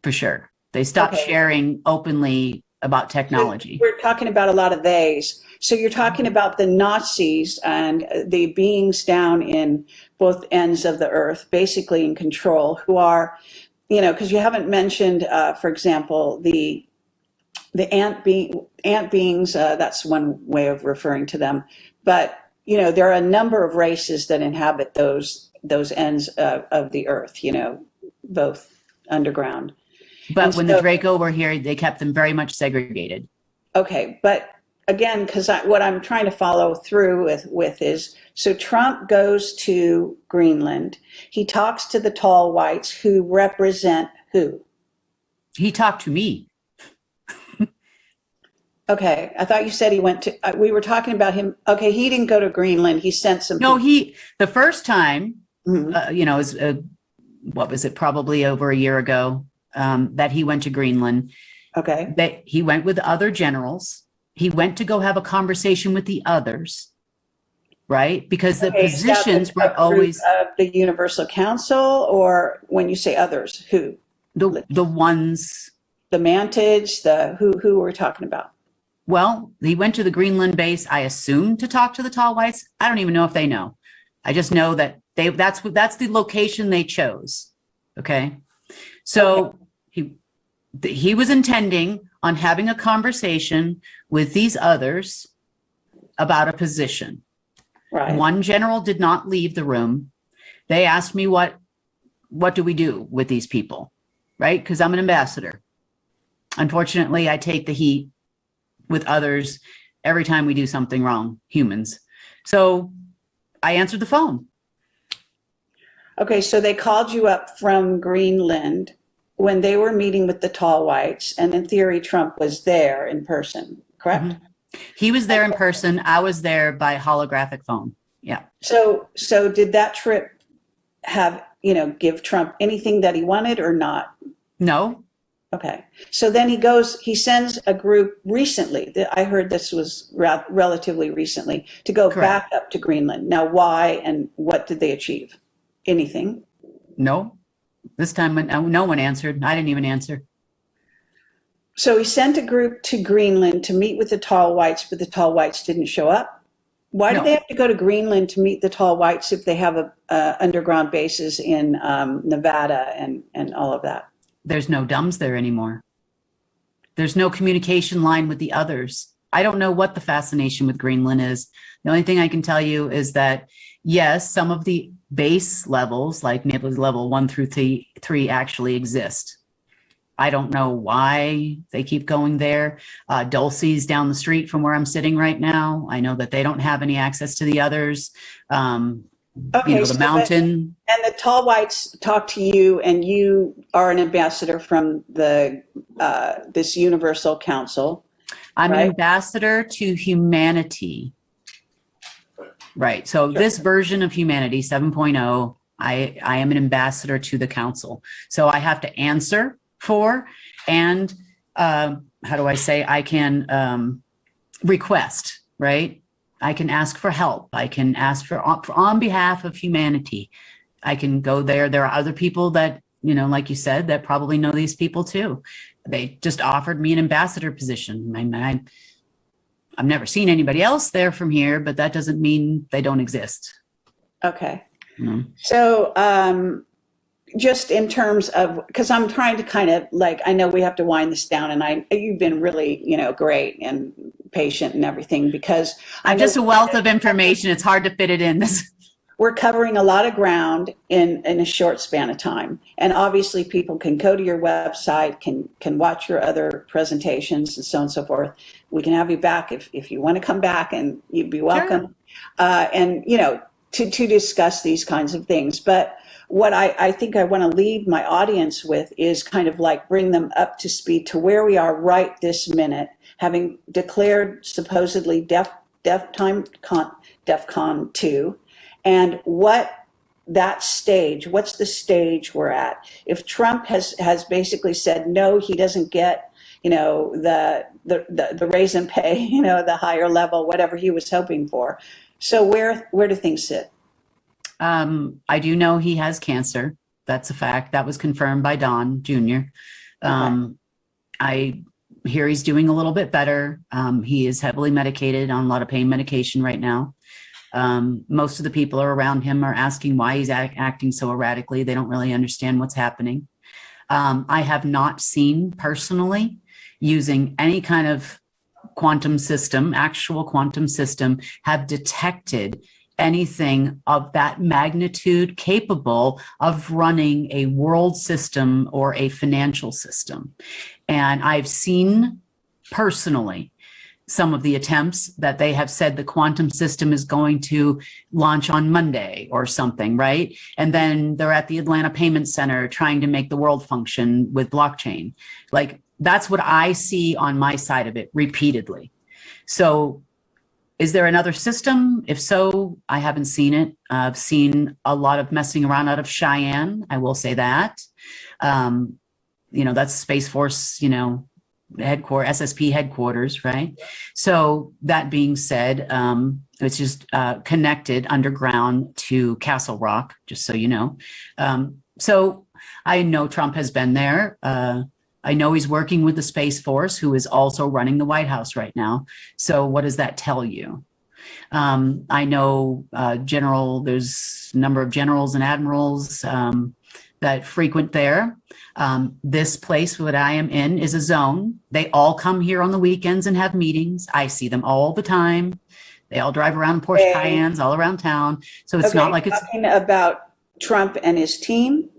for sure. They stopped sharing openly about technology. We're talking about a lot of theys. So you're talking about the Nazis and the beings down in both ends of the earth, basically in control, who are, because you haven't mentioned, for example, the ant beings. That's one way of referring to them. But there are a number of races that inhabit those ends of the earth. Both underground. But when the Draco were here, they kept them very much segregated. Okay, but again, because what I'm trying to follow through with is, so Trump goes to Greenland. He talks to the tall whites who represent who? He talked to me. Okay, I thought you said he went to, we were talking about him. Okay, he didn't go to Greenland. He sent some No, people. the first time, Mhm. is what was it? Probably over a year ago, that he went to Greenland. Okay. That he went with other generals. He went to go have a conversation with the others, right? Because the Okay, is that positions were a group always of the Universal Council, or when you say others, who? the ones. The Mantage, who we're talking about? Well, he went to the Greenland base, I assume, to talk to the tall whites. I don't even know if they know. I just know that that's the location they chose. Okay. So he was intending on having a conversation with these others about a position. Right. One general did not leave the room. They asked me what do we do with these people, right? Because I'm an ambassador. Unfortunately, I take the heat with others every time we do something wrong, humans. So I answered the phone. Okay, so they called you up from Greenland when they were meeting with the tall whites, and in theory, Trump was there in person, correct? Mm-hmm. He was there in person. I was there by holographic phone. Yeah. So did that trip have, give Trump anything that he wanted or not? No. Okay. So then he sends a group recently, I heard this was relatively recently, to go Correct. back up to Greenland. Now, why and what did they achieve? Anything? No. This time, no one answered. I didn't even answer. So he sent a group to Greenland to meet with the tall whites, but the tall whites didn't show up. Why do No. they have to go to Greenland to meet the tall whites if they have underground bases in Nevada and all of that? There's no dumbs there anymore. There's no communication line with the others. I don't know what the fascination with Greenland is. The only thing I can tell you is that, yes, some of the base levels, like maybe level 1 through 3 actually exist. I don't know why they keep going there. Dulce's down the street from where I'm sitting right now. I know that they don't have any access to the others. Okay, The mountain. And the tall whites talk to you, and you are an ambassador from this Universal Council. I'm right? an ambassador to humanity. Right. So Sure. this version of humanity 7.0, I am an ambassador to the council. So I have to answer for, and how do I say, I can request, right? I can ask for help. I can ask for on behalf of humanity. I can go there. There are other people that, like you said, that probably know these people too. They just offered me an ambassador position. I've never seen anybody else there from here, but that doesn't mean they don't exist. Okay. So just in terms of, because I'm trying to kind of I know we have to wind this down, and you've been really, great and patient and everything, because I'm just a wealth of information. It's hard to fit it in. We're covering a lot of ground in a short span of time. And obviously people can go to your website, can watch your other presentations and so on and so forth. We can have you back if you want to come back, and you'd be welcome. Sure. And, to discuss these kinds of things. But what I think I want to leave my audience with is kind of bring them up to speed to where we are right this minute, having declared supposedly DEFCON 2. And what's the stage we're at? If Trump has basically said, no, he doesn't get, the raise in pay, the higher level, whatever he was hoping for. So where do things sit? I do know he has cancer. That's a fact. That was confirmed by Don Jr. Okay. I hear he's doing a little bit better. He is heavily medicated on a lot of pain medication right now. Most of the people around him are asking why he's acting so erratically. They don't really understand what's happening. I have not seen personally using any kind of quantum system, actual quantum system, have detected anything of that magnitude capable of running a world system or a financial system. And I've seen personally some of the attempts that they have said the quantum system is going to launch on Monday or something, right? And then they're at the Atlanta Payment Center trying to make the world function with blockchain. that's what I see on my side of it repeatedly. So is there another system? If so, I haven't seen it. I've seen a lot of messing around out of Cheyenne. I will say that. That's Space Force, SSP headquarters, right? So that being said, it's just connected underground to Castle Rock, just so you know. So I know Trump has been there. I know he's working with the Space Force, who is also running the White House right now. So what does that tell you? I know there's a number of generals and admirals that frequent there. This place that I am in is a zone. They all come here on the weekends and have meetings. I see them all the time. They all drive around in Porsche Cayennes all around town. So it's not like it's talking about Trump and his team.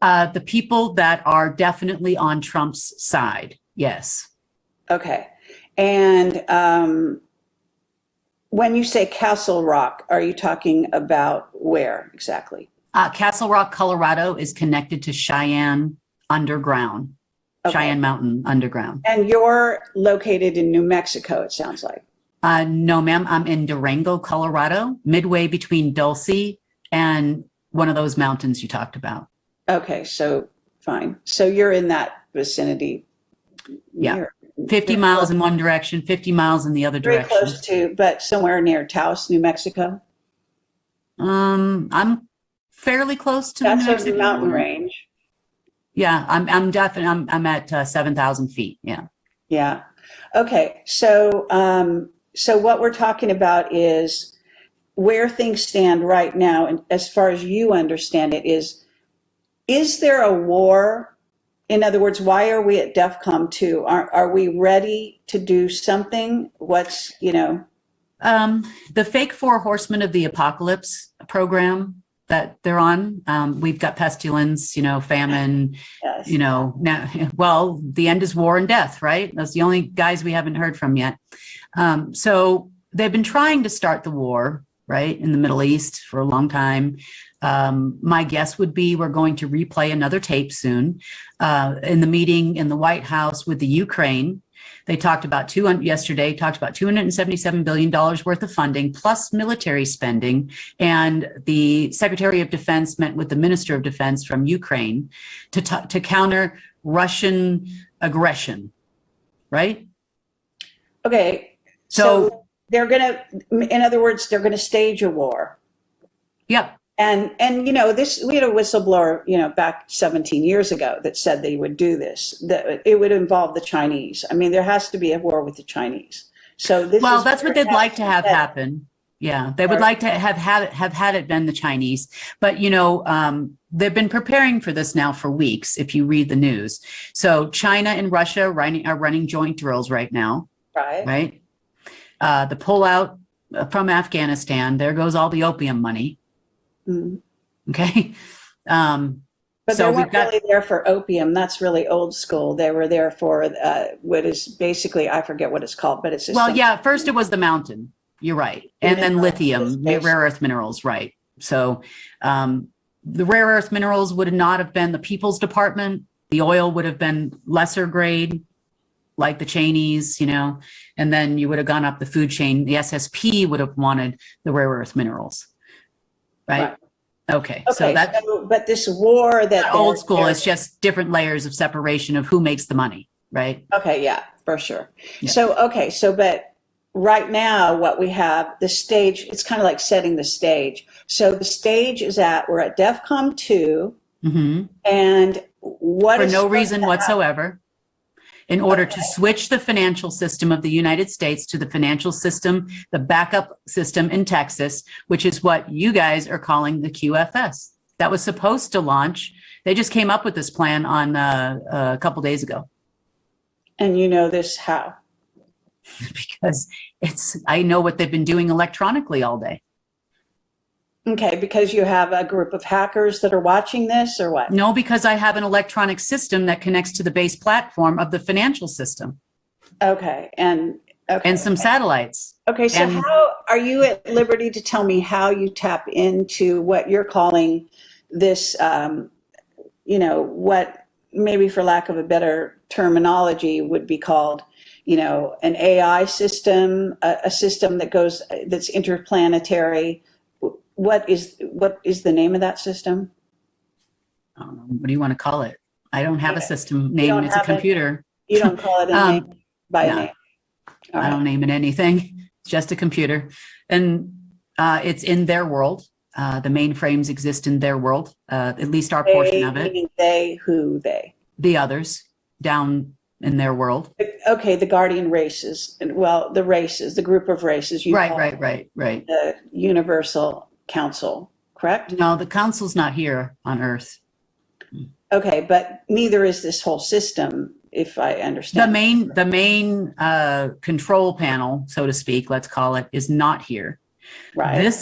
The people that are definitely on Trump's side. Yes. Okay. And when you say Castle Rock, are you talking about where exactly? Castle Rock, Colorado is connected to Cheyenne underground, Cheyenne Mountain underground. And you're located in New Mexico, it sounds like. No, ma'am. I'm in Durango, Colorado, midway between Dulce and one of those mountains you talked about. Okay, so fine. So you're in that vicinity. Yeah. 50 miles in one direction, 50 miles in the other direction. Very close to, but somewhere near Taos, New Mexico. I'm fairly close to the New Mexico mountain range. Yeah, I'm definitely I'm at 7,000 feet. Yeah. Yeah. Okay. So so what we're talking about is where things stand right now, and as far as you understand it, is there a war? In other words, why are we at DEFCON 2? Are we ready to do something? What's, the fake Four Horsemen of the Apocalypse program that they're on. We've got pestilence, famine, yes. Now, the end is war and death, right? That's the only guys we haven't heard from yet. So they've been trying to start the war, right, in the Middle East for a long time. My guess would be we're going to replay another tape soon. In the meeting in the White House with the Ukraine, they talked about yesterday talked about $277 billion worth of funding plus military spending. And the Secretary of Defense met with the Minister of Defense from Ukraine to counter Russian aggression, right? Okay. So they're going to, in other words, they're going to stage a war. Yep. And we had a whistleblower, back 17 years ago that said they would do this, that it would involve the Chinese. I mean, there has to be a war with the Chinese. So that's what they'd like to have happen. Yeah, they would like to have had it been the Chinese. But, they've been preparing for this now for weeks, if you read the news. So China and Russia are running joint drills right now. Right. The pullout from Afghanistan, there goes all the opium money. Okay. But they weren't really there for opium. That's really old school. They were there for what is basically, I forget what it's called, but it's just first it was the mountain. You're right. And then lithium, rare earth minerals, right. So the rare earth minerals would not have been the People's Department. The oil would have been lesser grade, like the Chinese, and then you would have gone up the food chain. The SSP would have wanted the rare earth minerals. Right. Okay. But this war that old school is just different layers of separation of who makes the money. Right. Okay. Yeah, for sure. Yeah. But right now what we have, the stage, it's kind of like setting the stage. So the stage is we're at DEFCON 2 and for no reason whatsoever. In order to switch the financial system of the United States to the financial system, the backup system in Texas, which is what you guys are calling the QFS. That was supposed to launch. They just came up with this plan on a couple days ago. And you know this how? Because I know what they've been doing electronically all day. Okay, because you have a group of hackers that are watching this, or what? No, because I have an electronic system that connects to the base platform of the financial system. Okay, and some satellites. Okay, so how are you at liberty to tell me how you tap into what you're calling this, maybe for lack of a better terminology, would be called, an AI system, a system that's interplanetary. What is the name of that system? What do you want to call it? I don't have a system You name. don't It's a have it. computer. You don't call it a name by No, name. All I don't right. name it anything. It's just a computer. And it's in their world. The mainframes exist in their world, at least our portion of it. Meaning they, who they? The others down in their world. Okay, the guardian races. Well, the races, the group of races. You call Right. the Universal Council, correct? No, the council's not here on Earth. Okay, but neither is this whole system, if I understand. The main control panel, so to speak, let's call it, is not here. Right.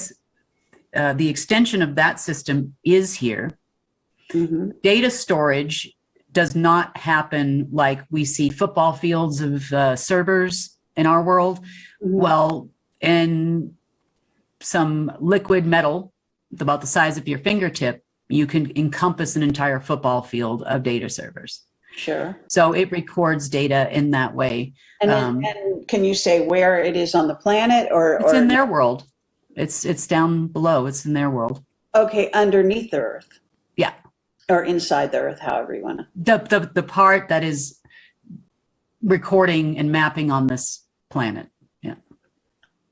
The extension of that system is here. Mm-hmm. Data storage does not happen like we see football fields of servers in our world. Mm-hmm. Well, in some liquid metal about the size of your fingertip, you can encompass an entire football field of data servers. Sure. So it records data in that way. And can you say where it is on the planet, or it's in their world? It's down below. It's in their world. Okay, underneath the Earth. Yeah. Or inside the Earth, however you want to. The part that is recording and mapping on this planet. Yeah.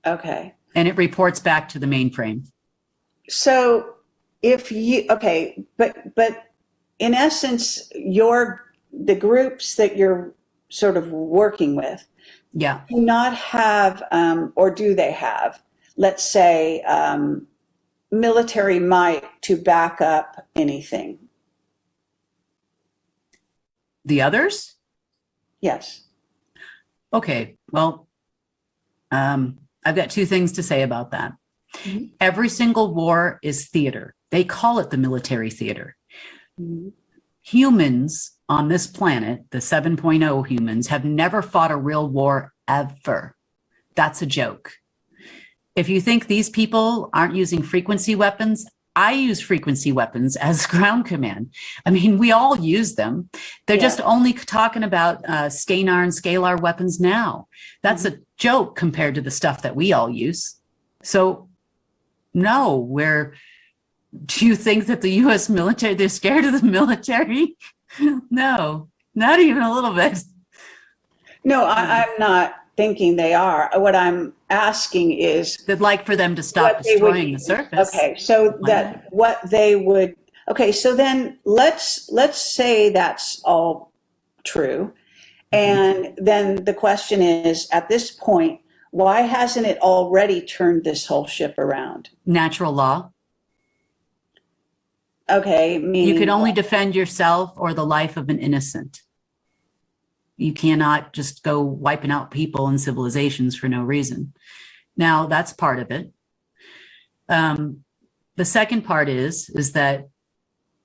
Okay. And it reports back to the mainframe. So but in essence, the groups that you're sort of working with, Yeah. do not have, or do they have, let's say, military might to back up anything? The others? Yes. Okay. Well, I've got two things to say about that. Mm-hmm. Every single war is theater. They call it the military theater. Mm-hmm. Humans on this planet, the 7.0 humans, have never fought a real war ever. That's a joke. If you think these people aren't using frequency weapons, I use frequency weapons as ground command. I mean, we all use them. They're just only talking about scalar weapons now. That's a joke compared to the stuff that we all use. So no, do you think that the U.S. military, they're scared of the military? No, not even a little bit. No, I'm not thinking they are. What I'm asking is, they'd like for them to stop destroying the surface. Okay, so that what they would. Okay, so then let's say that's all true, and then the question is, at this point, why hasn't it already turned this whole ship around? Natural law. Okay, meaning you could only defend yourself or the life of an innocent. You cannot just go wiping out people and civilizations for no reason. Now, that's part of it. The second part is that,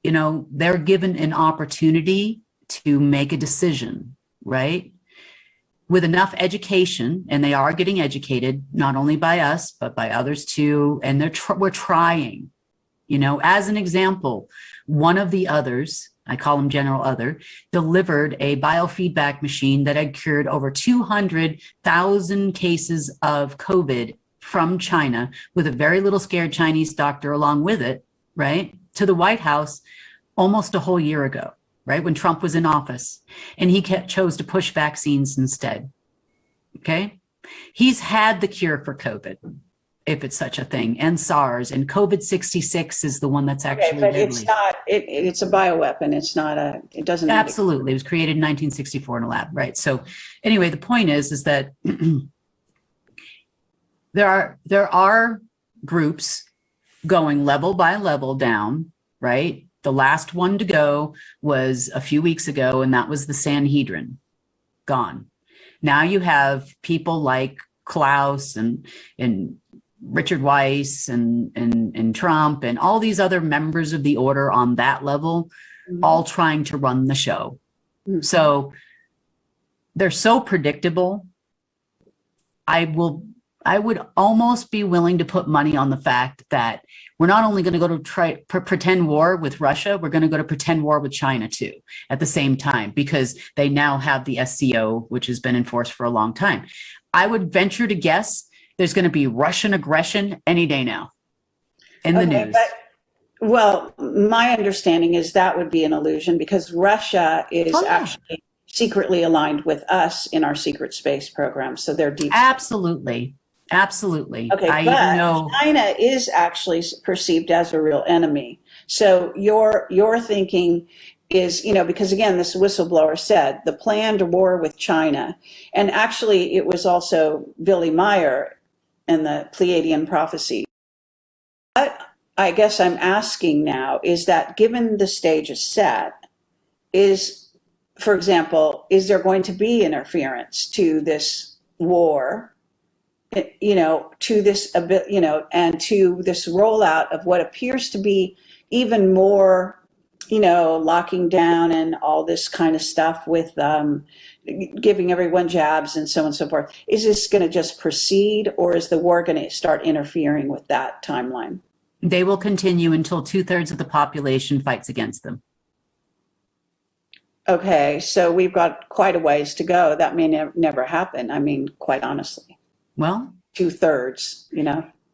they're given an opportunity to make a decision, right? With enough education, and they are getting educated, not only by us, but by others too, and we're trying. As an example, one of the others, I call him General Other, delivered a biofeedback machine that had cured over 200,000 cases of COVID from China with a very little scared Chinese doctor along with it, right, to the White House almost a whole year ago, right, when Trump was in office. And he chose to push vaccines instead. Okay? He's had the cure for COVID, if it's such a thing, and SARS, and COVID-66 is the one that's actually but deadly. It's not, it's a bioweapon. It's not it doesn't. Absolutely. It was created in 1964 in a lab, right? So anyway, the point is that there are groups going level by level down, right? The last one to go was a few weeks ago, and that was the Sanhedrin, gone. Now you have people like Klaus and Richard Weiss and Trump and all these other members of the order on that level, all trying to run the show. So they're so predictable. I will I would almost be willing to put money on the fact that we're not only going to go to pretend war with Russia, we're going to go to pretend war with China too at the same time, because they now have the SCO, which has been enforced for a long time. I would venture to guess there's going to be Russian aggression any day now in the news. Well, my understanding is that would be an illusion because Russia is actually secretly aligned with us in our secret space program. So they're deep. Absolutely. Absolutely. Okay, I but even know China is actually perceived as a real enemy. So your thinking is, because again, this whistleblower said the planned war with China, and actually it was also Billy Meyer in the Pleiadian prophecy. What I guess I'm asking now is that given the stage is set, for example, is there going to be interference to this war? To this, and to this rollout of what appears to be even more, locking down and all this kind of stuff with giving everyone jabs and so on and so forth. Is this going to just proceed, or is the war going to start interfering with that timeline? they will continue until 2/3 of the population fights against them. Okay, so we've got quite a ways to go. That may never happen. I mean, quite honestly. Well, 2/3,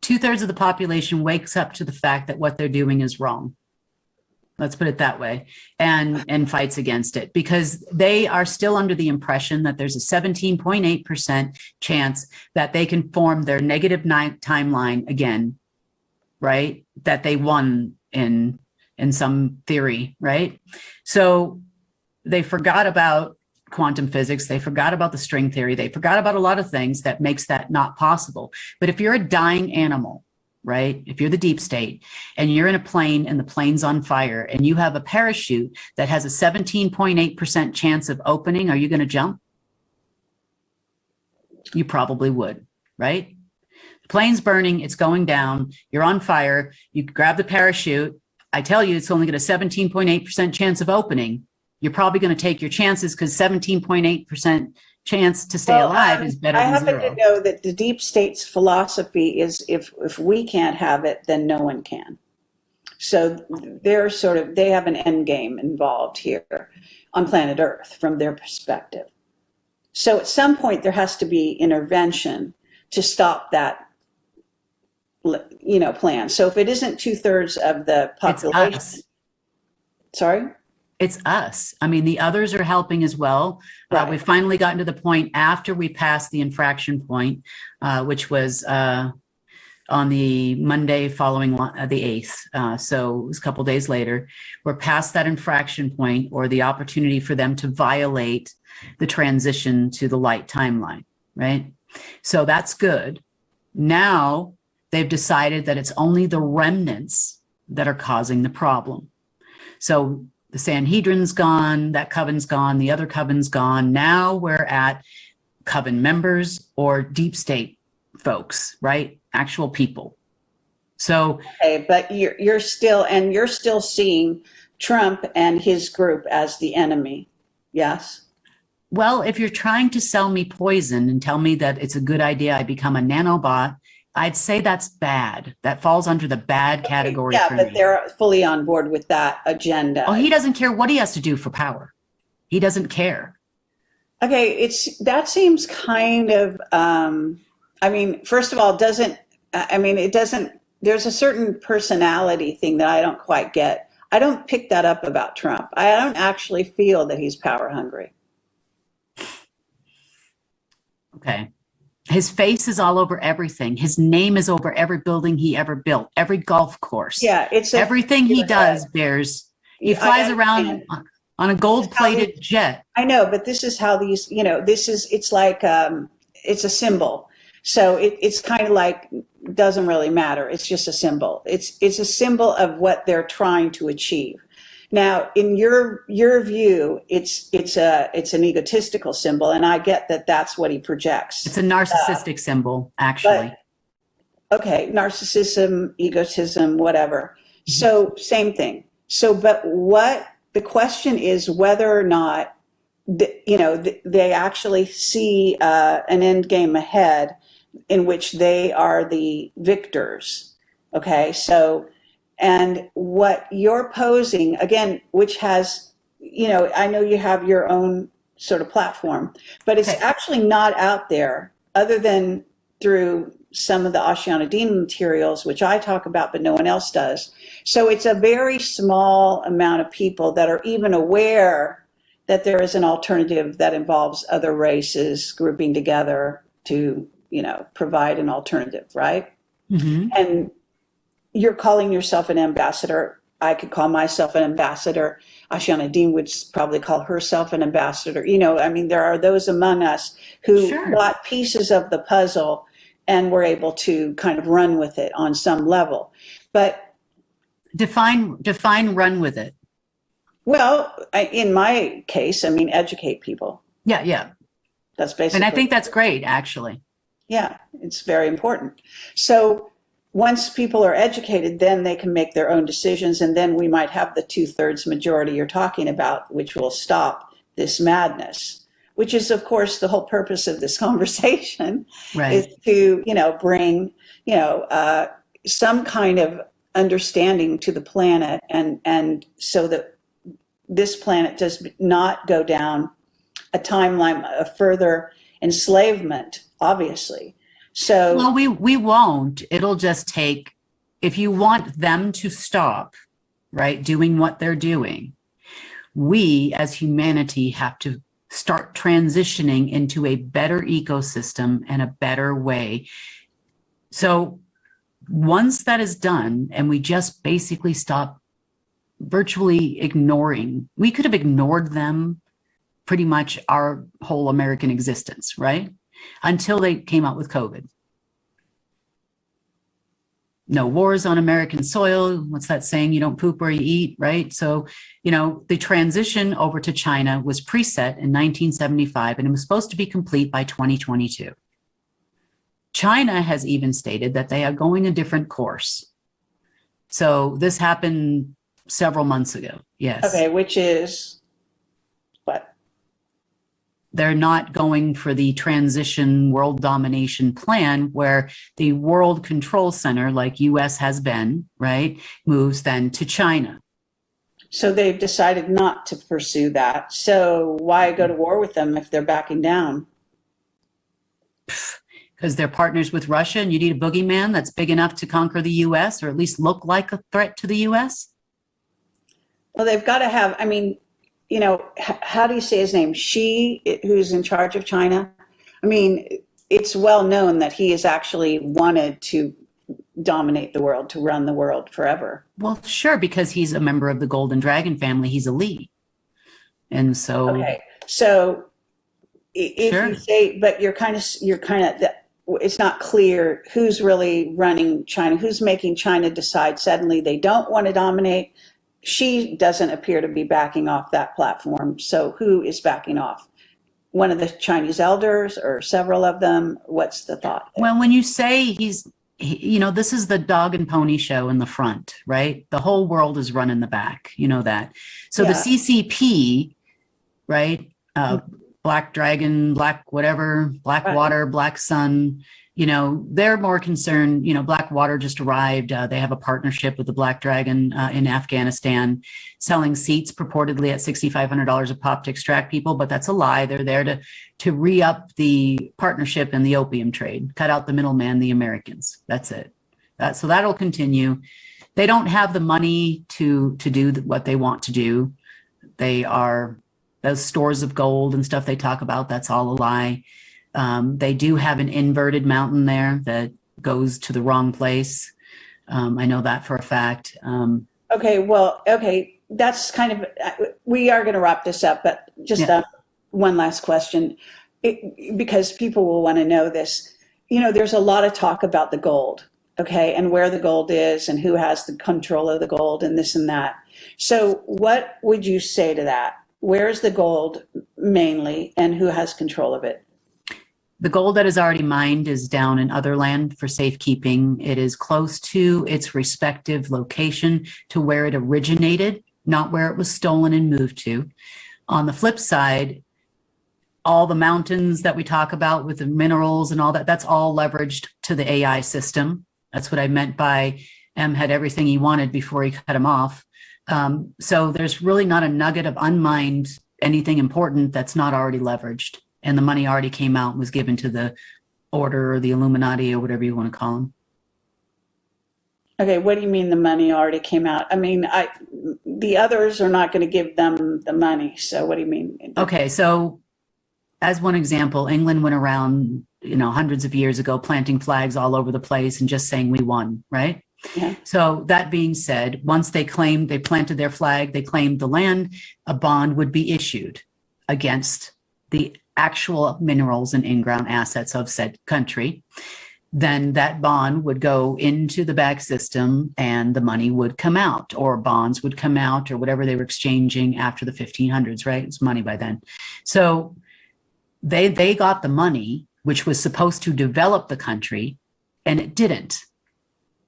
2/3 of the population wakes up to the fact that what they're doing is wrong. Let's put it that way, and fights against it, because they are still under the impression that there's a 17.8% chance that they can form their negative timeline again, right? That they won in some theory, right? So they forgot about quantum physics. They forgot about the string theory. They forgot about a lot of things that makes that not possible. But if you're a dying animal, right? If you're the deep state and you're in a plane and the plane's on fire and you have a parachute that has a 17.8% chance of opening, are you going to jump? You probably would, right? The plane's burning, it's going down, you're on fire, you grab the parachute. I tell you, it's only got a 17.8% chance of opening. You're probably going to take your chances because 17.8% chance to stay alive is better than zero. I happen to know that the deep state's philosophy is if we can't have it, then no one can. So they have an end game involved here on planet Earth from their perspective. So at some point there has to be intervention to stop that, plan. So if it isn't 2/3 of the population, it's us. Sorry? It's us. I mean, the others are helping as well. Right. We've finally gotten to the point after we passed the infraction point, which was on the Monday following the 8th. So it was a couple days later. We're past that infraction point, or the opportunity for them to violate the transition to the light timeline, right? So that's good. Now they've decided that it's only the remnants that are causing the problem. So the Sanhedrin's gone, that coven's gone, the other coven's gone. Now we're at coven members or deep state folks, right? Actual people. So, okay, but you're still seeing Trump and his group as the enemy. Yes. well, if you're trying to sell me poison and tell me that it's a good idea I become a nanobot, I'd say that's bad. That falls under the bad category. Yeah, for but me. they're fully on board with that agenda. Oh, he doesn't care what he has to do for power. He doesn't care. Okay, that seems kind of. First of all, it doesn't. There's a certain personality thing that I don't quite get. I don't pick that up about Trump. I don't actually feel that he's power hungry. Okay. His face is all over everything. His name is over every building he ever built, every golf course. Yeah, everything he does bears. He flies around on a gold-plated jet. I know, but this is how these. It's like it's a symbol. So it's kind of like doesn't really matter. It's just a symbol. It's a symbol of what they're trying to achieve. Now, in your view, it's an egotistical symbol, and I get that that's what he projects. It's a narcissistic symbol, actually. Okay, narcissism, egotism, whatever. So same thing. So, but what the question is whether or not they actually see an end game ahead in which they are the victors. Okay, so, and what you're posing, again, which has, I know you have your own sort of platform, but it's Okay. actually not out there other than through some of the Ashiana Demon materials, which I talk about, but no one else does. So it's a very small amount of people that are even aware that there is an alternative that involves other races grouping together to, provide an alternative, right? Mm-hmm. And you're calling yourself an ambassador. I could call myself an ambassador. Ashiana Dean would probably call herself an ambassador. There are those among us who Sure. got pieces of the puzzle and were able to kind of run with it on some level. But Define run with it. well, in my case, educate people. Yeah, yeah. That's basically. And I think that's great, actually. Yeah, it's very important. So once people are educated, then they can make their own decisions, and then we might have the 2/3 majority you're talking about, which will stop this madness, which is, of course, the whole purpose of this conversation, Right. is to, bring, some kind of understanding to the planet, and so that this planet does not go down a timeline of further enslavement, obviously. So, Well, we won't. It'll just take, if you want them to stop, right, doing what they're doing, we as humanity have to start transitioning into a better ecosystem and a better way. So once that is done, and we just basically stop virtually ignoring, we could have ignored them pretty much our whole American existence, right? Until they came out with COVID. No wars on American soil. What's that saying? You don't poop where you eat, right? So, the transition over to China was preset in 1975, and it was supposed to be complete by 2022. China has even stated that they are going a different course. So this happened several months ago. Yes. okay, which is what? They're not going for the transition world domination plan where the World Control Center, like US has been, right, moves then to China. So they've decided not to pursue that. So why go to war with them if they're backing down? Because they're partners with Russia, and you need a boogeyman that's big enough to conquer the US, or at least look like a threat to the US. Well, they've got to have, how do you say his name? Who's in charge of China? It's well known that he has actually wanted to dominate the world, to run the world forever. Well, sure, because he's a member of the Golden Dragon family. He's elite. And so. Okay. So if Sure. you say, but you're kind of, it's not clear who's really running China, who's making China decide suddenly they don't want to dominate. She doesn't appear to be backing off that platform. So who is backing off? One of the Chinese elders or several of them? What's the thought there? Well, when you say this is the dog and pony show in the front, right? The whole world is run in the back, that. So Yeah. the CCP, right? Black Dragon, Black whatever, Black Right. Water, Black Sun, they're more concerned, Black Water just arrived. They have a partnership with the Black Dragon in Afghanistan, selling seats purportedly at $6,500 a pop to extract people, but that's a lie. They're there to re-up the partnership in the opium trade, cut out the middleman, the Americans. That's it. So that'll continue. They don't have the money to do what they want to do. They are those stores of gold and stuff they talk about. That's all a lie. They do have an inverted mountain there that goes to the wrong place. I know that for a fact. Okay. That's kind of, we are going to wrap this up, but just one last question, because people will want to know this. There's a lot of talk about the gold, okay, and where the gold is and who has the control of the gold and this and that. So what would you say to that? Where's the gold mainly, and who has control of it? The gold that is already mined is down in other land for safekeeping. It is close to its respective location to where it originated, not where it was stolen and moved to. On the flip side, all the mountains that we talk about with the minerals and all that, that's all leveraged to the AI system. That's what I meant by M had everything he wanted before he cut him off. So there's really not a nugget of unmined anything important that's not already leveraged. And the money already came out and was given to the order or the Illuminati or whatever you want to call them. Okay, what do you mean the money already came out? I mean, the others are not going to give them the money. So what do you mean? Okay, so as one example, England went around, hundreds of years ago, planting flags all over the place and just saying we won, right? Yeah. So that being said, once they planted their flag, they claimed the land, a bond would be issued against the actual minerals and in-ground assets of said country. Then that bond would go into the back system and the money would come out, or bonds would come out, or whatever they were exchanging after the 1500s, right? It's money by then. So they got the money, which was supposed to develop the country, and it didn't,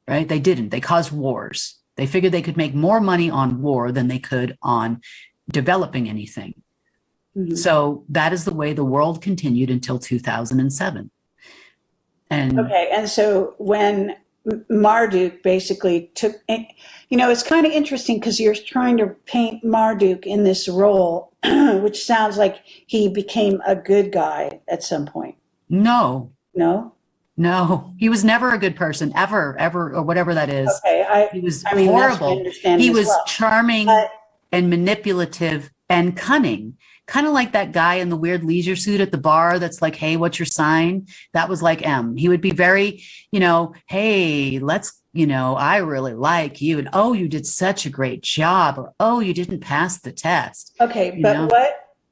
right? They didn't. They caused wars. They figured they could make more money on war than they could on developing anything. Mm-hmm. So that is the way the world continued until 2007. And so when Marduk basically took, it's kind of interesting because you're trying to paint Marduk in this role, which sounds like he became a good guy at some point. No, he was never a good person, ever, or whatever that is. Okay, he was horrible. He was charming and manipulative and cunning. Kind of like that guy in the weird leisure suit at the bar that's like, hey, what's your sign? That was like M. He would be very, hey, let's, I really like you. And, oh, you did such a great job. Or, oh, you didn't pass the test. Okay, but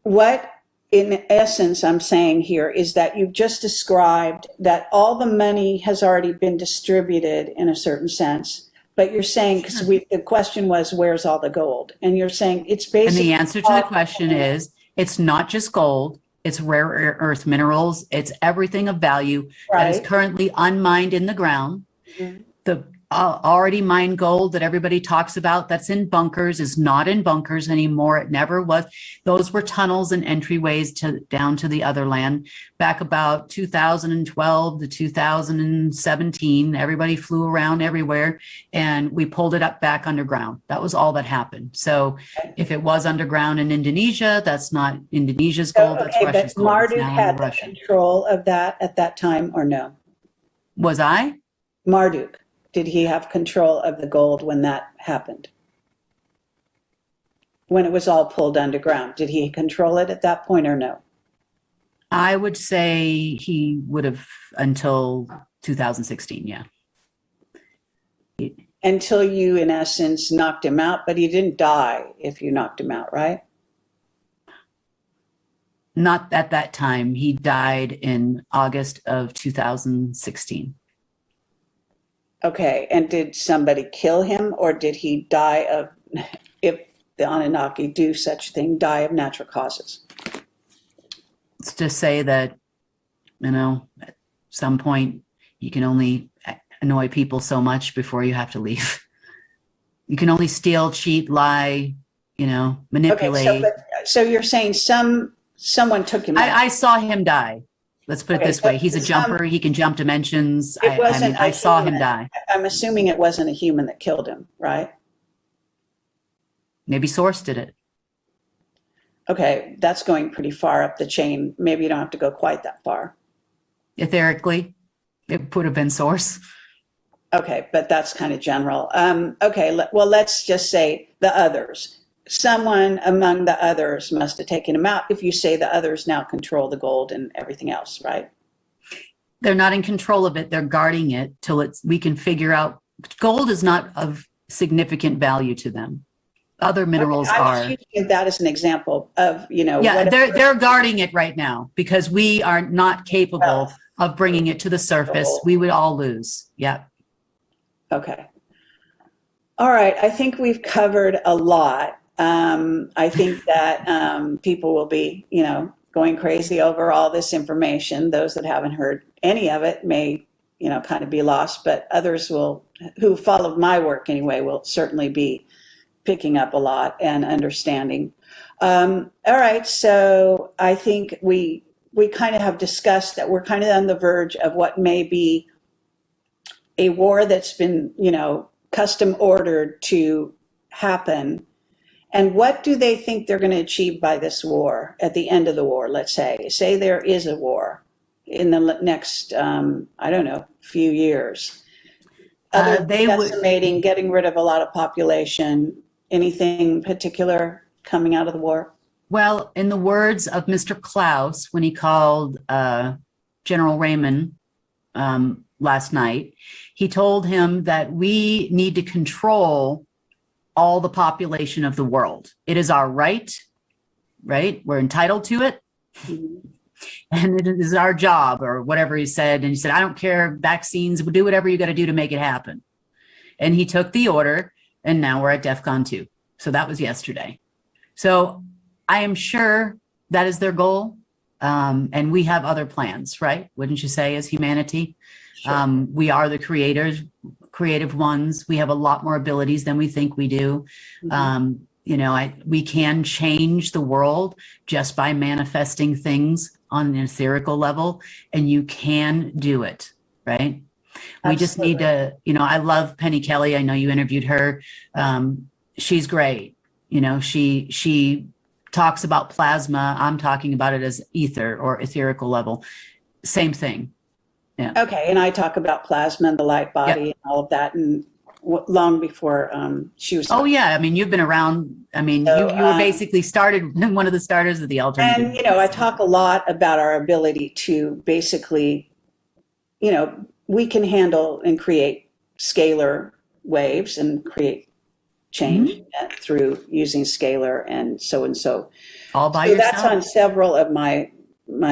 what in essence I'm saying here is that you've just described that all the money has already been distributed in a certain sense. But you're saying, because the question was, where's all the gold? And you're saying it's basically. And the answer to the question is, it's not just gold, it's rare earth minerals, it's everything of value that is currently unmined in the ground. Mm-hmm. The already mined gold that everybody talks about that's in bunkers is not in bunkers anymore. It never was. Those were tunnels and entryways down to the other land. Back about 2012 to 2017, everybody flew around everywhere and we pulled it up back underground. That was all that happened. So if it was underground in Indonesia, that's not Indonesia's gold, that's Russia's gold. Marduk had the control of that at that time, or no? Was I? Marduk. Did he have control of the gold when that happened? When it was all pulled underground, did he control it at that point or no? I would say he would have until 2016, yeah. Until you, in essence, knocked him out, but he didn't die if you knocked him out, right? Not at that time. He died in August of 2016. Okay, and did somebody kill him, or did he die of, if the Anunnaki do such thing, die of natural causes? It's to say that, at some point you can only annoy people so much before you have to leave. You can only steal, cheat, lie, manipulate. Okay, so you're saying someone took him out. I saw him die. Let's put it this way. He's a jumper. He can jump dimensions. I saw him die. I'm assuming it wasn't a human that killed him, right? Maybe Source did it. Okay, that's going pretty far up the chain. Maybe you don't have to go quite that far. Etherically, it would have been Source. Okay, but that's kind of general. Okay, well, let's just say the others. Someone among the others must have taken him out if you say the others now control the gold and everything else, right? They're not in control of it. They're guarding it till we can figure out. Gold is not of significant value to them. Other minerals are. I was using that as an example of, Yeah, they're guarding it right now because we are not capable of bringing it to the surface. We would all lose. Yeah. Okay. All right. I think we've covered a lot. I think that people will be, going crazy over all this information. Those that haven't heard any of it may, kind of be lost, but others who followed my work anyway, will certainly be picking up a lot and understanding. All right, so I think we kind of have discussed that we're kind of on the verge of what may be a war that's been, custom ordered to happen. And what do they think they're going to achieve by this war at the end of the war? Let's say there is a war in the next, I don't know, few years. Other than decimating, getting rid of a lot of population, anything particular coming out of the war? Well, in the words of Mr. Klaus, when he called General Raymond last night, he told him that we need to control all the population of the world. It is our right? We're entitled to it. Mm-hmm. And it is our job, or whatever he said. And he said, I don't care, vaccines, do whatever you got to do to make it happen. And he took the order, and now we're at DEFCON 2. So that was yesterday. So I am sure that is their goal. And we have other plans, right? Wouldn't you say, as humanity? Sure. We are the creative ones. We have a lot more abilities than we think we do. Mm-hmm. We can change the world just by manifesting things on an etherical level, and you can do it, right? Absolutely. We just need to, I love Penny Kelly. I know you interviewed her. She's great. She talks about plasma. I'm talking about it as ether or etherical level. Same thing. Yeah. Okay. And I talk about plasma and the light body, yep, and all of that. And long before she was. Oh, yeah. I mean, you've been around. I mean, so, you were basically one of the starters of the alternative. And, I talk a lot about our ability to basically, we can handle and create scalar waves and create change, mm-hmm, through using scalar and so. All by yourself. That's on several of my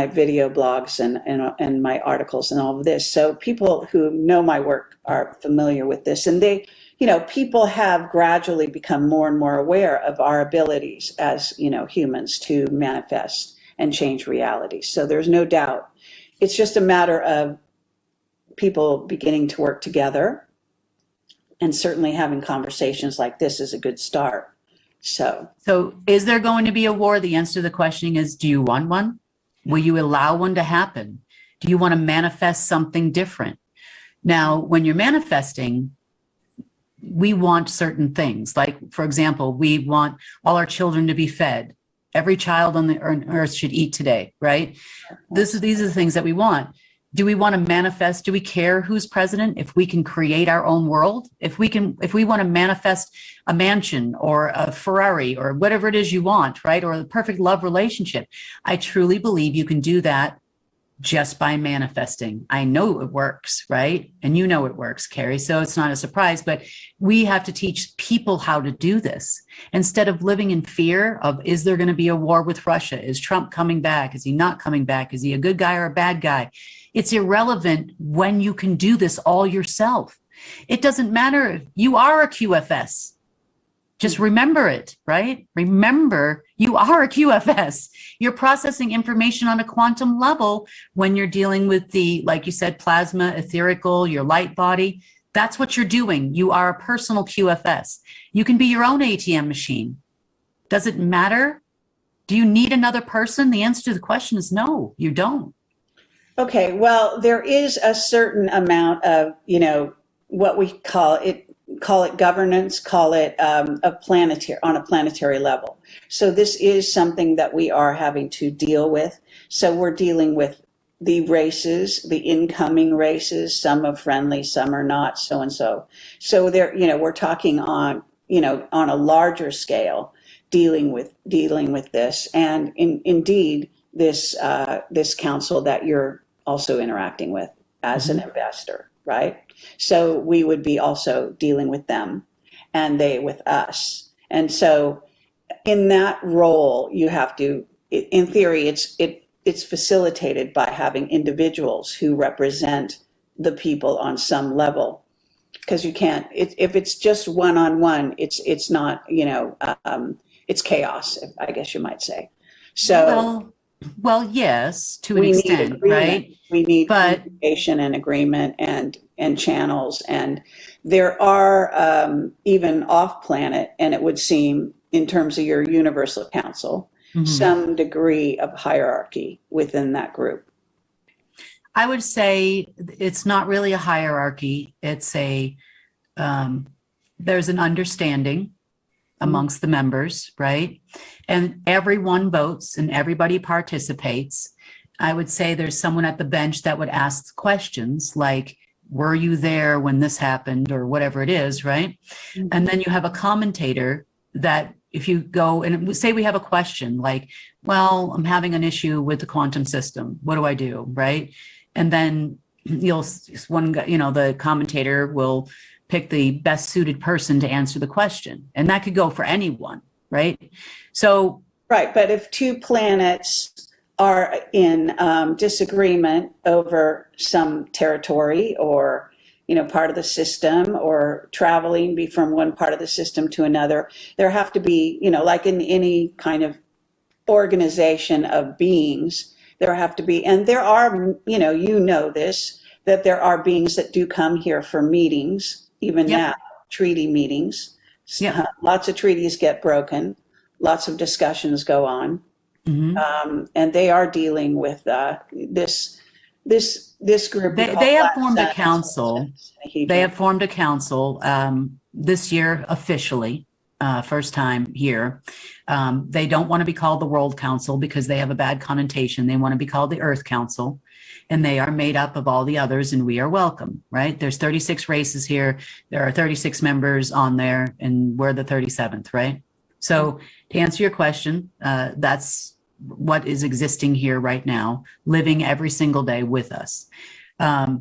video blogs and my articles and all of this. So people who know my work are familiar with this, and they, people have gradually become more and more aware of our abilities as, humans to manifest and change reality. So there's no doubt. It's just a matter of people beginning to work together, and certainly having conversations like this is a good start. So is there going to be a war? The answer to the question is, do you want one? Will you allow one to happen? Do you want to manifest something different? Now, when you're manifesting, we want certain things. Like, for example, we want all our children to be fed. Every child on the earth should eat today, right? These are the things that we want. Do we want to manifest? Do we care who's president? If we can create our own world, if we want to manifest a mansion or a Ferrari or whatever it is you want, right? Or the perfect love relationship. I truly believe you can do that just by manifesting. I know it works, right? And you know it works, Kerry. So it's not a surprise, but we have to teach people how to do this instead of living in fear of, is there going to be a war with Russia? Is Trump coming back? Is he not coming back? Is he a good guy or a bad guy? It's irrelevant when you can do this all yourself. It doesn't matter if you are a QFS. Just remember it, right? Remember, you are a QFS. You're processing information on a quantum level when you're dealing with the, like you said, plasma, etherical, your light body. That's what you're doing. You are a personal QFS. You can be your own ATM machine. Does it matter? Do you need another person? The answer to the question is no, you don't. Okay, well, there is a certain amount of, what we call it governance, call it on a planetary level. So this is something that we are having to deal with. So we're dealing with the races, the incoming races. Some are friendly, some are not, so and so. So there, we're talking on, on a larger scale, dealing with this, and indeed this council that you're also interacting with as an investor, right? So we would be also dealing with them and they with us. And so in that role, you have to, in theory, it's facilitated by having individuals who represent the people on some level. Because you can't, if it's just one-on-one, it's not, it's chaos, I guess you might say. So well, yes, to an extent, right? We need communication and agreement and and channels. And there are even off planet, and it would seem in terms of your universal council, some degree of hierarchy within that group. I would say it's not really a hierarchy. It's a, there's an understanding amongst the members, right? And everyone votes and everybody participates. I would say there's someone at the bench that would ask questions like, were you there when this happened, or whatever it is, right? And then you have a commentator that if you go and say we have a question like, well, I'm having an issue with the quantum system. What do I do, right? And then the commentator will pick the best suited person to answer the question. And that could go for anyone, right? So. Right, but if two planets are in disagreement over some territory or, part of the system, or traveling from one part of the system to another, there have to be, like in any kind of organization of beings, there have to be, and there are, this, that there are beings that do come here for meetings, even now, treaty meetings. Lots of treaties get broken, lots of discussions go on. And they are dealing with this group. They have formed a council. They have formed a council this year officially, first time here. They don't want to be called the World Council because they have a bad connotation. They want to be called the Earth Council, and they are made up of all the others, and we are welcome, right? There's 36 races here. There are 36 members on there, and we're the 37th, right? So to answer your question, that's what is existing here right now, living every single day with us. They're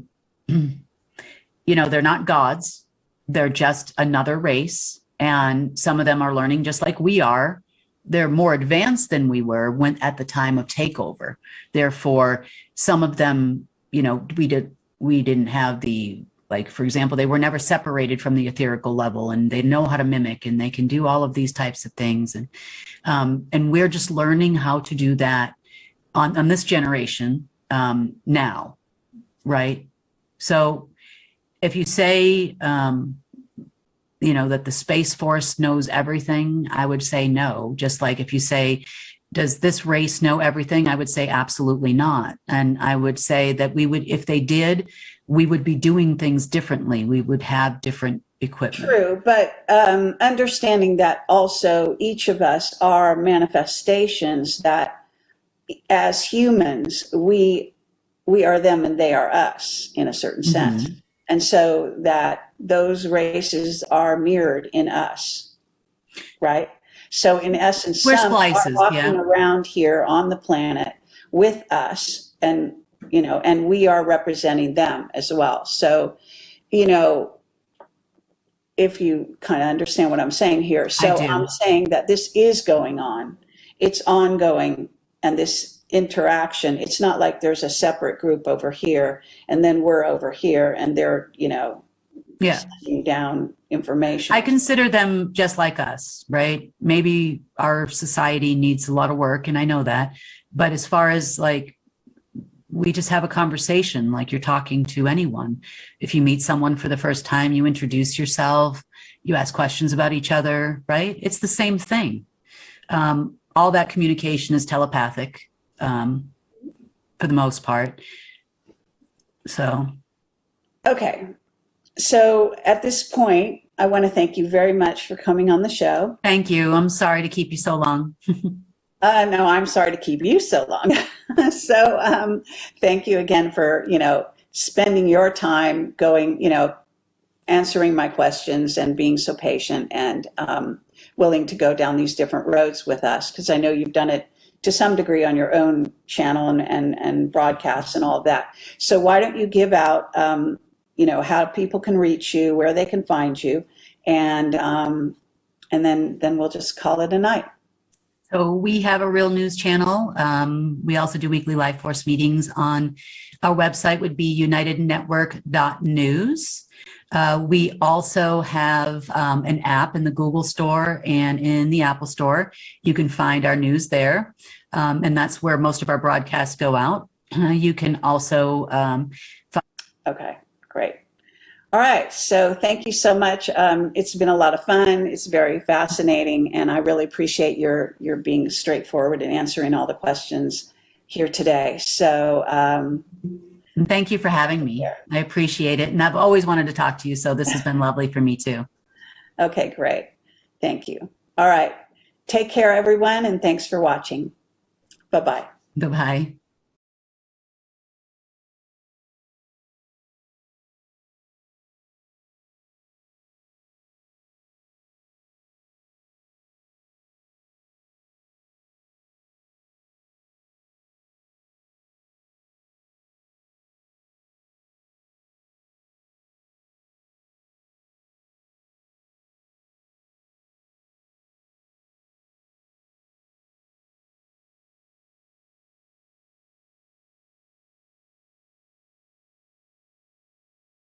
not gods. They're just another race. And some of them are learning just like we are. They're more advanced than we were when at the time of takeover. Therefore, some of them, we didn't have the, like, for example, they were never separated from the etherical level, and they know how to mimic, and they can do all of these types of things. And we're just learning how to do that on this generation now, right? So if you say, that the Space Force knows everything, I would say no. Just like if you say, does this race know everything? I would say absolutely not. And I would say that we would, if they did, we would be doing things differently. We would have different equipment. True, but understanding that also each of us are manifestations, that as humans, we are them and they are us in a certain sense. And so that those races are mirrored in us, right? So in essence, we're some splices, are walking around here on the planet with us, and and we are representing them as well. So, if you kind of understand what I'm saying here. So I'm saying that this is going on. It's ongoing, and this interaction, it's not like there's a separate group over here and then we're over here and they're, sending down information. I consider them just like us, right? Maybe our society needs a lot of work, and I know that. But as far as like, we just have a conversation like you're talking to anyone. If you meet someone for the first time, you introduce yourself, you ask questions about each other, right? It's the same thing. All that communication is telepathic for the most part. So. Okay. So at this point, I want to thank you very much for coming on the show. Thank you. I'm sorry to keep you so long. No, I'm sorry to keep you so long. So thank you again for, spending your time going, answering my questions and being so patient and willing to go down these different roads with us, because I know you've done it to some degree on your own channel and broadcasts and all of that. So why don't you give out, how people can reach you, where they can find you, and then we'll just call it a night. So we have a real news channel. We also do weekly Life Force meetings. On our website would be unitednetwork.news. We also have an app in the Google Store and in the Apple Store. You can find our news there, and that's where most of our broadcasts go out. You can also Okay, great. All right, so thank you so much. It's been a lot of fun. It's very fascinating, and I really appreciate your being straightforward and answering all the questions here today. So, And thank you for having me. I appreciate it. And I've always wanted to talk to you, so this has been lovely for me too. okay, great. Thank you. All right, take care, everyone, and thanks for watching. Bye-bye. Bye-bye.